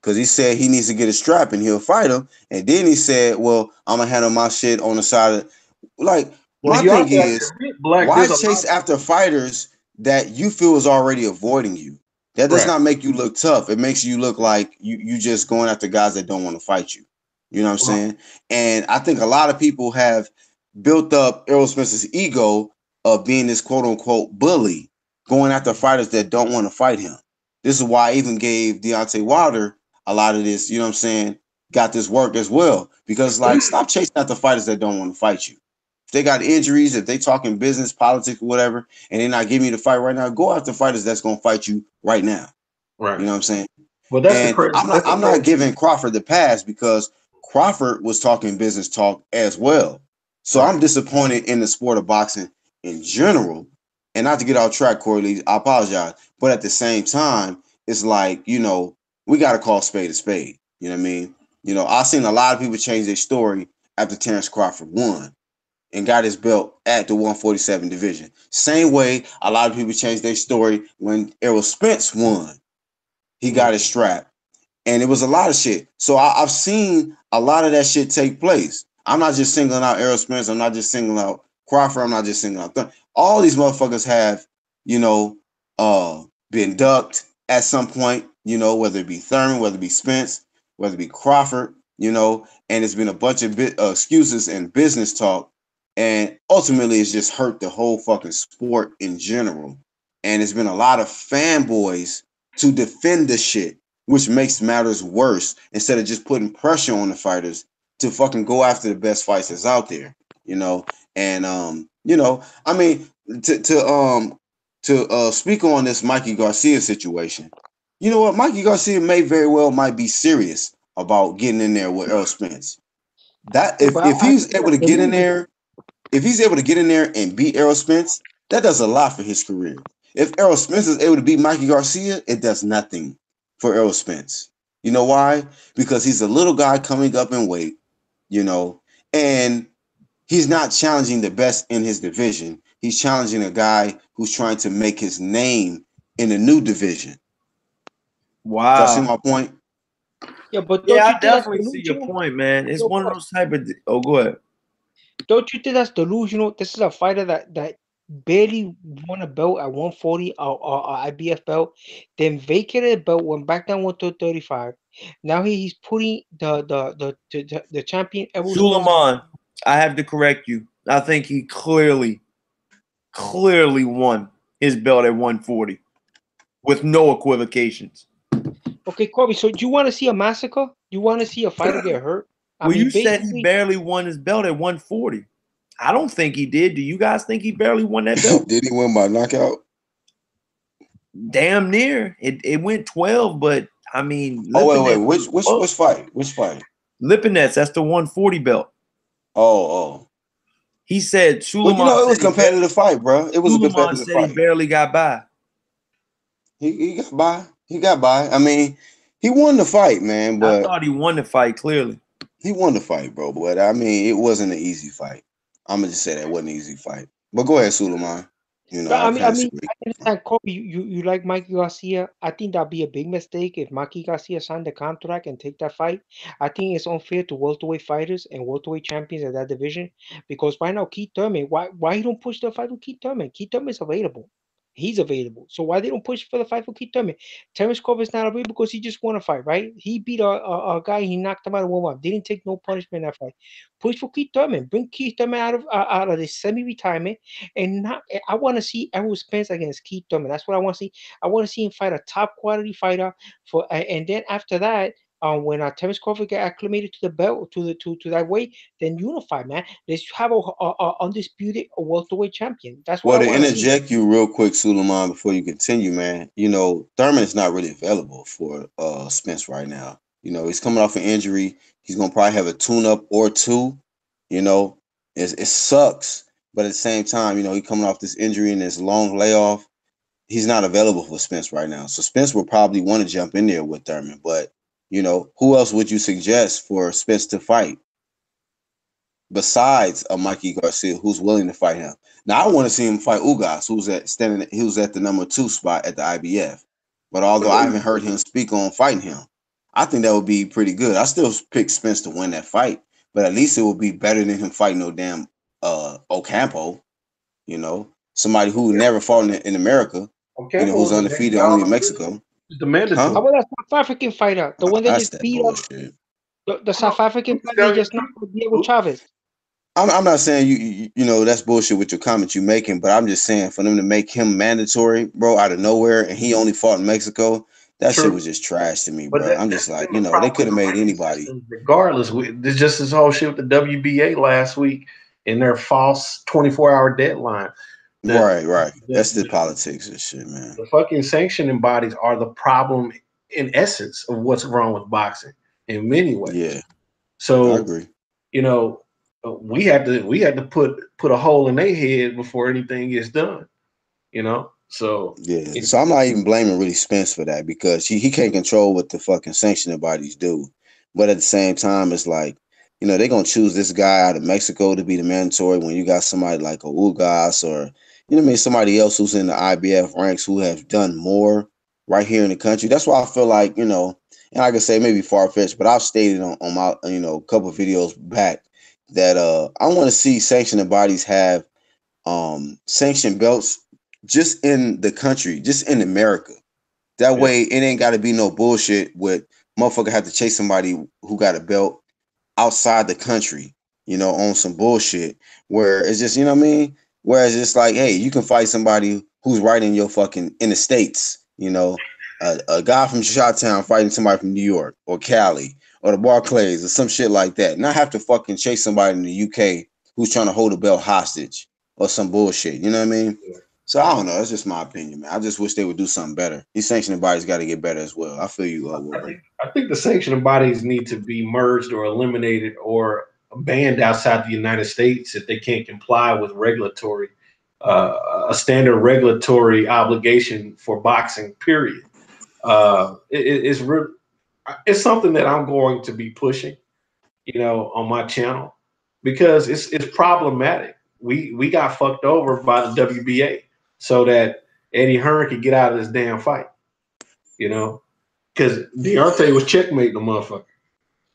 Because he said he needs to get a strap and he'll fight him. And then he said, well, I'm going to handle my shit on the side of like, well, my you thing also have to is, admit, Black, why there's a chase lot after fighters that you feel is already avoiding you? That does right. not make you look tough. It makes you look like you just going after guys that don't want to fight you. You know what I'm saying? And I think a lot of people have built up Errol Spence's ego of being this quote unquote bully, going after fighters that don't want to fight him. This is why I even gave Deontay Wilder a lot of this, you know what I'm saying, got this work as well. Because like, stop chasing after fighters that don't want to fight you. If they got injuries, if they talking business, politics, whatever, and they're not giving you the fight right now, go after fighters that's gonna fight you right now. Right. You know what I'm saying? Well, that's the And crazy. I'm not giving Crawford the pass because Crawford was talking business talk as well. So Right. I'm disappointed in the sport of boxing in general. And not to get off track, Corey, I apologize. But at the same time, it's like, you know, we got to call spade a spade. You know what I mean? You know, I've seen a lot of people change their story after Terrence Crawford won and got his belt at the 147 division. Same way a lot of people changed their story when Errol Spence won. He got his strap. And it was a lot of shit. So I've seen a lot of that shit take place. I'm not just singling out Errol Spence. I'm not just singling out Crawford, I'm not just saying that. All these motherfuckers have, you know, been ducked at some point, you know, whether it be Thurman, whether it be Spence, whether it be Crawford, you know, and it's been a bunch of excuses and business talk. And ultimately, it's just hurt the whole fucking sport in general. And it's been a lot of fanboys to defend the shit, which makes matters worse instead of just putting pressure on the fighters to fucking go after the best fights that's out there, you know. And you know, I mean, to speak on this Mikey Garcia situation, you know what? Mikey Garcia might be serious about getting in there with Errol Spence. That Yeah, but if I he's think able that's to the get in lose. there, if he's able to get in there and beat Errol Spence, that does a lot for his career. If Errol Spence is able to beat Mikey Garcia, it does nothing for Errol Spence. You know why? Because he's a little guy coming up in weight, you know, and he's not challenging the best in his division. He's challenging a guy who's trying to make his name in a new division. Y'all see Wow. my point? Yeah, but Yeah, don't you I think that's definitely see your delusional? point, man. It's Yo, one of boy, those type of. Oh, go ahead. don't you think that's delusional? This is a fighter that barely won a belt at 140 or IBF belt, then vacated a belt, went back down 135. Now he's putting the champion Errol Spence. Suleiman, I have to correct you. I think he clearly won his belt at 140 with no equivocations. Okay, Corby. So do you want to see a massacre? You want to see a fighter get hurt? I Well, mean, you said he basically, barely won his belt at 140. I don't think he did. Do you guys think he barely won that belt? Did he win by knockout? Damn near. It went 12, but I mean, Oh wait, Lipinets was which fight? Which fight? Lipinets, that's the 140 belt. Oh. He said Well, you Suleiman know, it was said a competitive fight, bro. It was a Suleiman competitive said he fight. barely got by. He got by. He got by. I mean, he won the fight, man, I but thought he won the fight clearly. he won the fight, bro. But I mean, it wasn't an easy fight. I'm gonna just say that wasn't an easy fight. But go ahead, Suleiman. You know, but I I kind of mean, agree. I understand, Kobe. You like Mikey Garcia. I think that'd be a big mistake if Mikey Garcia signed the contract and take that fight. I think it's unfair to welterweight fighters and welterweight champions at that division because right now Keith Thurman, why you don't push the fight with Keith Thurman? Keith Thurman is available. He's available. So why they don't push for the fight for Keith Thurman? Terrence Crawford's not available because he just won a fight, right? He beat a guy. He knocked him out of one round. Didn't take no punishment in that fight. Push for Keith Thurman. Bring Keith Thurman out of the semi-retirement. And not, I want to see Errol Spence against Keith Thurman. That's what I want to see. I want to see him fight a top quality fighter for, and then after that, when Terrence Crawford get acclimated to the belt, to that weight, then unify, man. Let's have a undisputed welterweight champion. That's what Well, I to want to see. interject you real quick, Suleiman, before you continue, man, you know, Thurman is not really available for Spence right now. You know, he's coming off an injury. He's gonna probably have a tune-up or two. You know, it sucks, but at the same time, you know, he's coming off this injury and this long layoff. He's not available for Spence right now. So Spence will probably want to jump in there with Thurman. But, you know, who else would you suggest for Spence to fight besides a Mikey Garcia who's willing to fight him? Now I want to see him fight Ugas, who's at the number 2 spot at the IBF. But although I haven't heard him speak on fighting him, I think that would be pretty good. I still pick Spence to win that fight, but at least it would be better than him fighting no damn Ocampo, you know, somebody who never fought in America, you know, Ocampo who's was a big undefeated only dog. in Mexico. He's the Huh? How mandatory. about that South African fighter, the one that That's just that beat up bullshit. the South African fighter that Telling just knocked out Diego you, Chavez? I'm not saying you know that's bullshit with your comments you making, but I'm just saying for them to make him mandatory, bro, out of nowhere, and he only fought in Mexico, that shit was true. just trash to me, But bro. I'm that's just like, been you the know, they problem could with have the made ranking anybody. system, regardless. There's just this whole shit with the WBA last week in their false 24-hour deadline. The, Right. the, That's the the, politics and shit, man. the fucking sanctioning bodies are the problem in essence of what's wrong with boxing in many ways. Yeah, I So, agree. you know, we had to put a hole in their head before anything gets done. You know, so Yeah. it, So I'm not even blaming really Spence for that because he can't control what the fucking sanctioning bodies do. But at the same time, it's like, you know, they're gonna choose this guy out of Mexico to be the mandatory when you got somebody like a Ugas or you know what I mean, somebody else who's in the IBF ranks who have done more right here in the country. That's why I feel like, you know, and I can say maybe far fetched, but I've stated on my you know, couple of videos back that I want to see sanctioning bodies have sanction belts just in the country, just in America. That way, it ain't got to be no bullshit with motherfucker have to chase somebody who got a belt outside the country, on some bullshit where it's just, you know what I mean? Whereas it's like, hey, you can fight somebody who's right in your fucking in the States, a guy from Chi-Town fighting somebody from New York or Cali or the Barclays or some shit like that. Not have to fucking chase somebody in the UK who's trying to hold a belt hostage or some bullshit. You know what I mean? So I don't know. That's just my opinion, man. I just wish they would do something better. These sanctioning bodies got to get better as well. I feel you, Wilbur. I think the sanctioning bodies need to be merged or eliminated or banned outside the United States if they can't comply with regulatory, a standard regulatory obligation for boxing. Period. It's something that I'm going to be pushing, on my channel because it's problematic. We got fucked over by the WBA so that Eddie Hearn could get out of this damn fight, because Deontay was checkmating the motherfucker,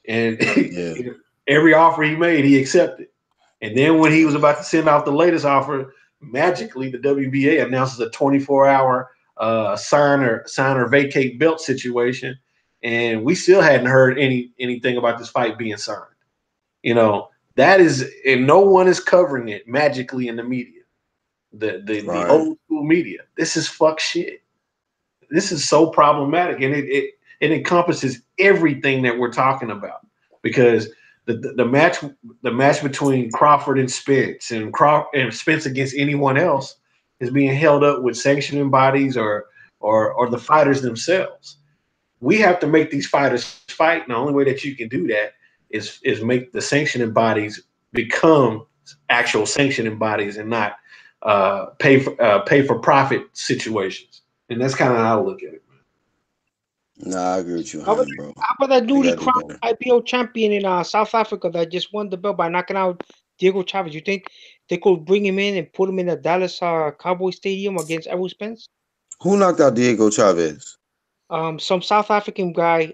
and every offer he made, he accepted. And then when he was about to send out the latest offer, magically the WBA announces a 24-hour sign or vacate belt situation, and we still hadn't heard anything about this fight being signed. That is, and no one is covering it magically in the media, the old school media. This is fuck shit. This is so problematic, and it encompasses everything that we're talking about because the match between Crawford and Spence and Spence against anyone else is being held up with sanctioning bodies or the fighters themselves. We have to make these fighters fight, and the only way that you can do that is make the sanctioning bodies become actual sanctioning bodies and not pay for profit situations. And that's kind of how I look at it, man. Nah, I agree with you, bro. How about that newly crowned IPO champion in South Africa that just won the belt by knocking out Diego Chavez? You think they could bring him in and put him in the Dallas Cowboy Stadium against Errol Spence? Who knocked out Diego Chavez? Some South African guy.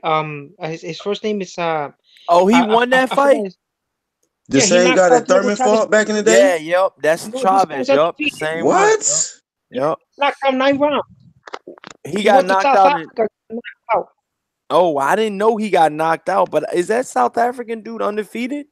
His first name is he won that fight. The same guy that Thurman fought back in the day? Yeah, yep. That's Chavez. Yep. The same what? One. Yep. Knocked out 9 rounds. He got knocked out. Oh, I didn't know he got knocked out. But is that South African dude undefeated?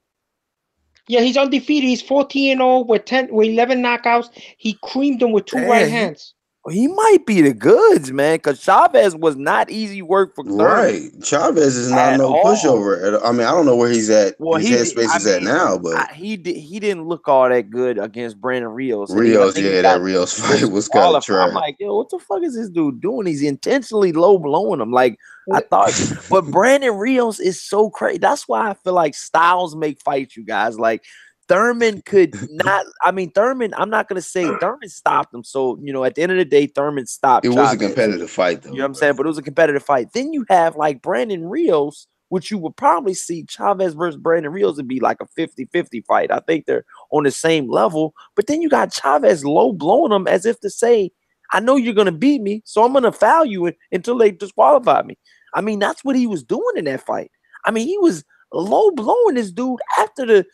Yeah, he's undefeated. He's 14-0 with 11 knockouts. He creamed him with 2 right hands. He might be the goods, man, because Chavez was not easy work for Thurman. Right. Chavez is not no pushover. I mean, I don't know where he's at. Well, his headspace is at now, but he didn't look all that good against Brandon Rios. That Rios fight was kind of trash. I'm like, yo, what the fuck is this dude doing? He's intentionally low blowing him. Like I thought, but Brandon Rios is so crazy. That's why I feel like styles make fights, you guys. Like Thurman could not. I mean, Thurman. I'm not gonna say Thurman stopped him. So at the end of the day, Thurman stopped. It was a competitive fight, though. You know what I'm saying? But it was a competitive fight. Then you have like Brandon Rios, which you would probably see Chavez versus Brandon Rios would be like a 50-50 fight. I think they're on the same level. But then you got Chavez low blowing him as if to say, "I know you're gonna beat me, so I'm gonna foul you until they disqualify me." I mean, that's what he was doing in that fight. I mean, he was low blowing this dude after the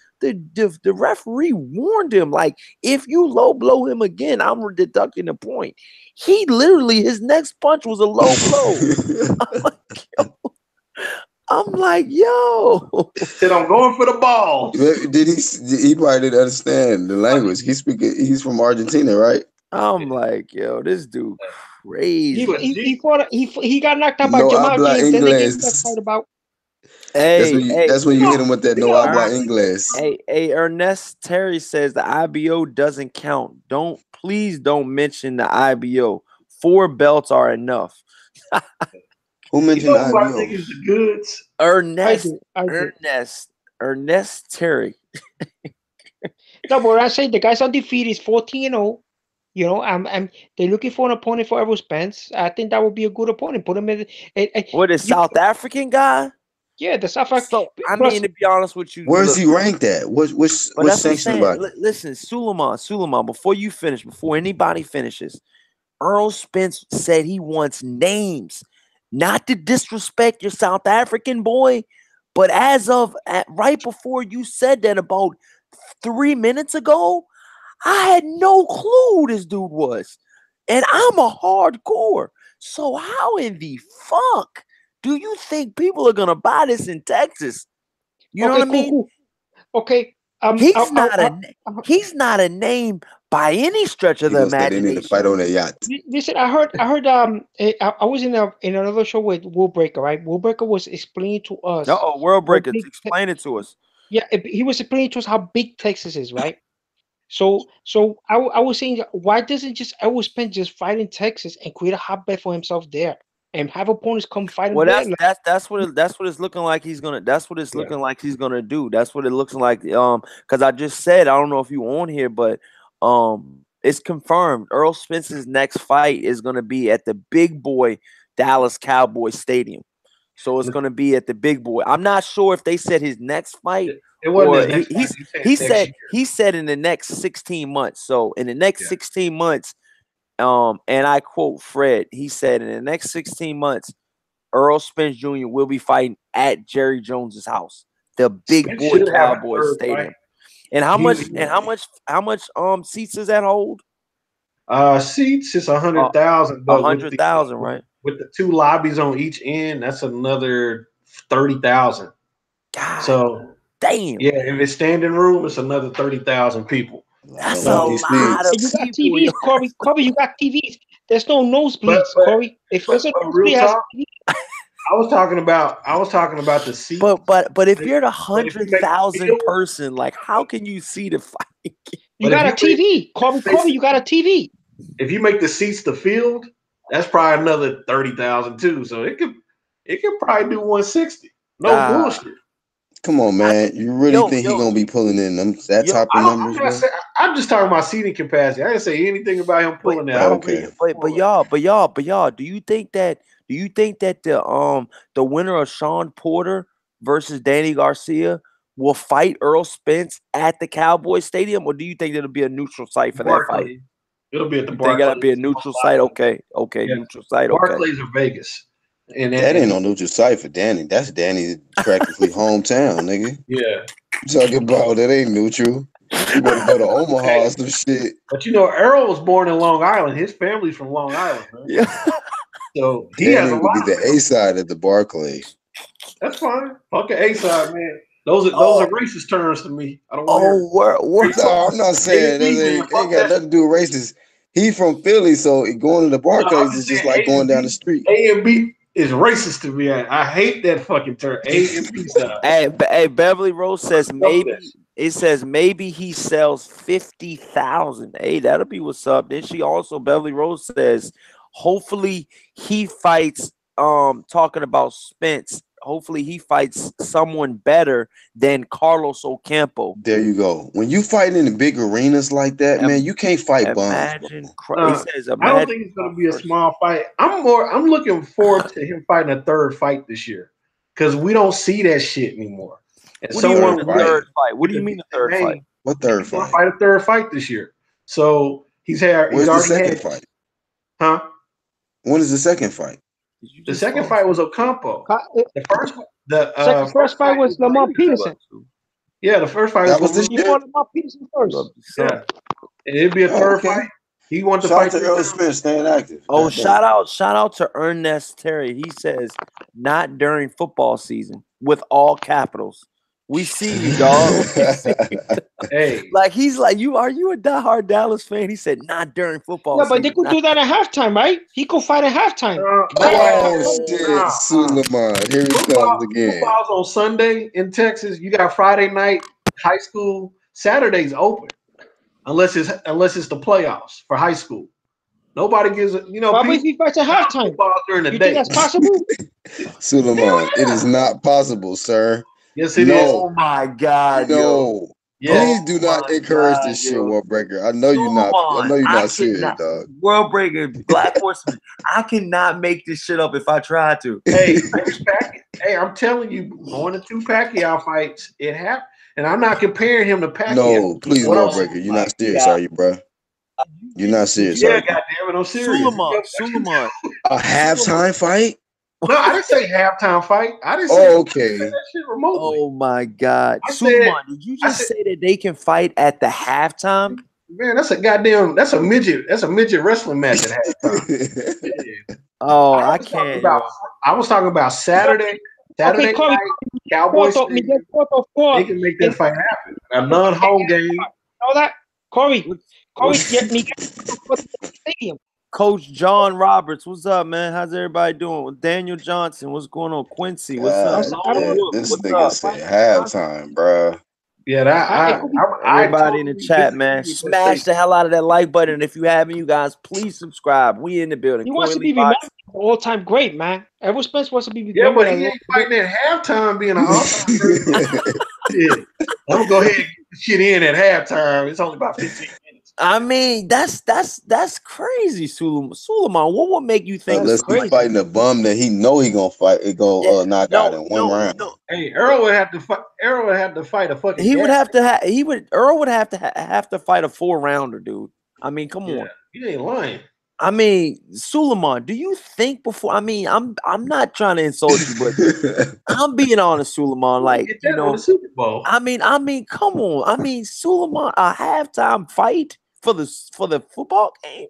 referee warned him, like, if you low blow him again, I'm deducting the point. He literally, his next punch was a low blow. I'm like, yo. Said I'm going for the ball. Did he probably didn't understand the language. He's from Argentina, right? I'm like, yo, this dude crazy. He got knocked out by Jamal James. Then they get fight about. That's when you hit him with that no habla English. Hey, Ernest Terry says the IBO doesn't count. Please don't mention the IBO. 4 belts are enough. Who mentioned the IBO? I think it's the goods. Ernest Terry. No, but I say the guy's undefeated. He's 14-0. They're looking for an opponent for Errol Spence. I think that would be a good opponent. Put him in. What is South African guy? Yeah, the South African. So, I mean, to be honest with you, where's he ranked at? Which section about it? Listen, Suleiman, before anybody finishes, Errol Spence said he wants names, not to disrespect your South African boy, but right before you said that about 3 minutes ago, I had no clue who this dude was. And I'm a hardcore. So how in the fuck do you think people are gonna buy this in Texas? You know Okay, what I mean? cool. Okay. He's not a name by any stretch of He the gonna say they need to imagination. fight on their yacht. Listen, I heard I was in another show with Will Breaker, right? Will Breaker was explaining to us World how Breakers, big explain it to us. he was explaining to us how big Texas is, right? So I was saying, why doesn't just Errol Spence just fight in Texas and create a hotbed for himself there and have opponents come fight him Well, there? that's what it's looking like he's gonna. That's what it's Yeah. looking like he's gonna do. That's what it looks like. Because I just said, I don't know if you on here, but it's confirmed. Errol Spence's next fight is gonna be at the big boy Dallas Cowboys Stadium. So it's gonna be at the big boy. I'm not sure if they said his next fight. It wasn't Or his next fight. he said in the next 16 months. So in the next 16 months, and I quote Fred, he said in the next 16 months, Earl Spence Jr. will be fighting at Jerry Jones's house, the big Spence boy should have a Cowboys third Stadium. fight. And how much seats does that hold? Seats is 100,000. 100,000, right? With the two lobbies on each end, that's another 30,000. God, So damn. yeah, if it's standing room, it's another 30,000 people. That's a So- lot of You got people. TVs, Corey. Corey, you got TVs. There's no nosebleeds, But- Corey. If there's a but real nosebleed, has talk, I was talking about the seat. But if you're the But if you make the 100,000 field- person, like how can you see the fight? you but got a if you TV, Corey. You got a TV. if you make the seats the field, that's probably another 30,000 too. So it could probably do 160. No Ah. bullshit. Come on, man. You really think he gonna be pulling in that type of numbers, bro? I'm just talking about seating capacity. I didn't say anything about him pulling that. I don't okay. think But y'all, do you think that the winner of Sean Porter versus Danny Garcia will fight Errol Spence at the Cowboy Stadium, or do you think it'll be a neutral site for that fight? Barclays. It'll be at the You think it'll Barclays. be a neutral site? Okay, Yeah. neutral site. Okay. Barclays or Vegas. And That ain't no neutral site for Danny. That's Danny's practically hometown, nigga. Yeah. You talking about that ain't neutral. You better go to Omaha or some shit. But Errol was born in Long Island. His family's from Long Island, man. Yeah. So he Danny has a would lot. be the A side at the Barclays. That's fine. Fuck the A side, man. Those are racist terms to me. I don't want to hear. No, I'm not saying that ain't got nothing to do with races. He from Philly, so going to the Barclays is just like going down the street. A and B is racist to me. I hate that fucking term. A and B side. Hey, Beverly Rose says maybe it says maybe he sells 50,000. Hey, that'll be what's up. Then she also Beverly Rose says hopefully he fights. Talking about Spence. Hopefully he fights someone better than Carlos Ocampo. There you go. When you fighting in the big arenas like that, man, you can't fight bums. I don't think it's going to be a small fight. I'm looking forward to him fighting a third fight this year because we don't see that shit anymore. And what do you mean a third fight? What do you mean a third fight? What third he's gonna fight? fight a third fight this year. So he's Where's the already second had fight? Huh? When is the second fight? The second fight was Ocampo. The first fight was Lamar Peterson. Yeah, the first fight That was this You year. fought Lamar Peterson first. Yeah, and it'd be a third fight. He wanted to Shout fight out to Errol Spence staying active. Oh, Goddamn. shout out to Ernest Terry. He says not during football season with all capitals. We see you, dog. Hey, like he's like you. Are you a diehard Dallas fan? He said not during football. Yeah, but they could do that at halftime, right? He could fight at halftime. Oh shit, Suleiman. Here he comes again. Football's on Sunday in Texas. You got Friday night high school. Saturday's open, unless it's the playoffs for high school. Nobody gives a Why would he fight at halftime? During the You day. think that's possible? Suleiman, it is not possible, sir. Yes, it is. Oh my God, no. Yes. Please do not encourage this shit, World Breaker. I know you're not. I know you're not serious, dog. World Breaker, Black Horseman. I cannot make this shit up if I try to. Hey, I'm telling you, going to 2 Pacquiao fights, it happened. And I'm not comparing him to Pacquiao. No, please, World Breaker. You're not serious, are you, bro? You're not serious, are Yeah, you? goddamn it, I'm serious. Suleiman. A halftime fight? No, I didn't say halftime fight. I didn't say Oh, okay. that shit remotely. Oh my God, I Suleiman, said- did you just say that they can fight at the halftime? Man, that's a midget wrestling match at halftime. Yeah. Oh, I I was talking can't. about I was talking about Saturday Okay, Corey, night, Cowboys Miguel Stadium. Cotto They can make that fight happen. A non-home game. Know that, Corey? What's Miguel Cotto Stadium. Coach John Roberts? What's up, man? How's everybody doing? With Daniel Johnson, what's going on? Quincy, what's up? Lone Wolf, This what's nigga up? said halftime, bro. Yeah, Everybody in the totally chat, disagree man, with that smash statement. the hell out of that like button. And if you haven't, you guys, please subscribe. We in the building. He wants to be Coily remembered Box. as an all-time great, man. Errol Spence wants to be Yeah, remembered but as he an ain't fighting at halftime being an all-time great. Shit. I'm gonna go ahead and get the shit in at halftime. It's only about 15 minutes. I mean, that's crazy, Suleiman. What would make you think? Unless he's fighting a bum that he know he gonna fight, it go knock out in one round. Hey, Earl would have to fight. Earl would have to fight a fucking. He would have to. Earl would have to fight a 4-rounder, dude. I mean, come on. You ain't lying. I mean, Suleiman, do you think before? I mean, I'm not trying to insult you, but I'm being honest, Suleiman. Like, Get that on the Super Bowl. I mean, come on. I mean, Suleiman, a halftime fight for the football game.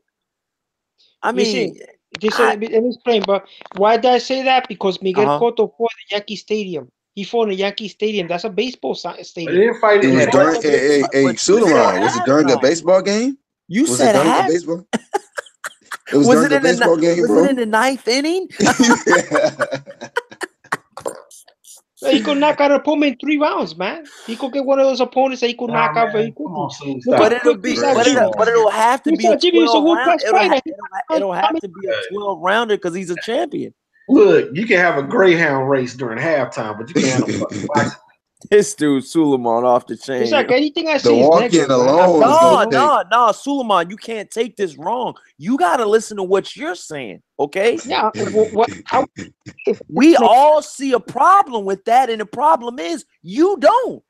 I mean, let me explain, but why did I say that? Because Miguel Cotto fought in Yankee Stadium. He fought in the Yankee Stadium. That's a baseball stadium. It was during Suleiman. Was it during a baseball game? You said half. Baseball? It was during a baseball game, bro. Was it in the 9th inning? He could knock out an opponent in 3 rounds, man. He could get one of those opponents that he could knock out very quickly. But it'll have to be a 12-round. It'll have to be a 12-rounder because he's a champion. Look, you can have a greyhound race during halftime, but you can't have a fucking bicycle. This dude Suleiman off the chain. It's like anything I say is negative. No, Suleiman, you can't take this wrong. You got to listen to what you're saying, okay? Yeah. We all see a problem with that, and the problem is you don't.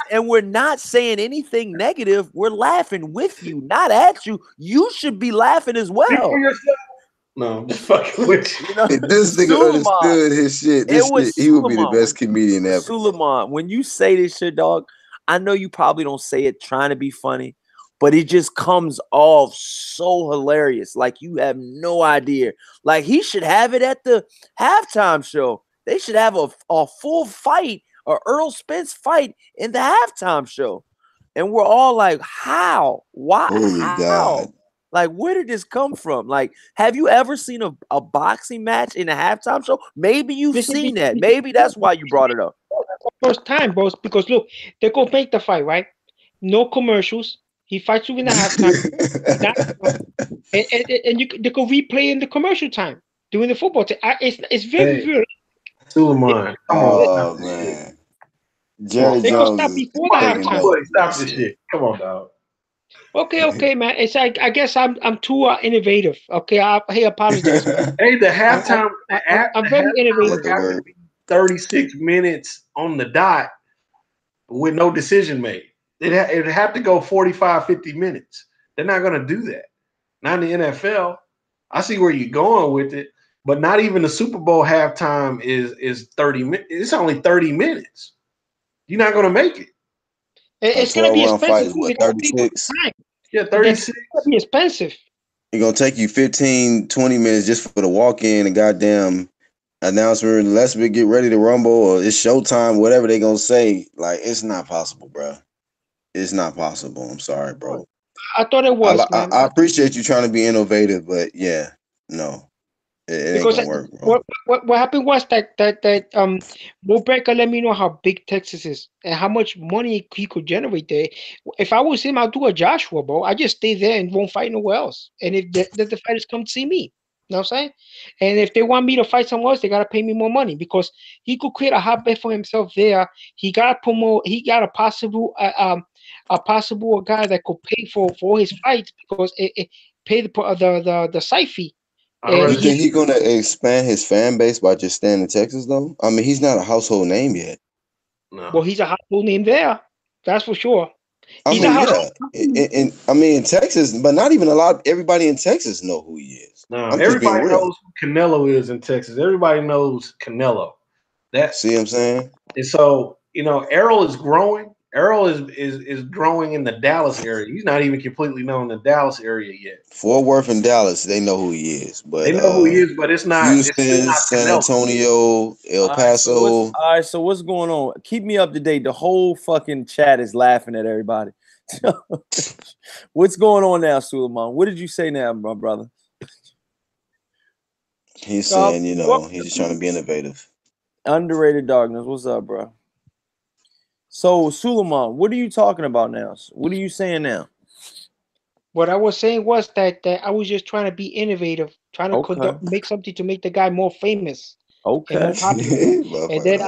And we're not saying anything negative. We're laughing with you, not at you. You should be laughing as well. No, I'm just fucking with you. If this nigga understood his shit, he would be the best comedian ever. Suleiman, when you say this shit, dog, I know you probably don't say it trying to be funny, but it just comes off so hilarious. Like you have no idea. Like he should have it at the halftime show. They should have a full fight, or Errol Spence fight in the halftime show. And we're all like, how? Why? Holy God. Like, where did this come from? Like, have you ever seen a boxing match in a halftime show? Maybe you've seen that. Maybe that's why you brought it up. First time, bros, because look, they go make the fight, right? No commercials. He fights you in the halftime. and they go replay in the commercial time during the football time. It's very, very. Suleiman. Oh, man. Jerry Jones stop before the halftime. Stop this shit. Come on, dog. Okay, man. It's like I guess I'm too innovative. Okay, I apologize. Hey, the halftime. I'm very innovative. Have to be 36 minutes on the dot with no decision made. It'd have to go 45, 50 minutes. They're not going to do that. Not in the NFL. I see where you're going with it, but not even the Super Bowl halftime is 30 minutes. It's only 30 minutes. You're not going to make it. It's going to be expensive. What, 36? Yeah, 36. It's going to be expensive. It's going to take you 15, 20 minutes just for the walk-in and goddamn announcement. Let's get ready to rumble, or it's showtime, whatever they going to say. Like, it's not possible, bro. It's not possible. I'm sorry, bro. I thought it was, man. I appreciate you trying to be innovative, but yeah, no. It ain't gonna work, bro. What happened was that Will Breaker let me know how big Texas is and how much money he could generate there. If I was him, I'd do a Joshua, bro. I just stay there and won't fight nowhere else. And if the fighters come to see me, you know what I'm saying? And if they want me to fight somewhere else, they gotta pay me more money because he could create a hotbed for himself there. He got promote. He got a possible guy that could pay for his fights because it pay the site fee. You think he's gonna expand his fan base by just staying in Texas, though? I mean, he's not a household name yet. No. Well, he's a household name there. That's for sure. In Texas, but not even everybody in Texas know who he is. No, everybody knows who Canelo is in Texas. Everybody knows Canelo. See what I'm saying? And so, Errol is growing. Errol is growing in the Dallas area. He's not even completely known in the Dallas area yet. Fort Worth and Dallas, they know who he is, but They know who he is, but it's still Houston, not San Canelo. Antonio, El Paso. All right, so what's going on? Keep me up to date. The whole fucking chat is laughing at everybody. What's going on now, Suleiman? What did you say now, my brother? He's saying, he's just trying to be innovative. Underrated darkness. What's up, bro? So, Suleiman, what are you talking about now? What are you saying now? What I was saying was that I was just trying to be innovative, trying to make something to make the guy more famous. Okay. And more popular. And then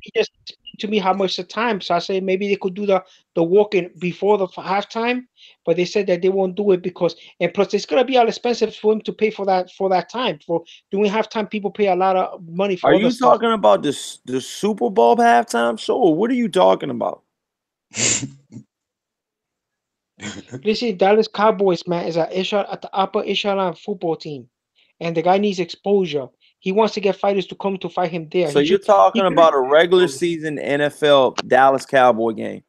he just explained to me how much the time. So I said maybe they could do the walk-in before the halftime, but they said that they won't do it because, and plus it's gonna be all expensive for him to pay for that time. For doing halftime, people pay a lot of money for. Are you talking about the Super Bowl halftime show, or what are you talking about? Listen, Dallas Cowboys, man, is at the upper echelon football team, and the guy needs exposure. He wants to get fighters to come to fight him there. So you're talking about a regular season NFL Dallas Cowboy game.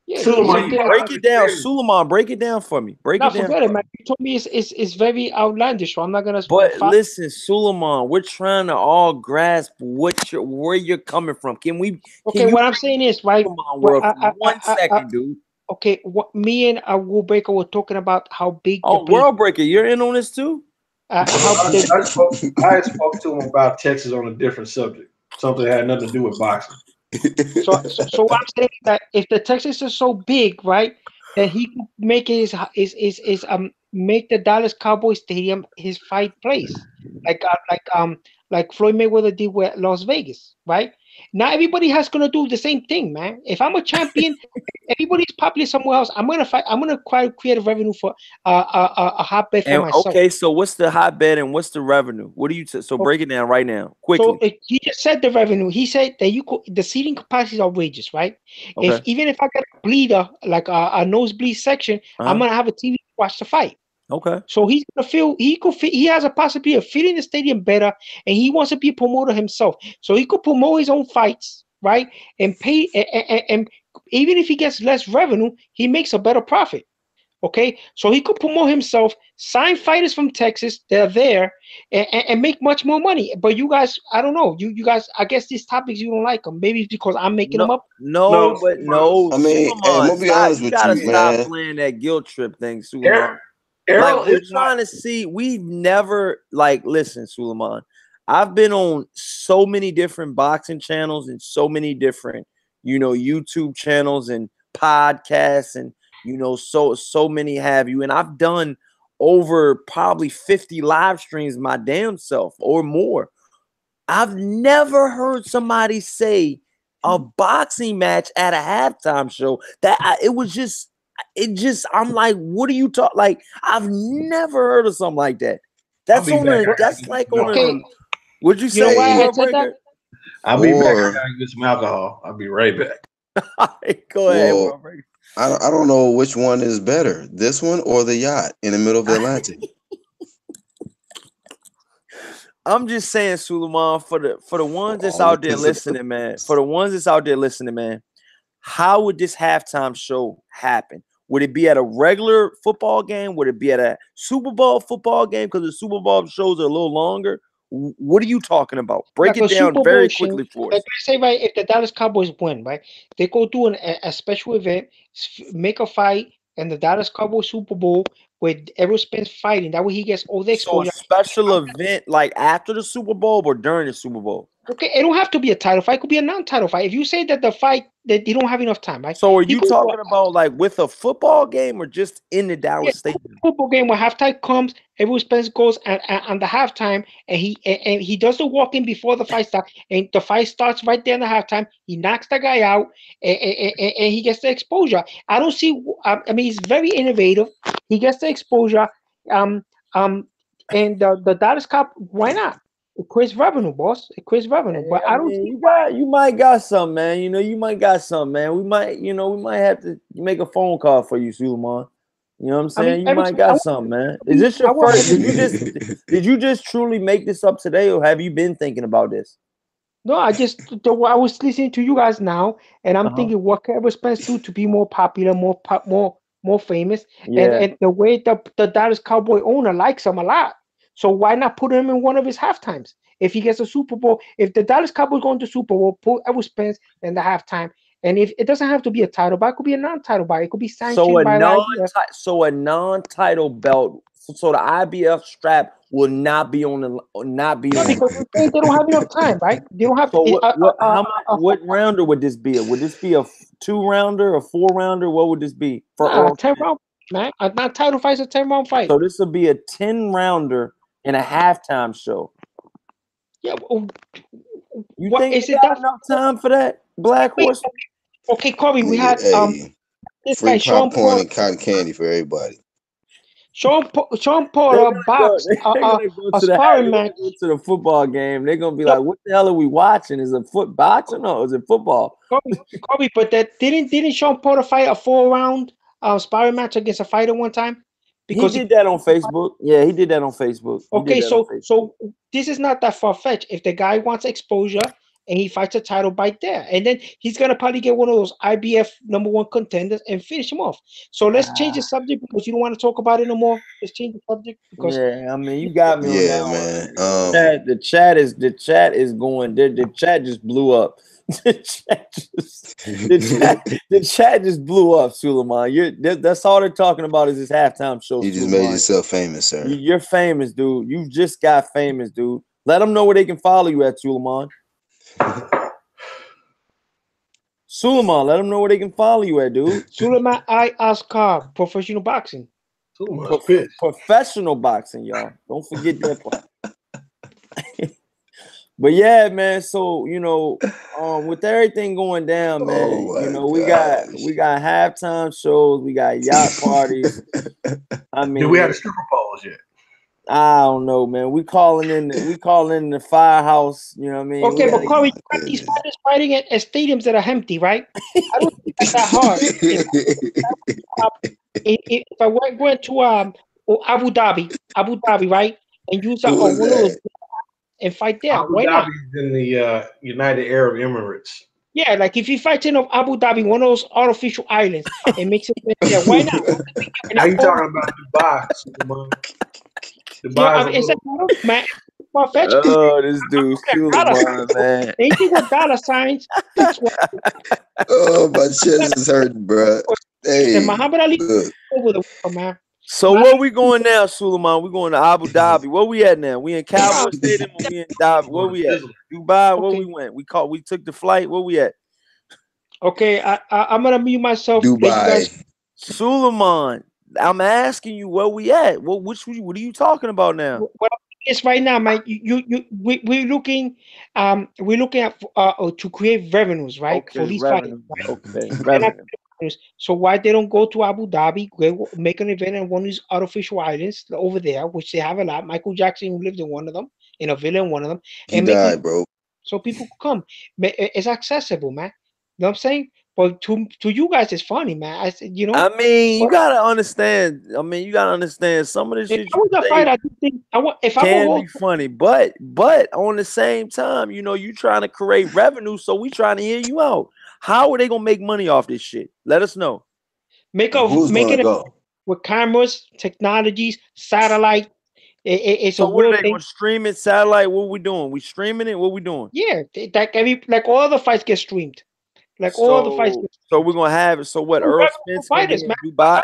Yeah, break it down, Suleiman. Break it down for me. Break it down. Forget it, man. You told me it's very outlandish, so I'm not gonna. But listen, Suleiman, we're trying to all grasp where you're coming from. Can we? Okay, what I'm saying is right. One second, dude. Okay, what me and World Breaker were talking about how big. Oh, World Breaker, you're in on this too. I spoke to him about Texas on a different subject. Something that had nothing to do with boxing. So I'm saying that if the Texas is so big, right, then he could make make the Dallas Cowboys Stadium his fight place, like Floyd Mayweather did with Las Vegas, right? Not everybody has gonna do the same thing, man. If I'm a champion, everybody's popular somewhere else. I'm gonna fight. I'm gonna create a revenue for a hotbed for myself. Okay, so what's the hotbed and what's the revenue? What do you? Break it down right now, quickly. So he just said the revenue. He said that the seating capacity is outrageous, right? Okay. Even if I get a bleeder, like a nosebleed section, I'm gonna have a TV to watch the fight. Okay. So he's gonna feel he has a possibility of filling the stadium better, and he wants to be a promoter himself. So he could promote his own fights, right? And pay and even if he gets less revenue, he makes a better profit. Okay, so he could promote himself, sign fighters from Texas, they're there, and make much more money. But you guys, I don't know. You guys, I guess these topics you don't like them. Maybe it's because I'm making them up. No. I mean, I'm gonna be honest with you, man. You gotta stop playing that guilt trip thing, Suleiman. Like, we're trying to see. We've never listen, Suleiman. I've been on so many different boxing channels and so many different, YouTube channels and podcasts and. So many have you, and I've done over probably 50 live streams my damn self or more. I've never heard somebody say a boxing match at a halftime show I'm like, what are you talking? Like, I've never heard of something like that. What'd you say? You know why I said that? I'll be back. I gotta get some alcohol. I'll be right back. Go ahead, bro. I don't know which one is better, this one or the yacht in the middle of the Atlantic. I'm just saying, Suleiman, for the ones that's out there listening, man. For the ones that's out there listening, man, how would this halftime show happen? Would it be at a regular football game? Would it be at a Super Bowl football game? Because the Super Bowl shows are a little longer. What are you talking about? Break it down very quickly for us. Like I say, right, if the Dallas Cowboys win, right, they go do a special event, make a fight, and the Dallas Cowboys Super Bowl with Errol Spence fighting. That way he gets all the exposure. So a special event like after the Super Bowl or during the Super Bowl? Okay, it don't have to be a title fight. It could be a non-title fight. If you say that the fight that you don't have enough time, right? So are you talking about like with a football game or just in the Dallas Stadium? Football game where halftime comes, Errol Spence goes and the halftime, and he does the walk-in before the fight starts, and the fight starts right there in the halftime. He knocks the guy out, and he gets the exposure. I don't see. I mean, he's very innovative. He gets the exposure. And the Dallas Cup. Why not? It creates revenue, boss. It creates revenue. But I don't see you might got something, man. You might got something, man. We might have to make a phone call for you, Suleiman. You know what I'm saying? I mean, you might got something, man. Is this your first? Did you just truly make this up today, or have you been thinking about this? No, I was listening to you guys now, and I'm Uh-huh. thinking, what can Errol Spence do to be more popular, more famous, Yeah. and the way the Dallas Cowboy owner likes him a lot. So why not put him in one of his halftimes? If he gets a Super Bowl, if the Dallas Cowboys go into Super Bowl, put Errol Spence in the halftime. And if it doesn't have to be a title buy, it could be a non-title buy. It could be So sanctioned by the IBF. a non-title belt. So the IBF strap will not be on the No, because they don't have enough time, right? They don't have So what rounder would this be? Would this be a 2-rounder, a 4-rounder? What would this be for Earl 10 Spence? round, man. A non-title fight's a 10-round fight. So this would be a 10-rounder and a halftime show. Yeah. You What think is they it got that? enough time for that, Black Horse? Okay, Corey, we Nigga, had hey, this free guy Sean popcorn Paul. and cotton candy for everybody. Sean They're Paul gonna boxed they're gonna go a to sparring match. the football game. They're gonna be No, like, "What the hell are we watching? Is it foot boxing or is it football?" Corey, but that didn't Sean Paul fight a 4-round sparring match against a fighter one time? He Because did that on Facebook. Yeah, he did that on Facebook. okay, so this is not that far fetched. If the guy wants exposure and he fights a title bite there, and then he's gonna probably get one of those IBF #1 contenders and finish him off. So let's change the subject because you don't want to talk about it no more. Let's change the subject because Yeah, I mean, you got me on that Yeah, one. man. The chat is going. The chat just blew up. The chat just blew up, Suleiman. That's all they're talking about is this halftime show. You just Suleiman. made yourself famous, sir. You're famous, dude. You just got famous, dude. Let them know where they can follow you at, Suleiman. Suleiman, let them know where they can follow you at, dude. Suleiman I Oscar professional boxing. Too much piss. Professional boxing, y'all. Don't forget that part. But yeah, man. So with everything going down, man, Oh we my got gosh. halftime shows, we got yacht parties. I mean, Did we have a stripper pose yet? I don't know, man. We calling in the firehouse. You know what I mean? Okay, but Oh Corey, my you got these goodness. fighters fighting at stadiums that are empty, right? I don't think that's that hard. If I went to Abu Dhabi, right, and use Who was one of those that? and fight there, Abu why not? Dhabi's in the United Arab Emirates. Yeah, like if you fight in Abu Dhabi, one of those artificial islands, and makes it there, why not? Now you talking about Dubai, Superman. Dubai's a Is that little. man? Far-fetched. Oh, this dude Suleiman, man. Anything with dollar signs, that's what. Oh, my chest is hurting, bro. And Hey, Muhammad Ali look. over the world, man. So where we going now, Suleiman? We going to Abu Dhabi. Where we at now? We in Cowboy Stadium or we in Dhabi? Where we at? Dubai? Where we went? We took the flight. Where we at? Okay, I'm gonna mute myself. Let you guys. Dubai. Suleiman, I'm asking you where we at. What are you talking about now? What is right now, man? We're looking at to create revenues, right, for these fighters. Right? Okay, And revenue. so why they don't go to Abu Dhabi, make an event in one of these artificial islands over there, which they have a lot. Michael Jackson lived in one of them, in a villa in one of them, He and make it died, bro. so people could come. It's accessible, man. You know what I'm saying? But to you guys, it's funny, man. I said, I mean, you but gotta understand. Some of the if shit I you was a say fighter, I do think if I'm a can be host, funny, but on the same time, you trying to create revenue, so we trying to hear you out. How are they gonna make money off this shit? Let us know. Who's making gonna it go? with cameras, technologies, satellite. It's a So what are real they thing. gonna stream it? Satellite? What we doing? We streaming it? What we doing? Yeah, like all the fights get streamed. Like all the fights get So we're gonna have it. So what? streamed. Earl Revenue for Spence gonna be fighters, in man. Dubai.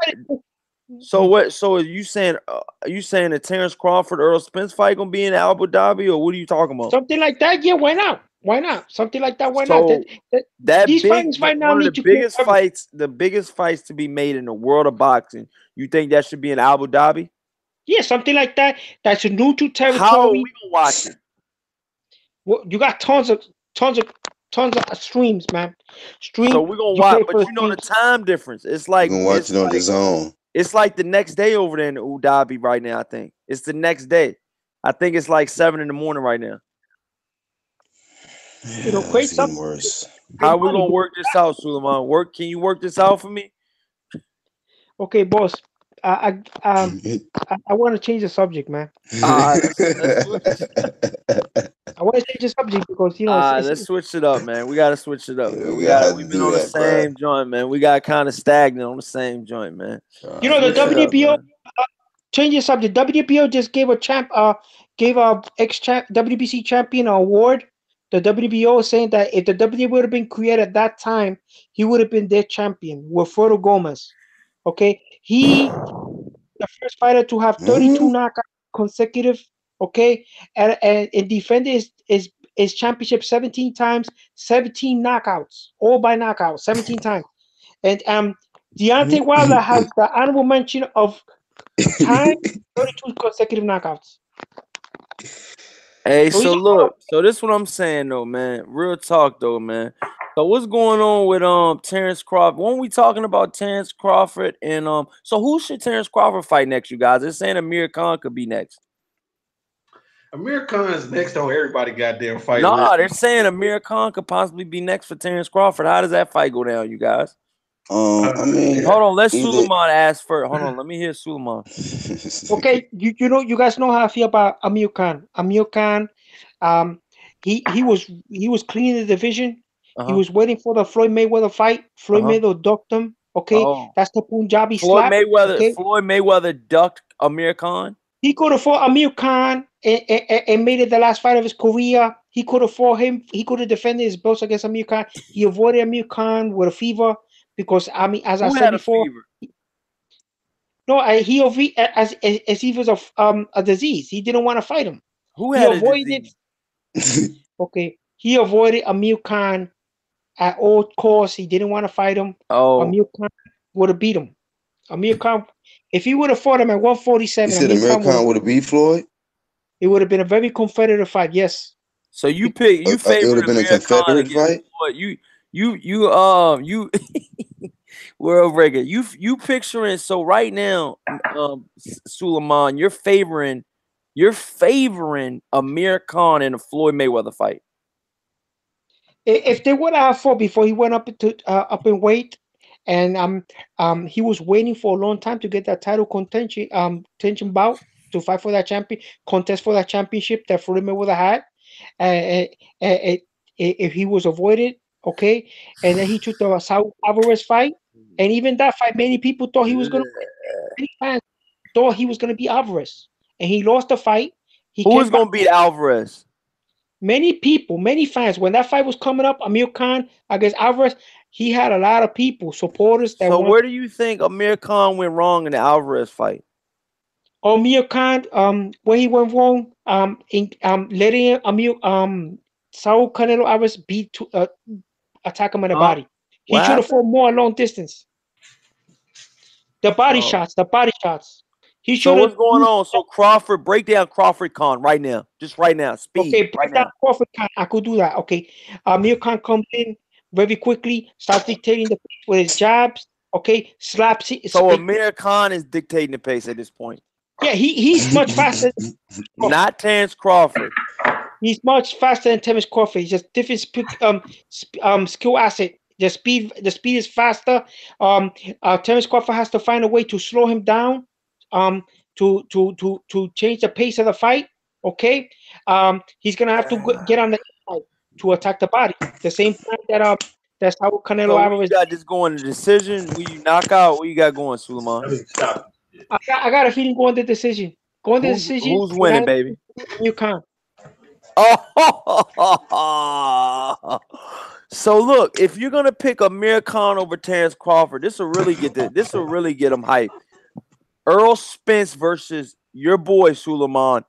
So Mhm. what? So are you saying the Terrence Crawford Earl Spence fight gonna be in Abu Dhabi, or what are you talking about? Something like that, yeah. Why not? Why not? Something like that, why not? So These fighters right now one of need to create revenue. the biggest fights to be made in the world of boxing. You think that should be in Abu Dhabi? Yeah, something like that. That's a neutral How are territory. we gonna watch it? Well, you got tons of streams, man. So Stream. we're gonna You pay watch, for but the you know the streams. time difference. You can watch it on the zone. It's like the next day over there in Abu Dhabi right now. I think it's the next day. I think it's like 7 a.m. right now. Yeah, Create it's getting something. worse. How we Money. gonna work this out, Suleiman? Can you work this out for me? Okay, boss. I want to change the subject, man. Let's switch. I want to change the subject because you know Let's switch it up, man. We gotta switch it up, man. We gotta We've been do on the that, bro. same joint, man. We got kind of stagnant on the same joint, man. you know the Switch it up, WBO. man. Change the subject. WBO just gave a ex-champ WBC champion an award. The WBO saying that if the WBO would have been created at that time, he would have been their champion, Wilfredo Gomez. Okay, he the first fighter to have 32 knockouts consecutive. Okay, and defended his championship 17 times, 17 knockouts, all by knockout, 17 times. And Deontay Wilder has the honorable mention of time 32 consecutive knockouts. Hey, So he's so look, so this is what I'm saying though, man. Real talk though, man. So what's going on with Terrence Crawford? When we talking about Terrence Crawford and so who should Terrence Crawford fight next, you guys? They're saying Amir Khan could be next. Amir Khan is next on everybody goddamn fight No, list. they're saying Amir Khan could possibly be next for Terrence Crawford. How does that fight go down, you guys? I mean, Hold on, let either- Suleiman ask first. Hold on, let me hear Suleiman. okay. You guys know how I feel about Amir Khan. Amir Khan, he was cleaning the division. He was waiting for the Floyd Mayweather fight. Floyd Mayweather ducked him. Okay, that's the Punjabi slap. Okay? Floyd Mayweather ducked Amir Khan. He could have fought Amir Khan and made it the last fight of his career. He could have fought him. He could have defended his belts against Amir Khan. He avoided Amir Khan with a fever because, I mean, as I said before, no, he as he was a disease. He didn't want to fight him. Who had a disease? Okay, he avoided Amir Khan at all costs. He didn't want to fight him. Amir Khan would have beat him. Amir Khan, if he would have fought him at 147, you said Amir Khan would have beat Floyd. It would have been a very competitive fight. Yes. So you favor it would have been a Confederate fight. What you world record. You picturing so right now, Suleiman, you're favoring Amir Khan in a Floyd Mayweather fight. If they would have fought before he went up in weight, and he was waiting for a long time to get that title contention bout to fight for that contest for that championship that Floyd Mayweather had. If he was avoided, okay, and then he took the Saul Alvarez fight, and even that fight, many people thought he was going to win. Many fans thought he was going to beat Alvarez, and he lost the fight. Who was going to beat Alvarez? Many people, many fans, when that fight was coming up, Amir Khan against Alvarez, he had a lot of people, supporters. So where do you think Amir Khan went wrong in the Alvarez fight? Amir Khan, where he went wrong, in letting Saul Canelo Alvarez attack him in the body. He should have fought more long distance. The body shots. He should. So what's going on? So Crawford, break down Crawford Khan right now, just right now. Speed. Okay, break down Crawford Khan. I could do that. Okay, Amir Khan comes in very quickly, starts dictating the pace with his jabs. Okay, slaps. So Amir Khan is dictating the pace at this point. Yeah, he's much faster. Not Terrence Crawford. He's much faster than Terrence Crawford. He's just different skill asset. The speed is faster. Terrence Crawford has to find a way to slow him down. To change the pace of the fight. Okay. He's gonna have to get on the inside to attack the body. The same time that's how Canelo Alvarez. You got this going to decision. Will you knock out? What you got going, Suleiman? I got a feeling going to decision. Who's winning, baby? You can't. Oh, so look, if you're gonna pick Amir Khan over Terrence Crawford, this will really get him hyped. Errol Spence versus your boy Suleiman.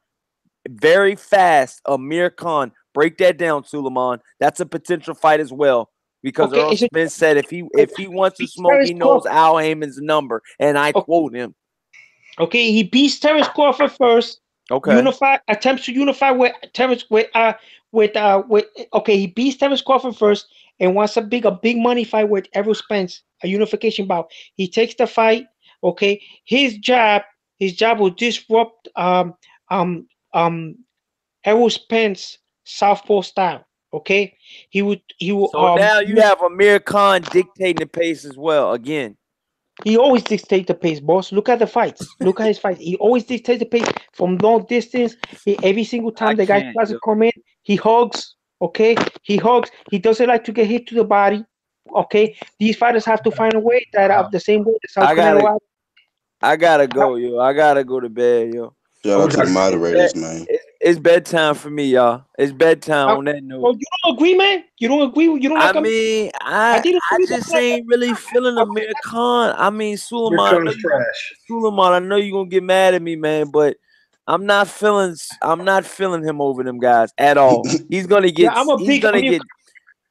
Very fast. Amir Khan. Break that down, Suleiman. That's a potential fight as well. Because Errol Spence said if he wants to smoke, he knows Al Heyman's number. And I quote him. Okay, he beats Terrence Crawford first. Okay. Attempts to unify with Terrence he beats Terrence Crawford first and wants a big money fight with Errol Spence, a unification bout. He takes the fight. Okay, his jab will disrupt Errol Spence southpaw style. Okay, he will. So now you have Amir Khan dictating the pace as well. Again, he always dictates the pace, boss. Look at the fights. Look at his fights. He always dictates the pace from long distance. Every single time the guy tries to come in, He hugs. Okay, he hugs. He doesn't like to get hit to the body. Okay, these fighters have to find a way that the same way that South I gotta, Canelo. I gotta go, yo. I gotta go to bed, yo. Shout What out was to the I saying? moderators, man. It's bedtime for me, y'all. It's bedtime Oh, on that note. you don't agree, man? You don't agree? You don't I like him? mean, I didn't I agree with just that. ain't really feeling Amir Khan. I mean, Suleiman, Khan is trash. I know you're gonna get mad at me, man, but I'm not feeling him over them guys at all. He's gonna Yeah, get I'm a big Amir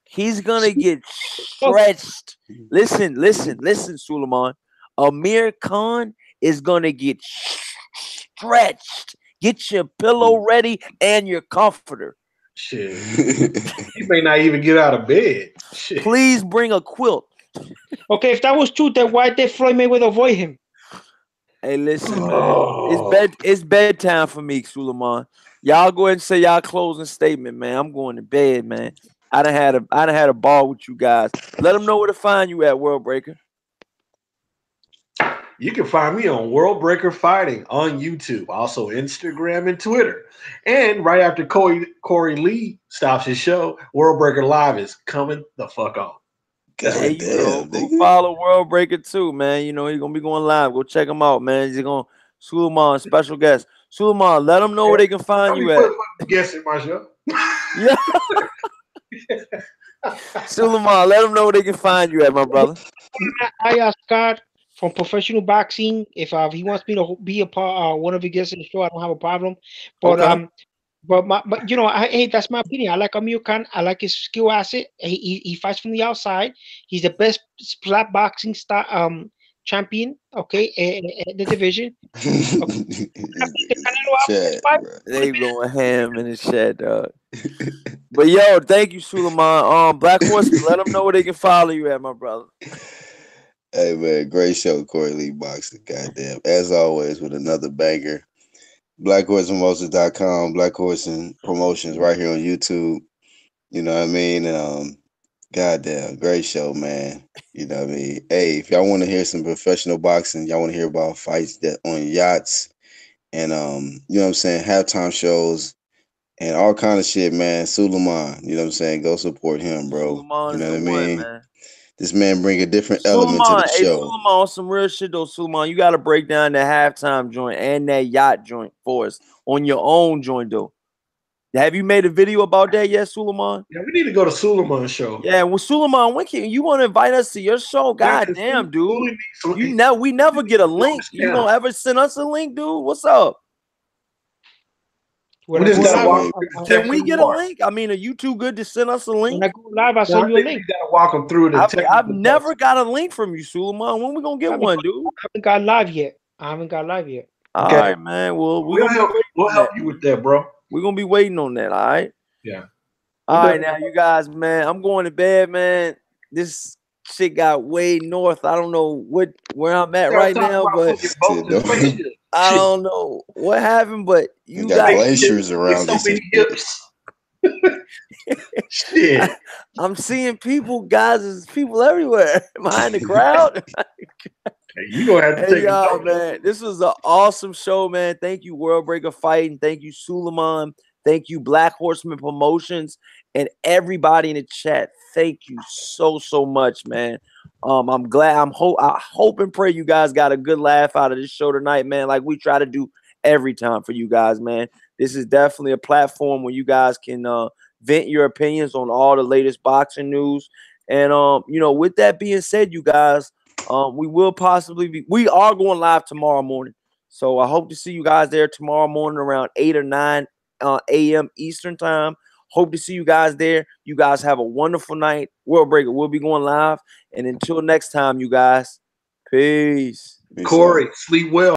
he's gonna get stretched. Listen, Suleiman. Amir Khan is gonna get stretched. Get your pillow ready and your comforter. Shit. He may not even get out of bed. Shit. Please bring a quilt. Okay, if that was true, then why did Floyd Mayweather avoid him? Hey, listen, man. It's bedtime for me, Suleiman. Y'all go ahead and say y'all closing statement, man. I'm going to bed, man. I done had a ball with you guys. Let them know where to find you at, World Breaker. You can find me on World Breaker Fighting on YouTube, also Instagram and Twitter. And right after Corey Lee stops his show, World Breaker Live is coming the fuck on. There God you go. damn, Go nigga. follow World Breaker too, man. You know he's gonna be going live. Go check him out, man. He's gonna Suleiman, special guest. Suleiman, let them know where they can find you at. Guessing my show. Yeah. Suleiman, let them know where they can find you at, my brother. I asked God from professional boxing if he wants me to be a part one of the guests in the show. I don't have a problem. But Okay. but you know, hey, that's my opinion. I like Amir Khan. I like his skill asset. He fights from the outside. He's the best slap boxing champion. Okay, in the division. Chad, bro. They going ham in the chat, dog. But yo, thank you, Suleiman. Black Horse, let them know where they can follow you at, my brother. Hey man, great show, Corey Lee Boxing. Goddamn. As always, with another banger. BlackHorsePromotions.com, Black Horse and Promotions right here on YouTube. You know what I mean? Goddamn, great show, man. You know what I mean? Hey, if y'all want to hear some professional boxing, y'all want to hear about fights that on yachts and you know what I'm saying, halftime shows and all kind of shit, man. Suleiman, you know what I'm saying? Go support him, bro. Suleiman You is know the what I one, mean? man. This man bring a different element to the Suleiman, hey show. Suleiman, on some real shit though, Suleiman. You gotta break down the halftime joint and that yacht joint for us on your own joint though. Have you made a video about that yet, Suleiman? Yeah, we need to go to Suleiman's show. Yeah, well, Suleiman, when can you want to invite us to your show? God damn, dude. We never get a link. You gonna ever send us a link, dude? What's up? When We I just go gotta live, walk. Can we get a link? I mean, are you too good to send us a when link? I go live, I'll No, send I you a think link. we gotta walk them through the I've technical never got a link from you, Suleiman. When we gonna get one, dude? I haven't got live yet. All Okay. right, man. Well, We'll help you with that, bro. We're gonna be waiting on that. All right. Yeah. All right, now you guys, man. I'm going to bed, man. This shit got way north. I don't know where I'm at right now, but I don't know what happened. But you got guys, glaciers around so this. many hips. Shit. I'm seeing people, guys. There's people everywhere behind the crowd. You gonna have to take y'all, man. This was an awesome show, man. Thank you, World Breaker Fighting. Thank you, Suleiman. Thank you, Black Horseman Promotions, and everybody in the chat. Thank you so much, man. I'm glad. I hope and pray you guys got a good laugh out of this show tonight, man. Like we try to do every time for you guys, man. This is definitely a platform where you guys can vent your opinions on all the latest boxing news. And with that being said, you guys, we are going live tomorrow morning. So I hope to see you guys there tomorrow morning around 8 or 9 a.m. Eastern time. Hope to see you guys there. You guys have a wonderful night. World Breaker, we'll be going live. And until next time, you guys, peace. Corey, sleep well.